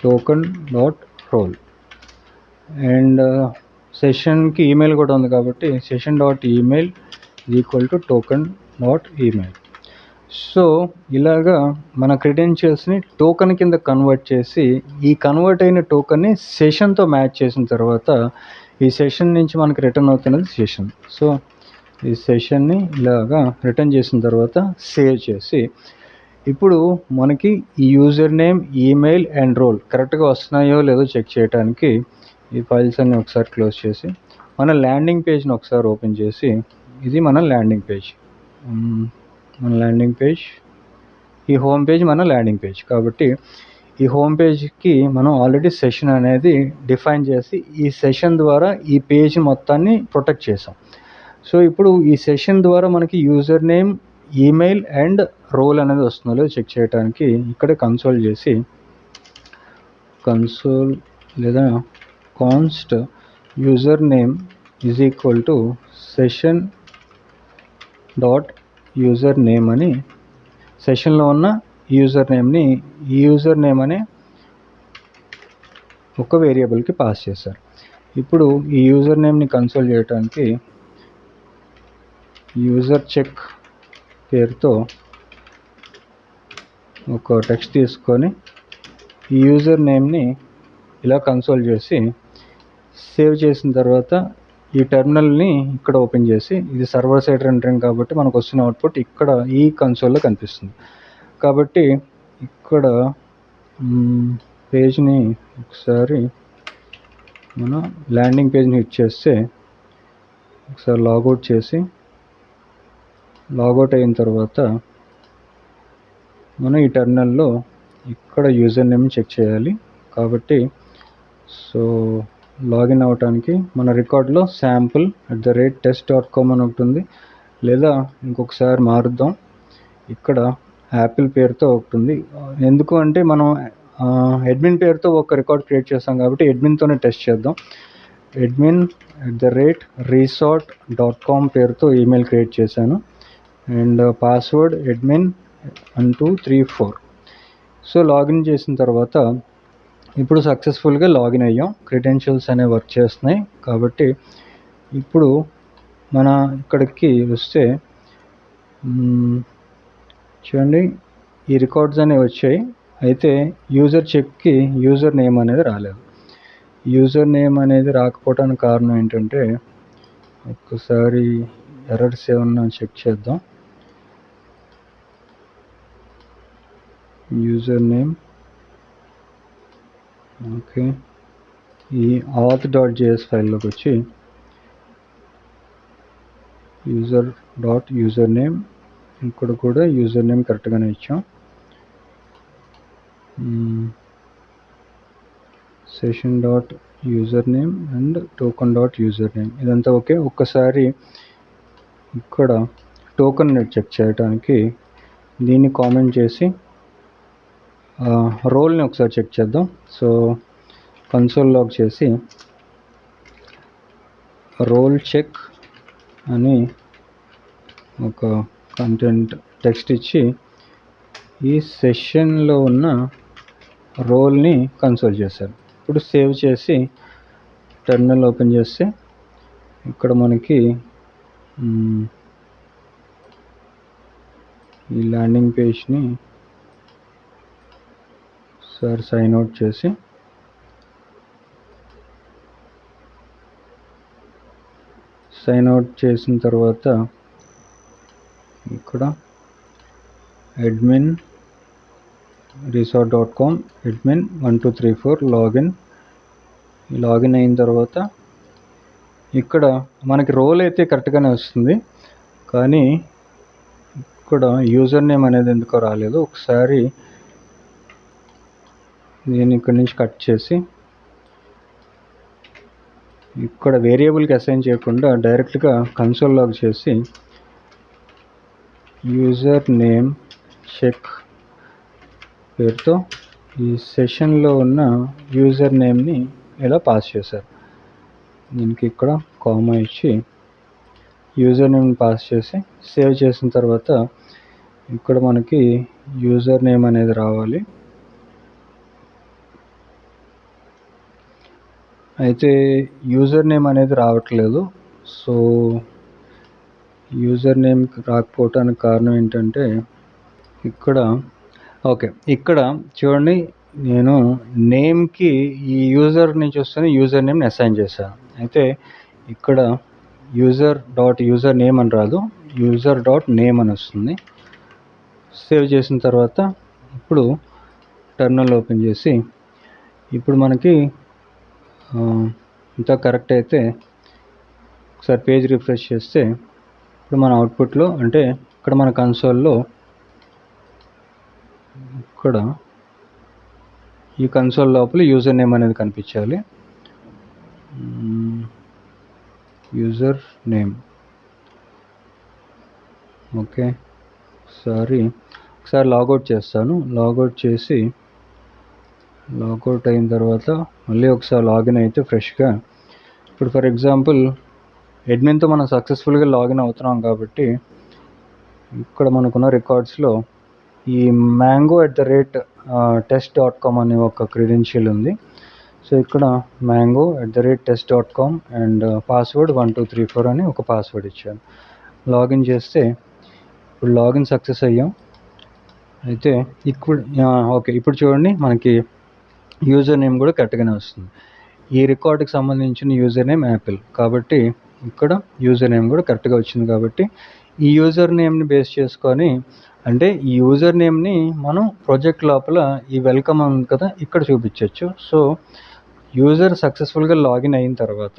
Speaker 2: token dot role and సెషన్కి email కూడా ఉంది కాబట్టి session dot email is equal to token dot email. So ఇలాగా మన క్రెడెన్షియల్స్ని token కింద convert చేసి ఈ convert అయిన టోకెన్ని సెషన్తో match చేసిన తర్వాత ఈ సెషన్ నుంచి మనకి రిటర్న్ అవుతున్నది సెషన్. సో ఈ సెషన్ని ఇలాగా రిటర్న్ చేసిన తర్వాత సేవ్ చేసి ఇప్పుడు మనకి ఈ user name, email and role కరెక్ట్గా వస్తున్నాయో లేదో చెక్ చేయడానికి ఈ ఫైల్స్ అన్ని ఒకసారి క్లోజ్ చేసి మన ల్యాండింగ్ పేజ్ని ఒకసారి ఓపెన్ చేసి ఇది మన ల్యాండింగ్ పేజ్. ఈ హోమ్ పేజ్ మన ల్యాండింగ్ పేజ్ కాబట్టి ఈ హోమ్ పేజ్కి మనం ఆల్రెడీ సెషన్ అనేది డిఫైన్ చేసి ఈ సెషన్ ద్వారా ఈ పేజ్ మొత్తాన్ని ప్రొటెక్ట్ చేసాం. సో ఇప్పుడు ఈ సెషన్ ద్వారా మనకి user name, email and role అనేది వస్తుందో లేదో చెక్ చేయడానికి ఇక్కడే కన్సోల్ లేదా const user name is equal to session dot user name అని సెషన్లో ఉన్న యూజర్ నేమ్ అనే ఒక వేరియబుల్కి పాస్ చేశారు. ఇప్పుడు ఈ యూజర్ నేమ్ని కన్సోల్ చేయడానికి యూజర్ చెక్ పేరుతో ఒక టెక్స్ట్ తీసుకొని ఈ యూజర్ నేమ్ని ఇలా కన్సోల్ చేసి సేవ్ చేసిన తర్వాత ఈ టెర్మినల్ని ఇక్కడ ఓపెన్ చేసి ఇది సర్వర్ సైడ్ రెండరింగ్ కాబట్టి మనకు వస్తున్న అవుట్పుట్ ఇక్కడ ఈ కన్సోల్లో కనిపిస్తుంది. కాబట్టి ఇక్కడ పేజ్ని ఒకసారి మన ల్యాండింగ్ పేజ్ని హిట్ చేస్తే ఒకసారి లాగౌట్ అయిన తర్వాత మనం ఈ టెర్మినల్లో ఇక్కడ యూజర్ నేమ్ చెక్ చేయాలి. కాబట్టి సో లాగిన్ అవ్వటానికి మన రికార్డులో sample@test.com అని ఒకటి లేదా ఇంకొకసారి మారుద్దాం, ఇక్కడ యాపిల్ పేరుతో ఒకటి ఉంది. ఎందుకు అంటే మనం అడ్మిన్ పేరుతో ఒక రికార్డ్ క్రియేట్ చేస్తాం కాబట్టి అడ్మిన్తోనే టెస్ట్ చేద్దాం. admin@resort.com పేరుతో ఈమెయిల్ క్రియేట్ చేశాను and password admin1234. So login చేసిన తర్వాత ఇప్పుడు సక్సెస్ఫుల్గా లాగిన్ అయ్యాం. క్రెడెన్షియల్స్ అనేవి వర్క్ చేస్తున్నాయి. కాబట్టి ఇప్పుడు మన ఇక్కడికి వస్తే చూడండి ఈ రికార్డ్స్ అనేవి వచ్చాయి. అయితే యూజర్ చెక్కి యూజర్ నేమ్ అనేది రాలేదు. యూజర్ నేమ్ అనేది రాకపోవడానికి కారణం ఏంటంటే ఒక్కసారి ఎర్రర్స్ ఏమన్నా చెక్ చేద్దాం. యూజర్ నేమ్ ఓకే, ఈ auth.js ఫైల్లోకి వచ్చి యూజర్ నేమ్ ఇక్కడ కూడా యూజర్ నేమ్ కరెక్ట్గానే ఇచ్చాం. Session dot user name and token dot user name ఇదంతా ఓకే. ఒక్కసారి ఇక్కడ టోకెన్ చెక్ చేయడానికి దీన్ని కామెంట్ చేసి రోల్ని ఒకసారి చెక్ చేద్దాం. సో కన్సోల్ లాగ్ చేసి రోల్ చెక్ అని ఒక కంటెంట్ టెక్స్ట్ ఇచ్చి ఈ సెషన్లో ఉన్న రోల్ని కన్సోల్ చేశారు. ఇప్పుడు సేవ్ చేసి టెర్మినల్ ఓపెన్ చేస్తే ఇక్కడ మనకి ఈ ల్యాండింగ్ పేజ్ని సైన్ అవుట్ చేసి చేసిన తర్వాత ఇక్కడ admin resort.com admin 1234 లాగిన్ అయిన తర్వాత ఇక్కడ మనకి రోల్ అయితే కరెక్ట్గానే వస్తుంది, కానీ ఇక్కడ యూజర్ నేమ్ అనేది ఎందుకో రాలేదు. ఒకసారి నేను ఇక్కడి నుంచి కట్ చేసి ఇక్కడ వేరియబుల్కి అసైన్ చేయకుండా డైరెక్ట్గా కన్సోల్ లాగ్ చేసి యూజర్ నేమ్ చెక్ పేరుతో ఈ సెషన్లో ఉన్న యూజర్ నేమ్ని ఇలా పాస్ చేశారు. దీనికి ఇక్కడ కామా ఇచ్చి యూజర్ నేమ్ని పాస్ చేసి సేవ్ చేసిన తర్వాత ఇక్కడ మనకి యూజర్ నేమ్ అనేది రావాలి. అయితే యూజర్ నేమ్ అనేది రావట్లేదు. సో యూజర్ నేమ్ రాకపోవటానికి కారణం ఏంటంటే ఇక్కడ చూడండి, నేను నేమ్కి ఈ యూజర్ నుంచి వస్తేనే యూజర్ నేమ్ని అసైన్ చేశాను. అయితే ఇక్కడ యూజర్ నేమ్ అని రాదు, యూజర్.నేమ్ అని వస్తుంది. సేవ్ చేసిన తర్వాత ఇప్పుడు టెర్మినల్ ఓపెన్ చేసి ఇప్పుడు మనకి ఇంత కరెక్ట్ అయితే ఒకసారి పేజ్ రిఫ్రెష్ చేస్తే ఇప్పుడు మన అవుట్పుట్లో అంటే ఇక్కడ మన కన్సోల్లో ఇక్కడ ఈ కన్సోల్ లోపల యూజర్ నేమ్ అనేది కనిపించాలి. User name okay. ఒకసారి లాగౌట్ చేస్తాను. లాగౌట్ అయిన తర్వాత మళ్ళీ ఒకసారి లాగిన్ అయితే ఫ్రెష్గా ఇప్పుడు ఫర్ ఎగ్జాంపుల్ అడ్మిన్తో మనం సక్సెస్ఫుల్గా లాగిన్ అవుతున్నాం కాబట్టి ఇక్కడ మనకున్న రికార్డ్స్లో ఈ mango@test.com అనే ఒక క్రెడెన్షియల్ ఉంది. సో ఇక్కడ mango@test.com అండ్ పాస్వర్డ్ 1234 అని ఒక పాస్వర్డ్ ఇచ్చాను. లాగిన్ చేస్తే ఇప్పుడు లాగిన్ సక్సెస్ అయ్యాం. అయితే ఇప్పుడు చూడండి, మనకి యూజర్ నేమ్ కూడా కరెక్ట్గానే వస్తుంది. ఈ రికార్డుకి సంబంధించిన యూజర్ నేమ్ యాపిల్ కాబట్టి ఇక్కడ యూజర్ నేమ్ కూడా కరెక్ట్గా వచ్చింది. కాబట్టి ఈ యూజర్ నేమ్ని బేస్ చేసుకొని అంటే ఈ యూజర్ నేమ్ని మనం ప్రాజెక్ట్ లోపల ఈ వెల్కమ్ ఉంది కదా ఇక్కడ చూపించవచ్చు. సో యూజర్ సక్సెస్ఫుల్గా లాగిన్ అయిన తర్వాత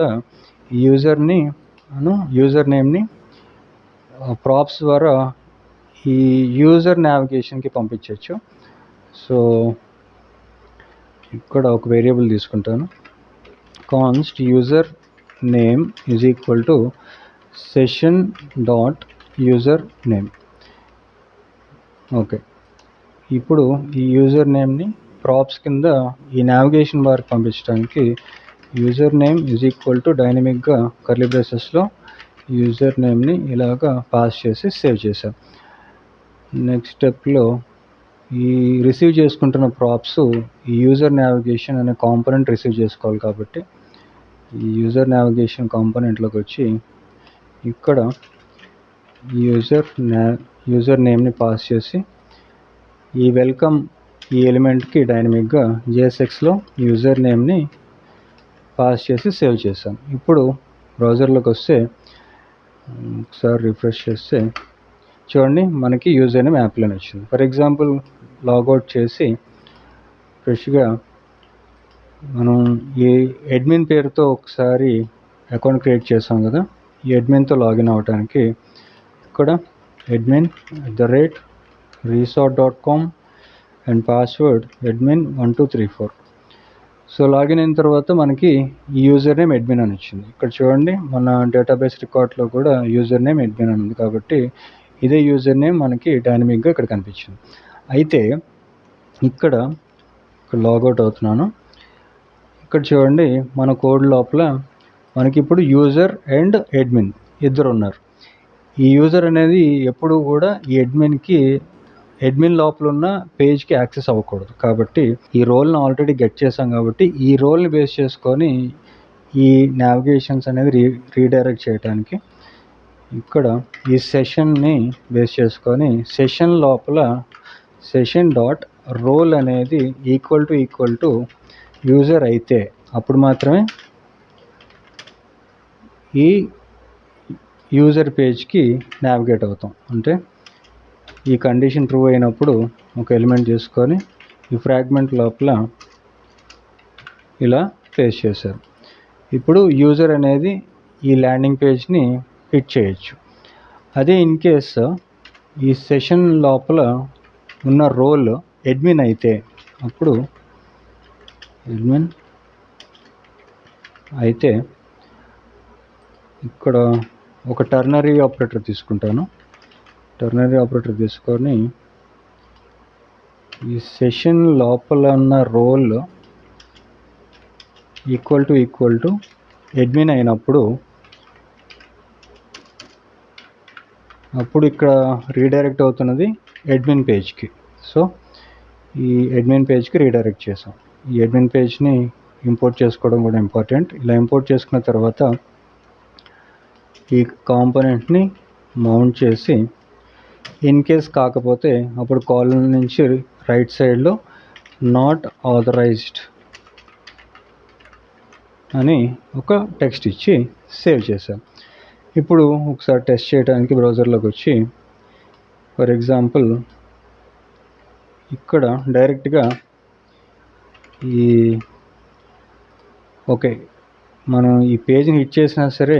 Speaker 2: ఈ యూజర్ నేమ్ని ప్రాప్స్ ద్వారా ఈ యూజర్ నావిగేషన్కి పంపించవచ్చు. సో ఇక్కడ ఒక వేరియబుల్ తీసుకుంటాను, const user name is equal to session.యూజర్ నేమ్. ఓకే, ఇప్పుడు ఈ యూజర్ నేమ్ని ప్రాప్స్ కింద ఈ నావిగేషన్ బార్కి పంపించడానికి user name is equal to డైనమిక్గా కర్లీ బ్రేసెస్లో యూజర్ నేమ్ని ఇలాగా పాస్ చేసి సేవ్ చేశాను. నెక్స్ట్ స్టెప్లో ఈ రిసీవ్ చేసుకుంటున్న ప్రాప్స్ ఈ యూజర్ నావిగేషన్ అనే కాంపోనెంట్ రిసీవ్ చేసుకోవాలి. కాబట్టి ఈ యూజర్ నావిగేషన్ కాంపోనెంట్లోకి వచ్చి ఇక్కడ యూజర్ నేమ్ని పాస్ చేసి ఈ వెల్కమ్ ఈ ఎలిమెంట్కి డైనమిక్గా JSXలో యూజర్ నేమ్ని పాస్ చేసి సేవ్ చేశాను. ఇప్పుడు బ్రౌజర్లోకి వస్తే ఒకసారి రిఫ్రెష్ చేస్తే చూడండి, మనకి యూజర్ నేమ్ యాపిల్ అని వచ్చింది. ఫర్ ఎగ్జాంపుల్ లాగౌట్ చేసి ఫ్రెష్గా మనం ఈ అడ్మిన్ పేరుతో ఒకసారి అకౌంట్ క్రియేట్ చేసాం కదా, ఈ అడ్మిన్తో లాగిన్ అవ్వడానికి ఇక్కడ admin@resort.com and password admin1234. So login అయిన తర్వాత మనకి ఈ యూజర్ నేమ్ అడ్మిన్ అని వచ్చింది. ఇక్కడ చూడండి, మన డేటాబేస్ రికార్డ్లో కూడా యూజర్ నేమ్ అడ్మిన్ అని ఉంది కాబట్టి ఇదే యూజర్ నేమ్ మనకి డైనమిక్గా ఇక్కడ కనిపించింది. అయితే ఇక్కడ లాగౌట్ అవుతున్నాను. ఇక్కడ చూడండి, మన కోడ్ లోపల మనకి ఇప్పుడు యూజర్ అండ్ అడ్మిన్ ఇద్దరు ఉన్నారు. ఈ యూజర్ అనేది ఎప్పుడు కూడా ఈ అడ్మిన్ లోపల ఉన్న పేజ్కి యాక్సెస్ అవ్వకూడదు. కాబట్టి ఈ రోల్ని ఆల్రెడీ గెట్ చేసాం కాబట్టి ఈ రోల్ని బేస్ చేసుకొని ఈ నావిగేషన్స్ అనేది రీడైరెక్ట్ చేయడానికి ఇక్కడ ఈ సెషన్ని బేస్ చేసుకొని సెషన్ లోపల సెషన్ డాట్ రోల్ అనేది ఈక్వల్ టు యూజర్ అయితే అప్పుడు మాత్రమే ఈ యూజర్ పేజ్కి నావిగేట్ అవుతాం. అంటే ఈ కండిషన్ ట్రూ అయినప్పుడు ఒక ఎలిమెంట్ చేసుకొని ఈ ఫ్రాగ్మెంట్ లోపల ఇలా పేస్ట్ చేశారు. ఇప్పుడు యూజర్ అనేది ఈ ల్యాండింగ్ పేజ్ని హిట్ చేయొచ్చు. అదే ఇన్ కేస్ ఈ సెషన్ లోపల ఉన్న రోల్ అడ్మిన్ అయితే అప్పుడు అడ్మిన్ అయితే ఇక్కడ ఒక టర్నరీ ఆపరేటర్ తీసుకుంటాను. టర్నరీ ఆపరేటర్ తీసుకొని ఈ సెషన్ లోపల ఉన్న రోల్ ఈక్వల్ టు అడ్మిన్ అయినప్పుడు అప్పుడు ఇక్కడ రీడైరెక్ట్ అవుతున్నది అడ్మిన్ పేజ్కి. సో ఈ అడ్మిన్ పేజ్కి రీడైరెక్ట్ చేసాం. ఈ అడ్మిన్ పేజ్ని ఇంపోర్ట్ చేసుకోవడం కూడా ఇంపార్టెంట్. ఇలా ఇంపోర్ట్ చేసుకున్న తర్వాత ఈ కాంపోనెంట్ని మౌంట్ చేసి ఇన్ కేస్ కాకపోతే అప్పుడు కాలమ్ నుంచి రైట్ సైడ్లో నాట్ ఆథరైజ్డ్ అని ఒక టెక్స్ట్ ఇచ్చి సేవ్ చేశాం. ఇప్పుడు ఒకసారి టెస్ట్ చేయడానికి బ్రౌజర్లోకి వచ్చి ఫర్ ఎగ్జాంపుల్ ఇక్కడ డైరెక్ట్గా మనం ఈ పేజ్ని హిట్ చేసినా సరే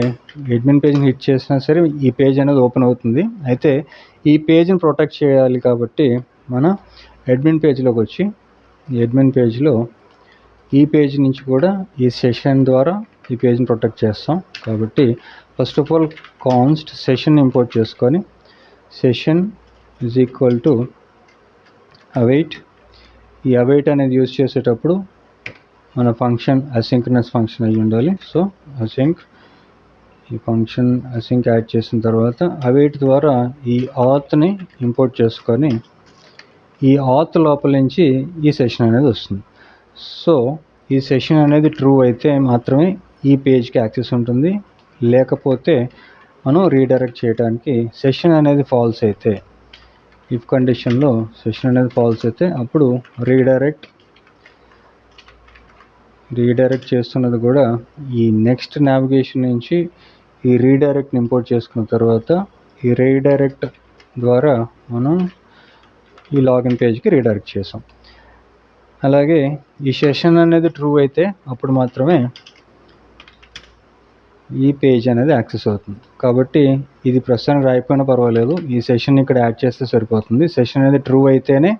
Speaker 2: అడ్మిన్ పేజ్ని హిట్ చేసినా సరే ఈ పేజ్ అనేది ఓపెన్ అవుతుంది. అయితే ఈ పేజ్ని ప్రొటెక్ట్ చేయాలి కాబట్టి మన అడ్మిన్ పేజ్లోకి వచ్చి ఈ అడ్మిన్ పేజ్లో ఈ పేజ్ నుంచి కూడా ఈ సెషన్ ద్వారా ఈ పేజ్ని ప్రొటెక్ట్ చేస్తాం. కాబట్టి first of all const session import చేసుకొని session is equal to await. ఈ అవైట్ అనేది యూజ్ చేసేటప్పుడు మన ఫంక్షన్ అసింక్రనస్ ఫంక్షన్ అయ్యి ఉండాలి. సో అసింక్ ఈ ఫంక్షన్ అసింక్ యాడ్ చేసిన తర్వాత అవైట్ ద్వారా ఈ ఆత్ని ఇంపోర్ట్ చేసుకొని ఈ ఆత్ లోపల నుంచి ఈ సెషన్ అనేది వస్తుంది. సో ఈ సెషన్ అనేది ట్రూ అయితే మాత్రమే ఈ పేజ్కి యాక్సెస్ ఉంటుంది. లేకపోతే మనం రీడైరెక్ట్ చేయడానికి సెషన్ అనేది ఫాల్స్ అయితే ఇఫ్ కండిషన్లో సెషన్ అనేది ఫాల్స్ అయితే అప్పుడు రీడైరెక్ట్ చేస్తున్నది కూడా ఈ నెక్స్ట్ నావిగేషన్ నుంచి ఈ రీడైరెక్ట్ని ఇంపోర్ట్ చేసుకున్న తర్వాత ఈ రీడైరెక్ట్ ద్వారా మనం ఈ లాగిన్ పేజ్కి రీడైరెక్ట్ చేసాం. అలాగే ఈ సెషన్ అనేది ట్రూ అయితే అప్పుడు మాత్రమే ఈ పేజ్ అనేది యాక్సెస్ అవుతుంది. కాబట్టి ఇది ప్రస్తుతానికి రాయిపోయినా పర్వాలేదు, ఈ సెషన్ ఇక్కడ యాడ్ చేస్తే సరిపోతుంది. సెషన్ అనేది ట్రూ అయితేనే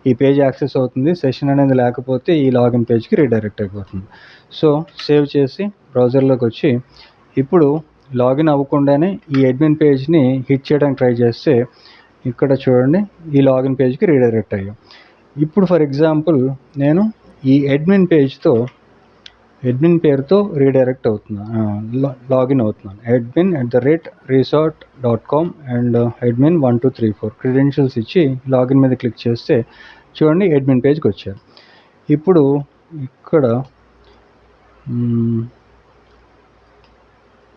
Speaker 2: ఈ పేజ్ యాక్సెస్ అవుతుంది. సెషన్ అనేది లేకపోతే ఈ లాగిన్ పేజ్కి రీడైరెక్ట్ అయిపోతుంది. సో సేవ్ చేసి బ్రౌజర్లోకి వచ్చి ఇప్పుడు లాగిన్ అవ్వకుండానే ఈ అడ్మిన్ పేజ్ని హిట్ చేయడానికి ట్రై చేస్తే ఇక్కడ చూడండి ఈ లాగిన్ పేజ్కి రీడైరెక్ట్ అయ్యాం. ఇప్పుడు ఫర్ ఎగ్జాంపుల్ నేను ఈ అడ్మిన్ పేరుతో రీడైరెక్ట్ అవుతున్నాను, లాగిన్ అవుతున్నాను. admin@resort.com అండ్ admin1234 క్రెడెన్షియల్స్ ఇచ్చి లాగిన్ మీద క్లిక్ చేస్తే చూడండి అడ్మిన్ పేజ్కి వచ్చారు. ఇప్పుడు ఇక్కడ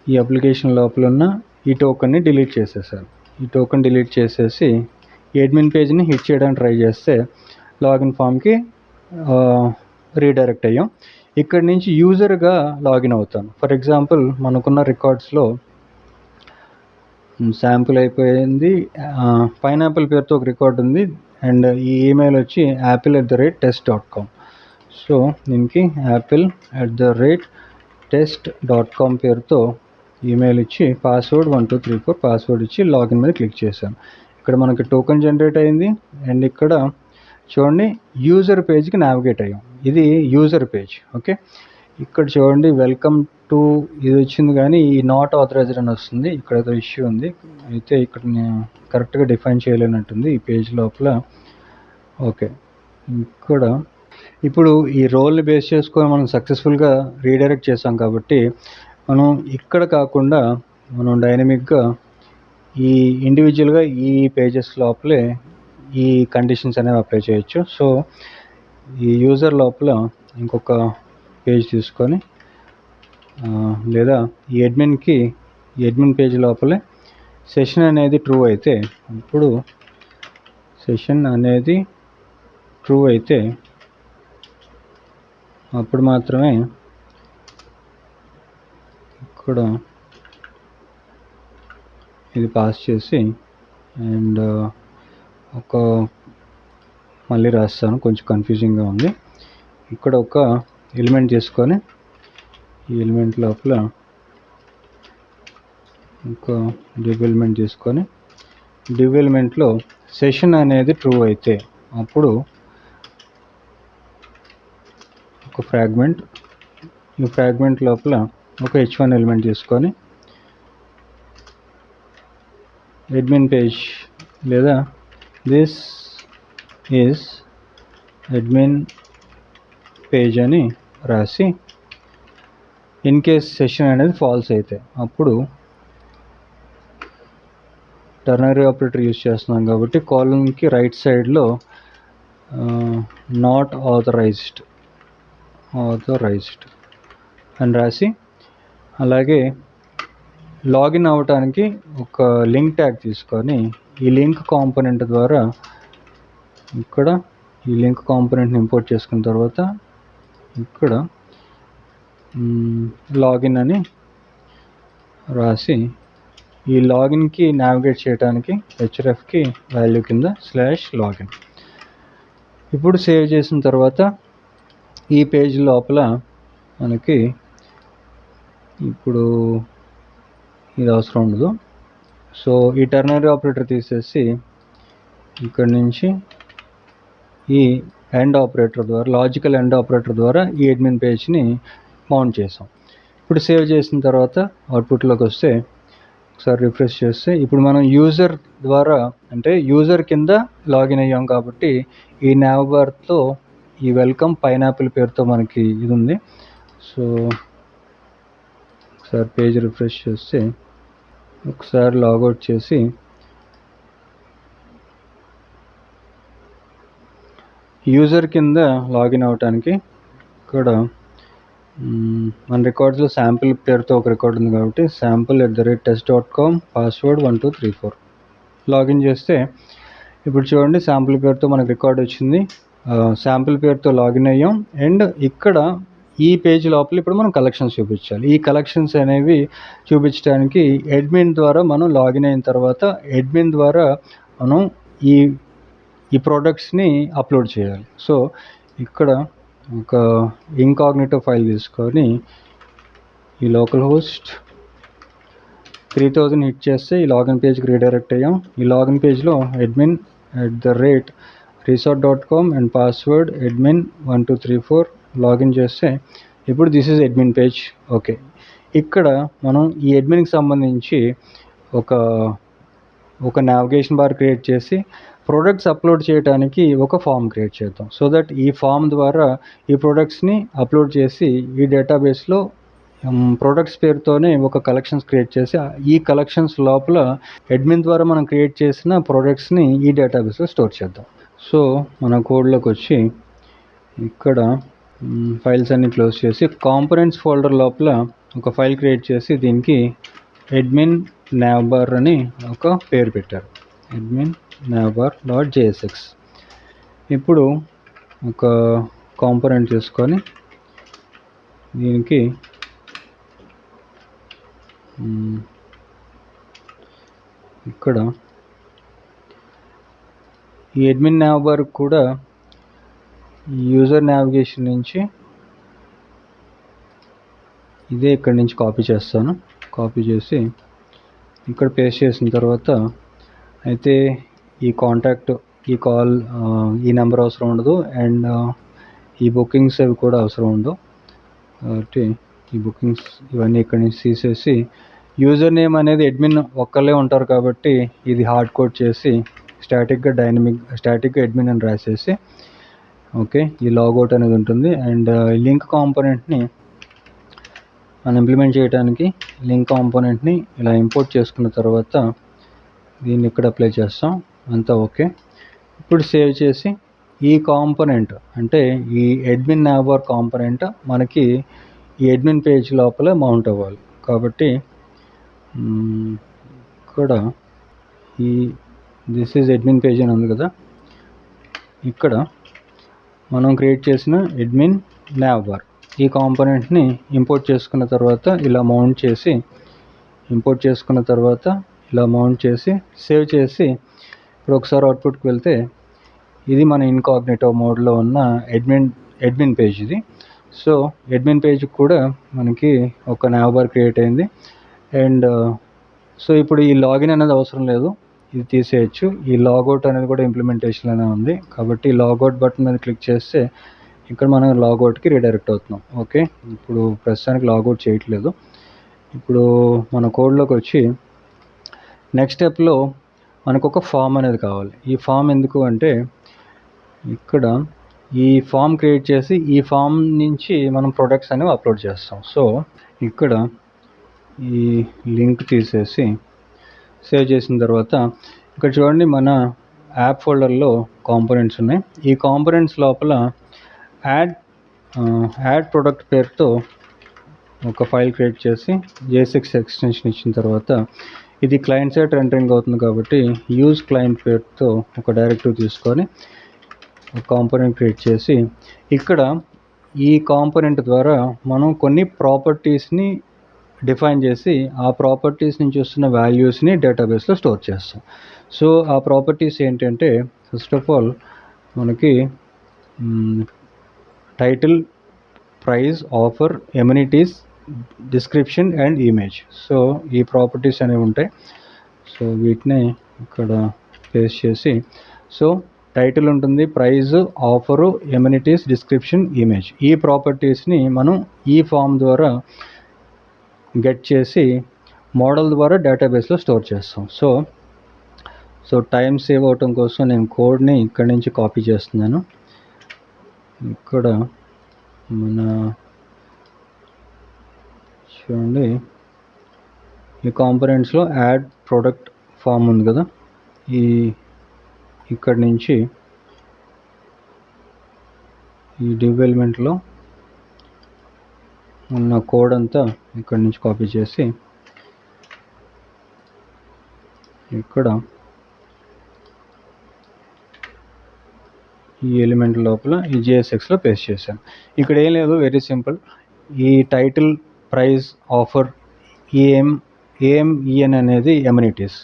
Speaker 2: ఈ అప్లికేషన్ లోపల ఉన్న ఈ టోకన్ని డిలీట్ చేసేసారు. ఈ టోకెన్ డిలీట్ చేసేసి ఈ అడ్మిన్ పేజ్ని హిట్ చేయడానికి ట్రై చేస్తే లాగిన్ ఫామ్కి రీడైరెక్ట్ అయ్యాం. ఇక్కడ నుంచి యూజర్గా లాగిన్ అవుతాను. ఫర్ ఎగ్జాంపుల్ మనకున్న రికార్డ్స్లో శాంపుల్ అయిపోయింది, పైనాపిల్ పేరుతో ఒక రికార్డ్ ఉంది అండ్ ఈ ఈమెయిల్ వచ్చి apple@test.com. సో దీనికి apple@test.com పేరుతో ఈమెయిల్ ఇచ్చి పాస్వర్డ్ 1234 పాస్వర్డ్ ఇచ్చి లాగిన్ మీద క్లిక్ చేశాను. ఇక్కడ మనకి టోకెన్ జనరేట్ అయింది అండ్ ఇక్కడ చూడండి యూజర్ పేజ్కి నావిగేట్ అయ్యాం. ఇది యూజర్ పేజ్. ఓకే, ఇక్కడ చూడండి వెల్కమ్ టు ఇది వచ్చింది కానీ ఈ నాట్ ఆథరైజ్డ్ అని వస్తుంది. ఇక్కడ ఏదో ఇష్యూ ఉంది, అయితే ఇక్కడ నేను కరెక్ట్గా డిఫైన్ చేయలేనట్టుంది ఈ పేజ్ లోపల. ఓకే, ఇక్కడ ఇప్పుడు ఈ రోల్ని బేస్ చేసుకొని మనం సక్సెస్ఫుల్గా రీడైరెక్ట్ చేసాం కాబట్టి మనం ఇక్కడ కాకుండా మనం డైనమిక్గా ఈ ఇండివిజువల్గా ఈ పేజెస్ లోపలే ఈ కండిషన్స్ అనేవి అప్లై చేయొచ్చు. సో ఈ యూజర్ లోపల ఇంకొక పేజ్ తీసుకొని లేదా ఈ అడ్మిన్ పేజ్ లోపలే సెషన్ అనేది ట్రూ అయితే, ఇప్పుడు సెషన్ అనేది ట్రూ అయితే అప్పుడు మాత్రమే ఇక్కడ ఇది పాస్ చేసి అండ్ మళ్ళీ రాస్తాను, కొంచెం కన్ఫ్యూజింగ్గా ఉంది. ఇక్కడ ఒక ఎలిమెంట్ తీసుకొని ఈ ఎలిమెంట్ లోపల ఒక డివ్ ఎలిమెంట్ తీసుకొని డివ్ ఎలిమెంట్లో సెషన్ అనేది ట్రూ అయితే అప్పుడు ఒక ఫ్రాగ్మెంట్, ఈ ఫ్రాగ్మెంట్ లోపల ఒక h1 ఎలిమెంట్ తీసుకొని అడ్మిన్ పేజ్ లేదా దిస్ ఈజ్ అడ్మిన్ పేజ్ అని రాసి ఇన్ కేస్ సెషన్ అనేది ఫాల్స్ అయితే అప్పుడు టర్నరీ ఆపరేటర్ యూజ్ చేస్తున్నాం కాబట్టి కాలమ్కి రైట్ సైడ్లో నాట్ ఆథరైజ్డ్ అని రాసి, అలాగే లాగిన్ అవ్వటానికి ఒక లింక్ ట్యాగ్ తీసుకొని ఈ లింక్ కాంపోనెంట్ ద్వారా ఇక్కడ ఈ లింక్ కాంపోనెంట్ని ఇంపోర్ట్ చేసుకున్న తర్వాత ఇక్కడ లాగిన్ అని రాసి ఈ లాగిన్కి నావిగేట్ చేయడానికి hrefకి వాల్యూ కింద /login. ఇప్పుడు సేవ్ చేసిన తర్వాత ఈ పేజ్ లోపల మనకి ఇప్పుడు ఇది అవసరం ఉండదు. సో ఈ టర్నరీ ఆపరేటర్ తీసేసి ఇక్కడ నుంచి ఈ ఎండ్ ఆపరేటర్ ద్వారా, లాజికల్ ఎండ్ ఆపరేటర్ ద్వారా ఈ అడ్మిన్ పేజ్ని మౌంట్ చేసాం. ఇప్పుడు సేవ్ చేసిన తర్వాత అవుట్పుట్లోకి వస్తే ఒకసారి రిఫ్రెష్ చేస్తే ఇప్పుడు మనం యూజర్ ద్వారా, అంటే యూజర్ కింద లాగిన్ అయ్యాం కాబట్టి ఈ nav barతో ఈ వెల్కమ్ పైనాపిల్ పేరుతో మనకి ఇది ఉంది. సో ఒకసారి పేజ్ రిఫ్రెష్ చేస్తే ఒకసారి లాగౌట్ చేసి యూజర్ కింద లాగిన్ అవటానికి ఇక్కడ మన రికార్డ్స్లో శాంపిల్ పేరుతో ఒక రికార్డ్ ఉంది కాబట్టి sample@test.com పాస్వర్డ్ 1234 లాగిన్ చేస్తే ఇప్పుడు చూడండి శాంపిల్ పేరుతో మనకు రికార్డ్ వచ్చింది. శాంపిల్ పేరుతో లాగిన్ అయ్యాం అండ్ ఇక్కడ ఈ పేజ్ లోపల ఇప్పుడు మనం కలెక్షన్స్ చూపించాలి. ఈ కలెక్షన్స్ అనేవి చూపించడానికి అడ్మిన్ ద్వారా మనం లాగిన్ అయిన తర్వాత అడ్మిన్ ద్వారా మనం ఈ ప్రోడక్ట్స్ని అప్లోడ్ చేయాలి. సో ఇక్కడ ఒక ఇంకాగ్నిటో ఫైల్ తీసుకొని ఈ లోకల్ హోస్ట్ 3000 హిట్ చేస్తే ఈ లాగిన్ పేజ్కి రీడైరెక్ట్ అయ్యాం. ఈ లాగిన్ పేజ్లో admin@resort.com and password admin1234 login చేస్తే ఇప్పుడు this is admin page. Okay, ఇక్కడ మనం ఈ అడ్మిన్కి సంబంధించి ఒక నావిగేషన్ బార్ క్రియేట్ చేసి ప్రోడక్ట్స్ అప్లోడ్ చేయడానికి ఒక ఫామ్ క్రియేట్ చేద్దాం. సో దట్ ఈ ఫామ్ ద్వారా ఈ ప్రోడక్ట్స్ని అప్లోడ్ చేసి ఈ డేటాబేస్లో ప్రోడక్ట్స్ పేరుతోనే ఒక కలెక్షన్స్ క్రియేట్ చేసి ఈ కలెక్షన్స్ లోపల అడ్మిన్ ద్వారా మనం క్రియేట్ చేసిన ప్రోడక్ట్స్ని ఈ డేటాబేస్లో స్టోర్ చేద్దాం. సో మన కోడ్లోకి వచ్చి ఇక్కడ ఫైల్స్ అన్ని క్లోజ్ చేసి కాంపోనెంట్స్ ఫోల్డర్ లోపల ఒక ఫైల్ క్రియేట్ చేసి దీనికి admin navbar అని ఒక పేరు పెట్టారు, admin navbar.jsx. ఇప్పుడు ఒక కాంపోనెంట్ తీసుకొని దీనికి ఇక్కడ ఈ admin navbar కూడా యూజర్ నావిగేషన్ నుంచి ఇదే ఇక్కడ నుంచి కాపీ చేస్తాను. కాపీ చేసి ఇక్కడ పేస్ట్ చేసిన తర్వాత అయితే ఈ కాంటాక్ట్, ఈ కాల్, ఈ నెంబర్ అవసరం ఉండదు అండ్ ఈ బుకింగ్స్ అవి కూడా అవసరం ఉండదు కాబట్టి ఈ బుకింగ్స్ ఇవన్నీ ఇక్కడ నుంచి తీసేసి యూజర్ నేమ్ అనేది అడ్మిన్ ఒక్కళ్ళే ఉంటారు కాబట్టి ఇది హార్డ్ కోడ్ చేసి స్టాటిక్గా అడ్మిన్ అని రాసేసి ఓకే ఈ లాగౌట్ అనేది ఉంటుంది. అండ్ లింక్ కాంపోనెంట్ని మనం ఇంప్లిమెంట్ చేయడానికి లింక్ కాంపోనెంట్ని ఇలా ఇంపోర్ట్ చేసుకున్న తర్వాత దీన్ని ఇక్కడ అప్లై చేస్తాం, అంతా ఓకే. ఇప్పుడు సేవ్ చేసి ఈ కాంపోనెంట్ అంటే ఈ అడ్మిన్ నావ్బార్ కాంపోనెంట్ మనకి ఈ అడ్మిన్ పేజ్ లోపల మౌంట్ అవ్వాలి. కాబట్టి ఇక్కడ ఈ దిస్ ఈజ్ అడ్మిన్ పేజ్ అని ఉంది కదా, ఇక్కడ మనం క్రియేట్ చేసిన అడ్మిన్ నావ్బార్ ఈ కాంపోనెంట్ని ఇంపోర్ట్ చేసుకున్న తర్వాత ఇలా మౌంట్ చేసి సేవ్ చేసి ఇప్పుడు ఒకసారి అవుట్పుట్కి వెళ్తే ఇది మన ఇన్కాగ్నిటో మోడ్లో ఉన్న అడ్మిన్ పేజ్ ఇది. సో అడ్మిన్ పేజ్ కూడా మనకి ఒక నావ్బార్ క్రియేట్ అయింది. అండ్ సో ఇప్పుడు ఈ లాగిన్ అనేది అవసరం లేదు, ఇది తీసేయచ్చు. ఈ లాగౌట్ అనేది కూడా ఇంప్లిమెంటేషన్లోనే ఉంది. కాబట్టి లాగౌట్ బటన్ మీద క్లిక్ చేస్తే ఇక్కడ మనం లాగౌట్కి రీడైరెక్ట్ అవుతున్నాం. ఓకే, ఇప్పుడు ప్రస్తుతానికి లాగౌట్ చేయట్లేదు. ఇప్పుడు మన కోడ్లోకి వచ్చి నెక్స్ట్ స్టెప్లో మనకు ఒక ఫామ్ అనేది కావాలి. ఈ ఫామ్ ఎందుకు అంటే ఇక్కడ ఈ ఫామ్ క్రియేట్ చేసి ఈ ఫామ్ నుంచి మనం ప్రొడక్ట్స్ అనేవి అప్లోడ్ చేస్తాం. సో ఇక్కడ ఈ లింక్ తీసేసి సేవ్ చేసిన తర్వాత ఇక్కడ చూడండి మన యాప్ ఫోల్డర్లో కాంపోనెంట్స్ ఉన్నాయి. ఈ కాంపోనెంట్స్ లోపల యాడ్ ప్రొడక్ట్ పేరుతో ఒక ఫైల్ క్రియేట్ చేసి J6 ఎక్స్టెన్షన్ ఇచ్చిన తర్వాత ఇది క్లయింట్ సైడ్ రెండరింగ్ అవుతుంది కాబట్టి యూజ్ క్లయింట్ పేరుతో ఒక డైరెక్టివ్ తీసుకొని ఒక కాంపోనెంట్ క్రియేట్ చేసి ఇక్కడ ఈ కాంపోనెంట్ ద్వారా మనం కొన్ని ప్రాపర్టీస్ని డిఫైన్ చేసి ఆ ప్రాపర్టీస్ నుంచి వస్తున్న వాల్యూస్ని డేటాబేస్లో స్టోర్ చేస్తాం. సో ఆ ప్రాపర్టీస్ ఏంటంటే ఫస్ట్ ఆఫ్ ఆల్ మనకి title, price, offer, amenities, description and image. So ఈ ప్రాపర్టీస్ అనేవి ఉంటాయి. సో వీటిని ఇక్కడ పేస్ట్ చేసి సో టైటిల్ ఉంటుంది, price, offer, amenities, description, image. ఈ ప్రాపర్టీస్ని మనం ఈ ఫామ్ ద్వారా గెట్ చేసి మోడల్ ద్వారా డేటాబేస్లో స్టోర్ చేస్తాం. సో టైం సేవ్ అవటం కోసం నేను కోడ్ని ఇక్కడి నుంచి కాపీ చేస్తున్నాను. ఇక్కడ మన చూడండి ఈ కాంపోనెంట్స్లో యాడ్ ప్రోడక్ట్ ఫామ్ ఉంది కదా, ఇక్కడి నుంచి ఈ డివ్ ఎలిమెంట్లో ఉన్న కోడ్ అంతా ఇక్కడి నుంచి కాపీ చేసి ఇక్కడ ఈ ఎలిమెంట్ లోపల ఈ JSXలో పేస్ట్ చేశాను. ఇక్కడ ఏం లేదు, వెరీ సింపుల్. ఈ టైటిల్, ప్రైస్, ఆఫర్, EN అనేది ఎమ్యూనిటీస్,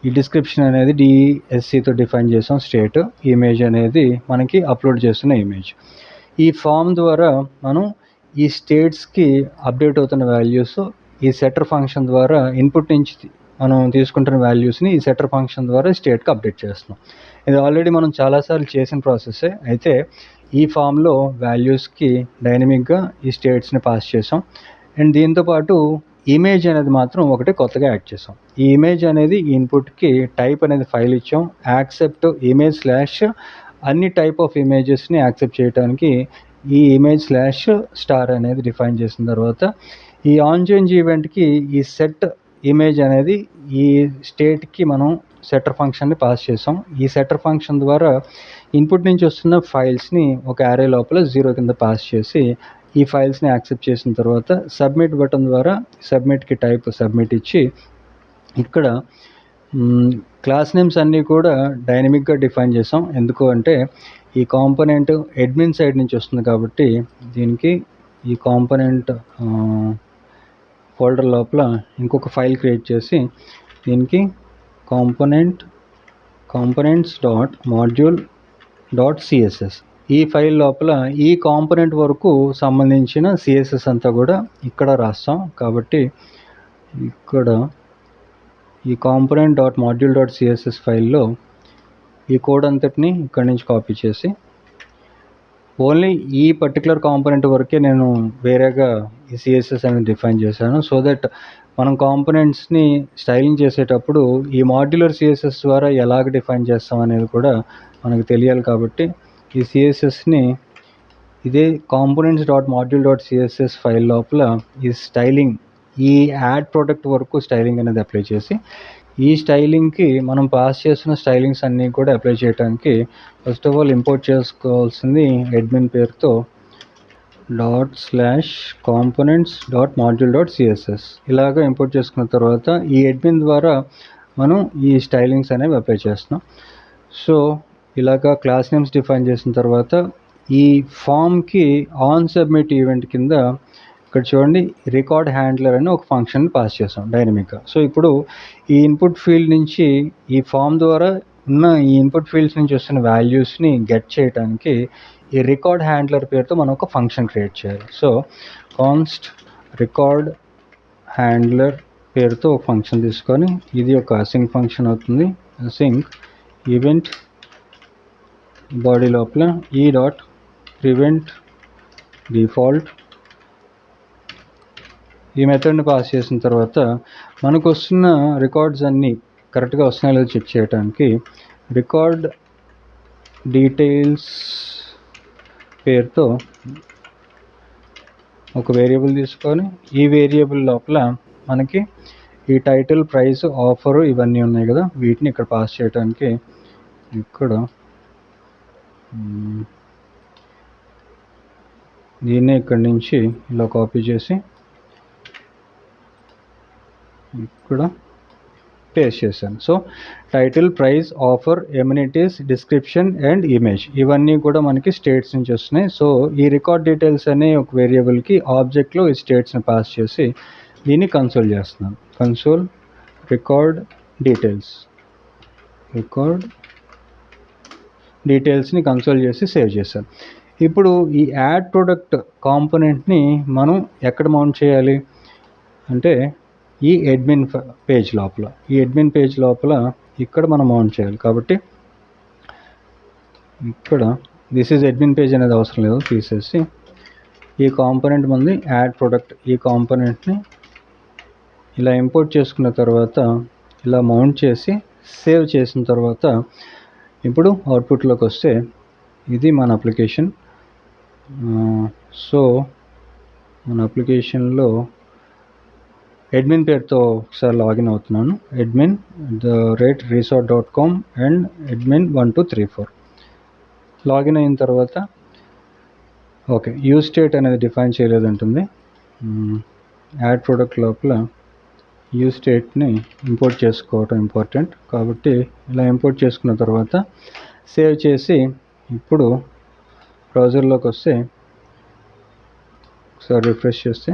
Speaker 2: ఈ డిస్క్రిప్షన్ అనేది DSCతో డిఫైన్ చేసాం స్టేట్, ఇమేజ్ అనేది మనకి అప్లోడ్ చేస్తున్న ఇమేజ్. ఈ ఫామ్ ద్వారా మనం ఈ స్టేట్స్కి అప్డేట్ అవుతున్న వాల్యూస్ ఈ సెటర్ ఫంక్షన్ ద్వారా ఇన్పుట్ నుంచి మనం తీసుకుంటున్న వాల్యూస్ని ఈ సెటర్ ఫంక్షన్ ద్వారా స్టేట్కి అప్డేట్ చేస్తున్నాం. ఇది ఆల్రెడీ మనం చాలాసార్లు చేసిన ప్రాసెస్సే. అయితే ఈ ఫామ్లో వాల్యూస్కి డైనమిక్గా ఈ స్టేట్స్ని పాస్ చేసాం. అండ్ దీంతోపాటు ఇమేజ్ అనేది మాత్రం ఒకటి కొత్తగా యాడ్ చేసాం. ఈ ఇమేజ్ అనేది ఇన్పుట్కి టైప్ అనేది ఫైల్ ఇచ్చాం. యాక్సెప్ట్ ఇమేజ్ స్లాష్ అన్ని టైప్ ఆఫ్ ఇమేజెస్ని యాక్సెప్ట్ చేయడానికి ఈ ఇమేజ్ స్లాష్ స్టార్ అనేది డిఫైన్ చేసిన తర్వాత ఈ ఆన్ చేంజ్ ఈవెంట్కి ఈ సెట్ ఇమేజ్ అనేది ఈ స్టేట్కి మనం సెటర్ ఫంక్షన్ని పాస్ చేసాం. ఈ సెటర్ ఫంక్షన్ ద్వారా ఇన్పుట్ నుంచి వస్తున్న ఫైల్స్ని ఒక యారే లోపల 0 కింద పాస్ చేసి ఈ ఫైల్స్ని యాక్సెప్ట్ చేసిన తర్వాత సబ్మిట్ బటన్ ద్వారా సబ్మిట్కి టైప్ సబ్మిట్ ఇచ్చి ఇక్కడ క్లాస్ నేమ్స్ అన్నీ కూడా డైనమిక్గా డిఫైన్ చేసాం. ఎందుకు అంటే ఈ కాంపోనెంట్ అడ్మిన్ సైడ్ నుంచి వస్తుంది కాబట్టి దీనికి ఈ కాంపోనెంట్ ఫోల్డర్ లోపల ఇంకొక ఫైల్ క్రియేట్ చేసి దీనికి components.module.css ఈ ఫైల్ లోపల ఈ కాంపోనెంట్ వరకు సంబంధించిన CSS అంతా కూడా ఇక్కడ రాస్తాం. కాబట్టి ఇక్కడ ఈ component.module.css ఫైల్లో ఈ కోడ్ అంతటిని ఇక్కడి నుంచి కాపీ చేసి ఓన్లీ ఈ పర్టికులర్ కాంపోనెంట్ వరకే నేను వేరేగా ఈ CSS అనేది డిఫైన్ చేశాను. సో దట్ మనం కాంపోనెంట్స్ని స్టైలింగ్ చేసేటప్పుడు ఈ మాడ్యులర్ CSS ద్వారా ఎలాగ డిఫైన్ చేస్తాం అనేది కూడా మనకు తెలియాలి. కాబట్టి ఈ CSSని ఇదే components.module.css ఫైల్ లోపల ఈ స్టైలింగ్ ఈ యాడ్ ప్రోడక్ట్ వరకు స్టైలింగ్ అనేది అప్లై చేసి ఈ స్టైలింగ్కి మనం పాస్ చేసిన స్టైలింగ్స్ అన్నీ కూడా అప్లై చేయడానికి ఫస్ట్ ఆఫ్ ఆల్ ఇంపోర్ట్ చేసుకోవాల్సింది అడ్మిన్ పేరుతో ./components.module.css ఇలాగ ఇంపోర్ట్ చేసుకున్న తర్వాత ఈ అడ్మిన్ ద్వారా మనం ఈ స్టైలింగ్స్ అనేవి అప్లై చేస్తున్నాం. సో ఇలాగ క్లాస్ నేమ్స్ డిఫైన్ చేసిన తర్వాత ఈ ఫామ్కి ఆన్ సబ్మిట్ ఈవెంట్ కింద ఇక్కడ చూడండి రికార్డ్ హ్యాండ్లర్ అని ఒక ఫంక్షన్ పాస్ చేసాం డైనమిక్గా. సో ఇప్పుడు ఈ ఇన్పుట్ ఫీల్డ్ నుంచి ఈ ఫామ్ ద్వారా ఉన్న ఈ ఇన్పుట్ ఫీల్డ్స్ నుంచి వస్తున్న వాల్యూస్ని గెట్ చేయడానికి ఈ రికార్డ్ హ్యాండ్లర్ పేరుతో మనం ఒక ఫంక్షన్ క్రియేట్ చేయాలి. సో కాన్స్ట్ రికార్డ్ హ్యాండ్లర్ పేరుతో ఒక ఫంక్షన్ తీసుకొని ఇది ఒక అసింక్ ఫంక్షన్ అవుతుంది. అసింక్ ఈవెంట్ బాడీ లోపల ఈ డాట్ ప్రివెంట్ డిఫాల్ట్ ఈ మెథడ్ని పాస్ చేసిన తర్వాత మనకు వస్తున్న రికార్డ్స్ అన్నీ కరెక్ట్గా వస్తున్నాయో లేదో చెక్ చేయడానికి రికార్డ్ డీటెయిల్స్ పేరుతో ఒక వేరియబుల్ తీసుకొని ఈ వేరియబుల్ లోపల మనకి ఈ టైటిల్, ప్రైస్, ఆఫరు ఇవన్నీ ఉన్నాయి కదా, వీటిని ఇక్కడ పాస్ చేయడానికి ఇక్కడ దీన్ని ఇక్కడి నుంచి ఇలా కాపీ చేసి ఇక్కడ పేస్ట్ చేశాను. So title, price, offer, amenities, description and image ఇవన్నీ కూడా మనకి స్టేట్స్ నుంచి వస్తున్నాయి. సో ఈ రికార్డ్ డీటెయిల్స్ అనే ఒక వేరియబుల్కి ఆబ్జెక్ట్లో ఈ స్టేట్స్ని పాస్ చేసి దీన్ని కన్సోల్ చేస్తున్నాను. కన్సోల్ రికార్డ్ డీటెయిల్స్ని కన్సోల్ చేసి సేవ్ చేశాను. ఇప్పుడు ఈ యాడ్ ప్రొడక్ట్ కాంపోనెంట్ని మనం ఎక్కడ మౌంట్ చేయాలి అంటే ఈ అడ్మిన్ పేజ్ లోపల ఇక్కడ మనం మౌంట్ చేయాలి. కాబట్టి ఇక్కడ దిస్ ఈజ్ అడ్మిన్ పేజ్ అనేది అవసరం లేదు, తీసేసి ఈ కాంపోనెంట్ మంది యాడ్ ప్రొడక్ట్ ఈ కాంపోనెంట్ని ఇలా ఇంపోర్ట్ చేసుకున్న తర్వాత ఇలా మౌంట్ చేసి సేవ్ చేసిన తర్వాత ఇప్పుడు అవుట్పుట్లోకి వస్తే ఇది మన అప్లికేషన్. సో మన అప్లికేషన్లో అడ్మిన్ పేరుతో ఒకసారి లాగిన్ అవుతున్నాను. admin@resort.com అండ్ admin1234 లాగిన్ అయిన తర్వాత ఓకే యూజ్ స్టేట్ అనేది డిఫైన్ చేయలేదంటుంది. యాడ్ ప్రొడక్ట్ లోపల యూజ్ స్టేట్ని ఇంపోర్ట్ చేసుకోవటం ఇంపార్టెంట్ కాబట్టి ఇలా ఇంపోర్ట్ చేసుకున్న తర్వాత సేవ్ చేసి ఇప్పుడు బ్రౌజర్లోకి వస్తే ఒకసారి రిఫ్రెష్ చేస్తే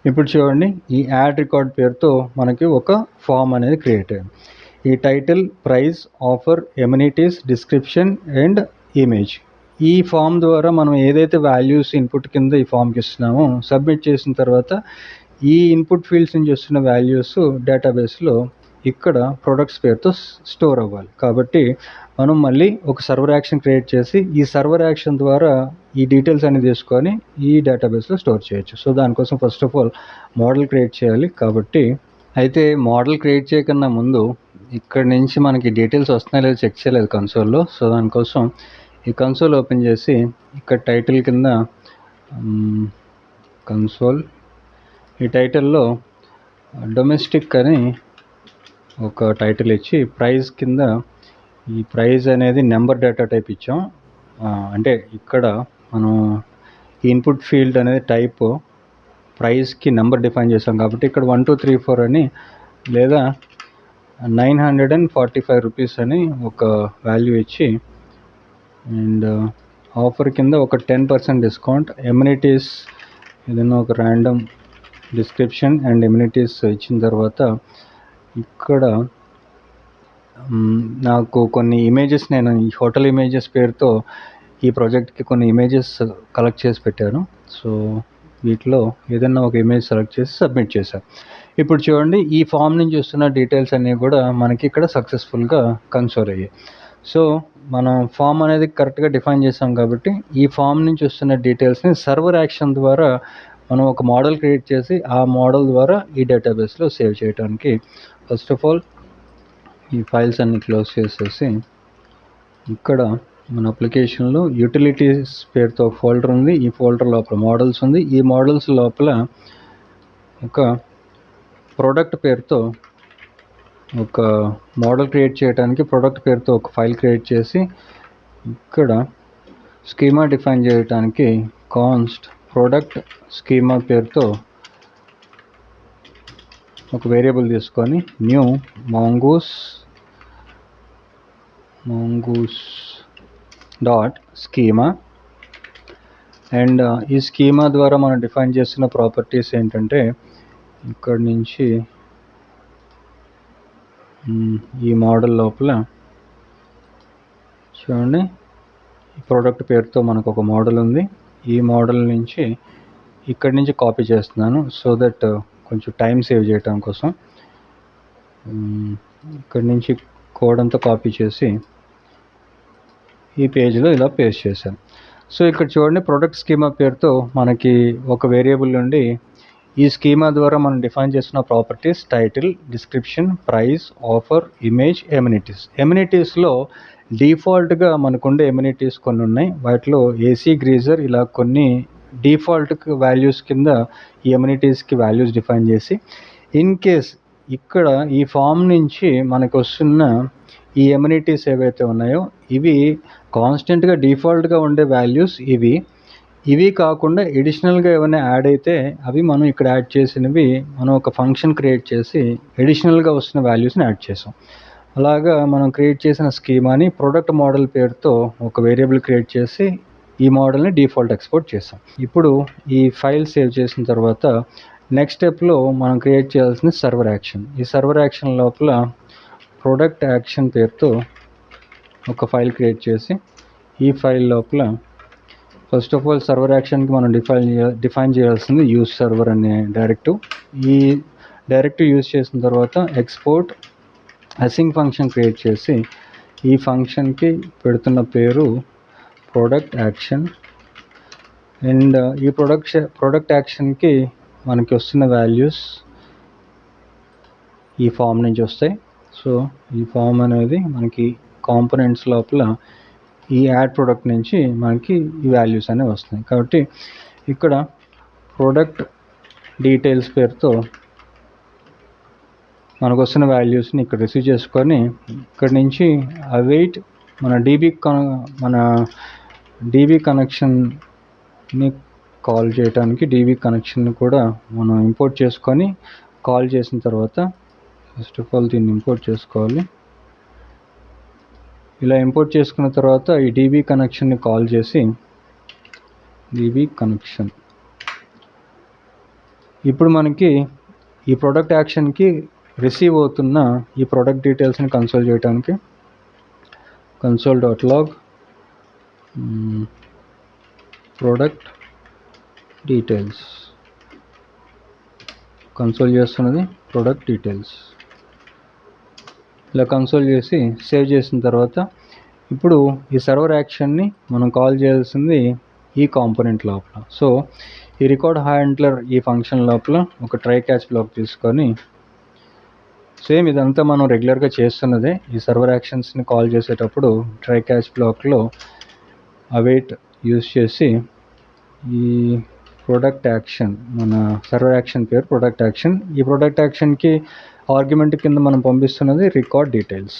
Speaker 2: ఇప్పుడు చూడండి ఈ యాడ్ రికార్డ్ పేరుతో మనకి ఒక ఫామ్ అనేది క్రియేట్ అయింది. ఈ title, price, offer, amenities, description and image ఈ ఫామ్ ద్వారా మనం ఏదైతే వాల్యూస్ ఇన్పుట్ కింద ఈ ఫామ్కి ఇస్తున్నామో సబ్మిట్ చేసిన తర్వాత ఈ ఇన్పుట్ ఫీల్డ్స్ నుంచి వస్తున్న వాల్యూస్ డేటాబేస్లో ఇక్కడ ప్రొడక్ట్స్ పేరుతో స్టోర్ అవ్వాలి. కాబట్టి మనం మళ్ళీ ఒక సర్వర్ యాక్షన్ క్రియేట్ చేసి ఈ సర్వర్ యాక్షన్ ద్వారా ఈ డీటెయిల్స్ అన్ని తీసుకొని ఈ డేటాబేస్లో స్టోర్ చేయొచ్చు. సో దానికోసం first of all model create చేయాలి. కాబట్టి అయితే మోడల్ క్రియేట్ చేయకన్నా ముందు ఇక్కడ నుంచి మనకి డీటెయిల్స్ వస్తున్నాయో లేదో చెక్ చేయలేదు కన్సోల్లో. సో దానికోసం ఈ కన్సోల్ ఓపెన్ చేసి ఇక్కడ టైటిల్ కింద కన్సోల్ ఈ టైటిల్లో డొమెస్టిక్ అని ఒక టైటిల్ ఇచ్చి ప్రైస్ కింద ఈ ప్రైస్ అనేది నెంబర్ డేటా టైప్ ఇచ్చాం. అంటే ఇక్కడ మనం ఈ ఇన్పుట్ ఫీల్డ్ అనేది టైప్ ప్రైస్కి నెంబర్ డిఫైన్ చేసాం కాబట్టి ఇక్కడ 1234 అని లేదా 945 రూపీస్ అని ఒక వాల్యూ ఇచ్చి అండ్ ఆఫర్ కింద ఒక 10% డిస్కౌంట్, ఎమ్యూనిటీస్ ఏదైనా ఒక ర్యాండమ్ డిస్క్రిప్షన్ అండ్ ఎమ్యూనిటీస్ ఇచ్చిన తర్వాత ఇక్కడ నాకు కొన్ని ఇమేజెస్ నేను ఈ హోటల్ ఇమేజెస్ పేరుతో ఈ ప్రాజెక్ట్కి కొన్ని ఇమేజెస్ కలెక్ట్ చేసి పెట్టాను. సో వీటిలో ఏదైనా ఒక ఇమేజ్ సెలెక్ట్ చేసి సబ్మిట్ చేశాను. ఇప్పుడు చూడండి ఈ ఫామ్ నుంచి వస్తున్న డీటెయిల్స్ అన్నీ కూడా మనకి ఇక్కడ సక్సెస్ఫుల్గా కన్సోల్ అయ్యాయి. సో మనం ఫామ్ అనేది కరెక్ట్గా డిఫైన్ చేసాం కాబట్టి ఈ ఫామ్ నుంచి వస్తున్న డీటెయిల్స్ని సర్వర్ యాక్షన్ ద్వారా మనం ఒక మోడల్ క్రియేట్ చేసి ఆ మోడల్ ద్వారా ఈ డేటాబేస్లో సేవ్ చేయడానికి ఫస్ట్ ఆఫ్ ఆల్ ఈ ఫైల్స్ అన్ని క్లోజ్ చేసేసి ఇక్కడ మన అప్లికేషన్లో యూటిలిటీస్ పేరుతో ఒక ఫోల్డర్ ఉంది. ఈ ఫోల్డర్ లోపల మోడల్స్ ఉంది. ఈ మోడల్స్ లోపల ఒక ప్రోడక్ట్ పేరుతో ఒక మోడల్ క్రియేట్ చేయడానికి ప్రోడక్ట్ పేరుతో ఒక ఫైల్ క్రియేట్ చేసి ఇక్కడ స్కీమా డిఫైన్ చేయడానికి కాన్స్ట్ ప్రోడక్ట్ స్కీమా పేరుతో ఒక వేరియబుల్ తీసుకొని new mongoose dot schema and ఈ స్కీమా ద్వారా మనం డిఫైన్ చేస్తున్న ప్రాపర్టీస్ ఏంటంటే ఇక్కడ నుంచి ఈ మోడల్ లోపల చూడండి ఈ ప్రోడక్ట్ పేరుతో మనకు ఒక మోడల్ ఉంది. ఈ మోడల్ నుంచి ఇక్కడి నుంచి కాపీ చేస్తున్నాను సో దట్ కొంచెం టైం సేవ్ చేయడం కోసం. ఇక్కడి నుంచి కోడ్ అంతా కాపీ చేసి ఈ పేజ్లో ఇలా పేస్ట్ చేశాను. సో ఇక్కడ చూడండి ప్రొడక్ట్ స్కీమా పేరుతో మనకి ఒక వేరియబుల్ నుండి ఈ స్కీమా ద్వారా మనం డిఫైన్ చేస్తున్న properties title, description, price, offer, image, ఎమ్యూనిటీస్లో డిఫాల్ట్గా మనకుండే ఎమ్యూనిటీస్ కొన్ని ఉన్నాయి. వాటిలో ఏసీ, గ్రీజర్ ఇలా కొన్ని డిఫాల్ట్ వాల్యూస్ కింద ఈ ఎమ్యూనిటీస్కి వాల్యూస్ డిఫైన్ చేసి ఇన్ కేస్ ఇక్కడ ఈ ఫామ్ నుంచి మనకు వస్తున్న ఈ ఎమ్యూనిటీస్ ఏవైతే ఉన్నాయో ఇవి కాన్స్టెంట్గా డిఫాల్ట్గా ఉండే వాల్యూస్ ఇవి కాకుండా ఎడిషనల్గా ఏమైనా యాడ్ అయితే అవి మనం ఇక్కడ యాడ్ చేసినవి మనం ఒక ఫంక్షన్ క్రియేట్ చేసి ఎడిషనల్గా వస్తున్న వాల్యూస్ని యాడ్ చేసాం. అలాగా మనం క్రియేట్ చేసిన స్కీమాని ప్రొడక్ట్ మోడల్ పేరుతో ఒక వేరియబుల్ క్రియేట్ చేసి ఈ మోడల్ని డిఫాల్ట్ ఎక్స్పోర్ట్ చేసాం. ఇప్పుడు ఈ ఫైల్ సేవ్ చేసిన తర్వాత నెక్స్ట్ స్టెప్లో మనం క్రియేట్ చేయాల్సింది సర్వర్ యాక్షన్. ఈ సర్వర్ యాక్షన్ లోపల ప్రొడక్ట్ యాక్షన్ పేరుతో ఒక ఫైల్ క్రియేట్ చేసి ఈ ఫైల్ లోపల ఫస్ట్ ఆఫ్ ఆల్ సర్వర్ యాక్షన్కి మనం డిఫైన్ చేయాల్సింది యూజ్ సర్వర్ అనే డైరెక్టివ్. ఈ డైరెక్టివ్ యూజ్ చేసిన తర్వాత ఎక్స్పోర్ట్ అసింగ్ ఫంక్షన్ క్రియేట్ చేసి ఈ ఫంక్షన్కి పెడుతున్న పేరు ప్రోడక్ట్ యాక్షన్ అండ్ ఈ ప్రొడక్ట్ యాక్షన్కి మనకి వస్తున్న వాల్యూస్ ఈ ఫామ్ నుంచి వస్తాయి. సో ఈ ఫామ్ అనేది మనకి కాంపోనెంట్స్ లోపల ఈ యాడ్ ప్రోడక్ట్ నుంచి మనకి ఈ వాల్యూస్ అనేవి వస్తాయి. కాబట్టి ఇక్కడ ప్రోడక్ట్ డీటెయిల్స్ పేరుతో మనకు వస్తున్న వాల్యూస్ని ఇక్కడ రిసీవ్ చేసుకొని ఇక్కడ నుంచి అవైట్ మన డీబీ కనెక్షన్ని కాల్ చేయడానికి డీబీ కనెక్షన్ని కూడా మనం ఇంపోర్ట్ చేసుకొని కాల్ చేసిన తర్వాత ఫస్ట్ ఆఫ్ ఆల్ దీన్ని ఇంపోర్ట్ చేసుకోవాలి. ఇలా ఇంపోర్ట్ చేసుకున్న తర్వాత ఈ డీబీ కనెక్షన్ని కాల్ చేసి డీబీ కనెక్షన్ ఇప్పుడు మనకి ఈ ప్రోడక్ట్ యాక్షన్కి రిసీవ్ అవుతున్న ఈ ప్రోడక్ట్ డీటెయిల్స్ని కన్సోల్ చేయడానికి console.log ప్రోడక్ట్ డీటెయిల్స్ కన్సోల్ చేస్తున్నది ప్రోడక్ట్ డీటెయిల్స్. ఇలా కన్సోల్ చేసి సేవ్ చేసిన తర్వాత ఇప్పుడు ఈ సర్వర్ యాక్షన్ని మనం కాల్ చేయాల్సింది ఈ కాంపోనెంట్ లోపల. సో ఈ రికార్డ్ హ్యాండ్లర్ ఈ ఫంక్షన్ లోపల ఒక ట్రై క్యాచ్ బ్లాక్ తీసుకొని సేమ్ ఇదంతా మనం రెగ్యులర్గా చేస్తున్నదే. ఈ సర్వర్ యాక్షన్స్ని కాల్ చేసేటప్పుడు ట్రై క్యాచ్ బ్లాక్లో అవైట్ యూజ్ చేసి ఈ ప్రోడక్ట్ యాక్షన్ మన సర్వర్ యాక్షన్ పేరు ప్రోడక్ట్ యాక్షన్. ఈ ప్రోడక్ట్ యాక్షన్కి ఆర్గ్యుమెంట్ కింద మనం పంపిస్తున్నది రికార్డ్ డీటెయిల్స్.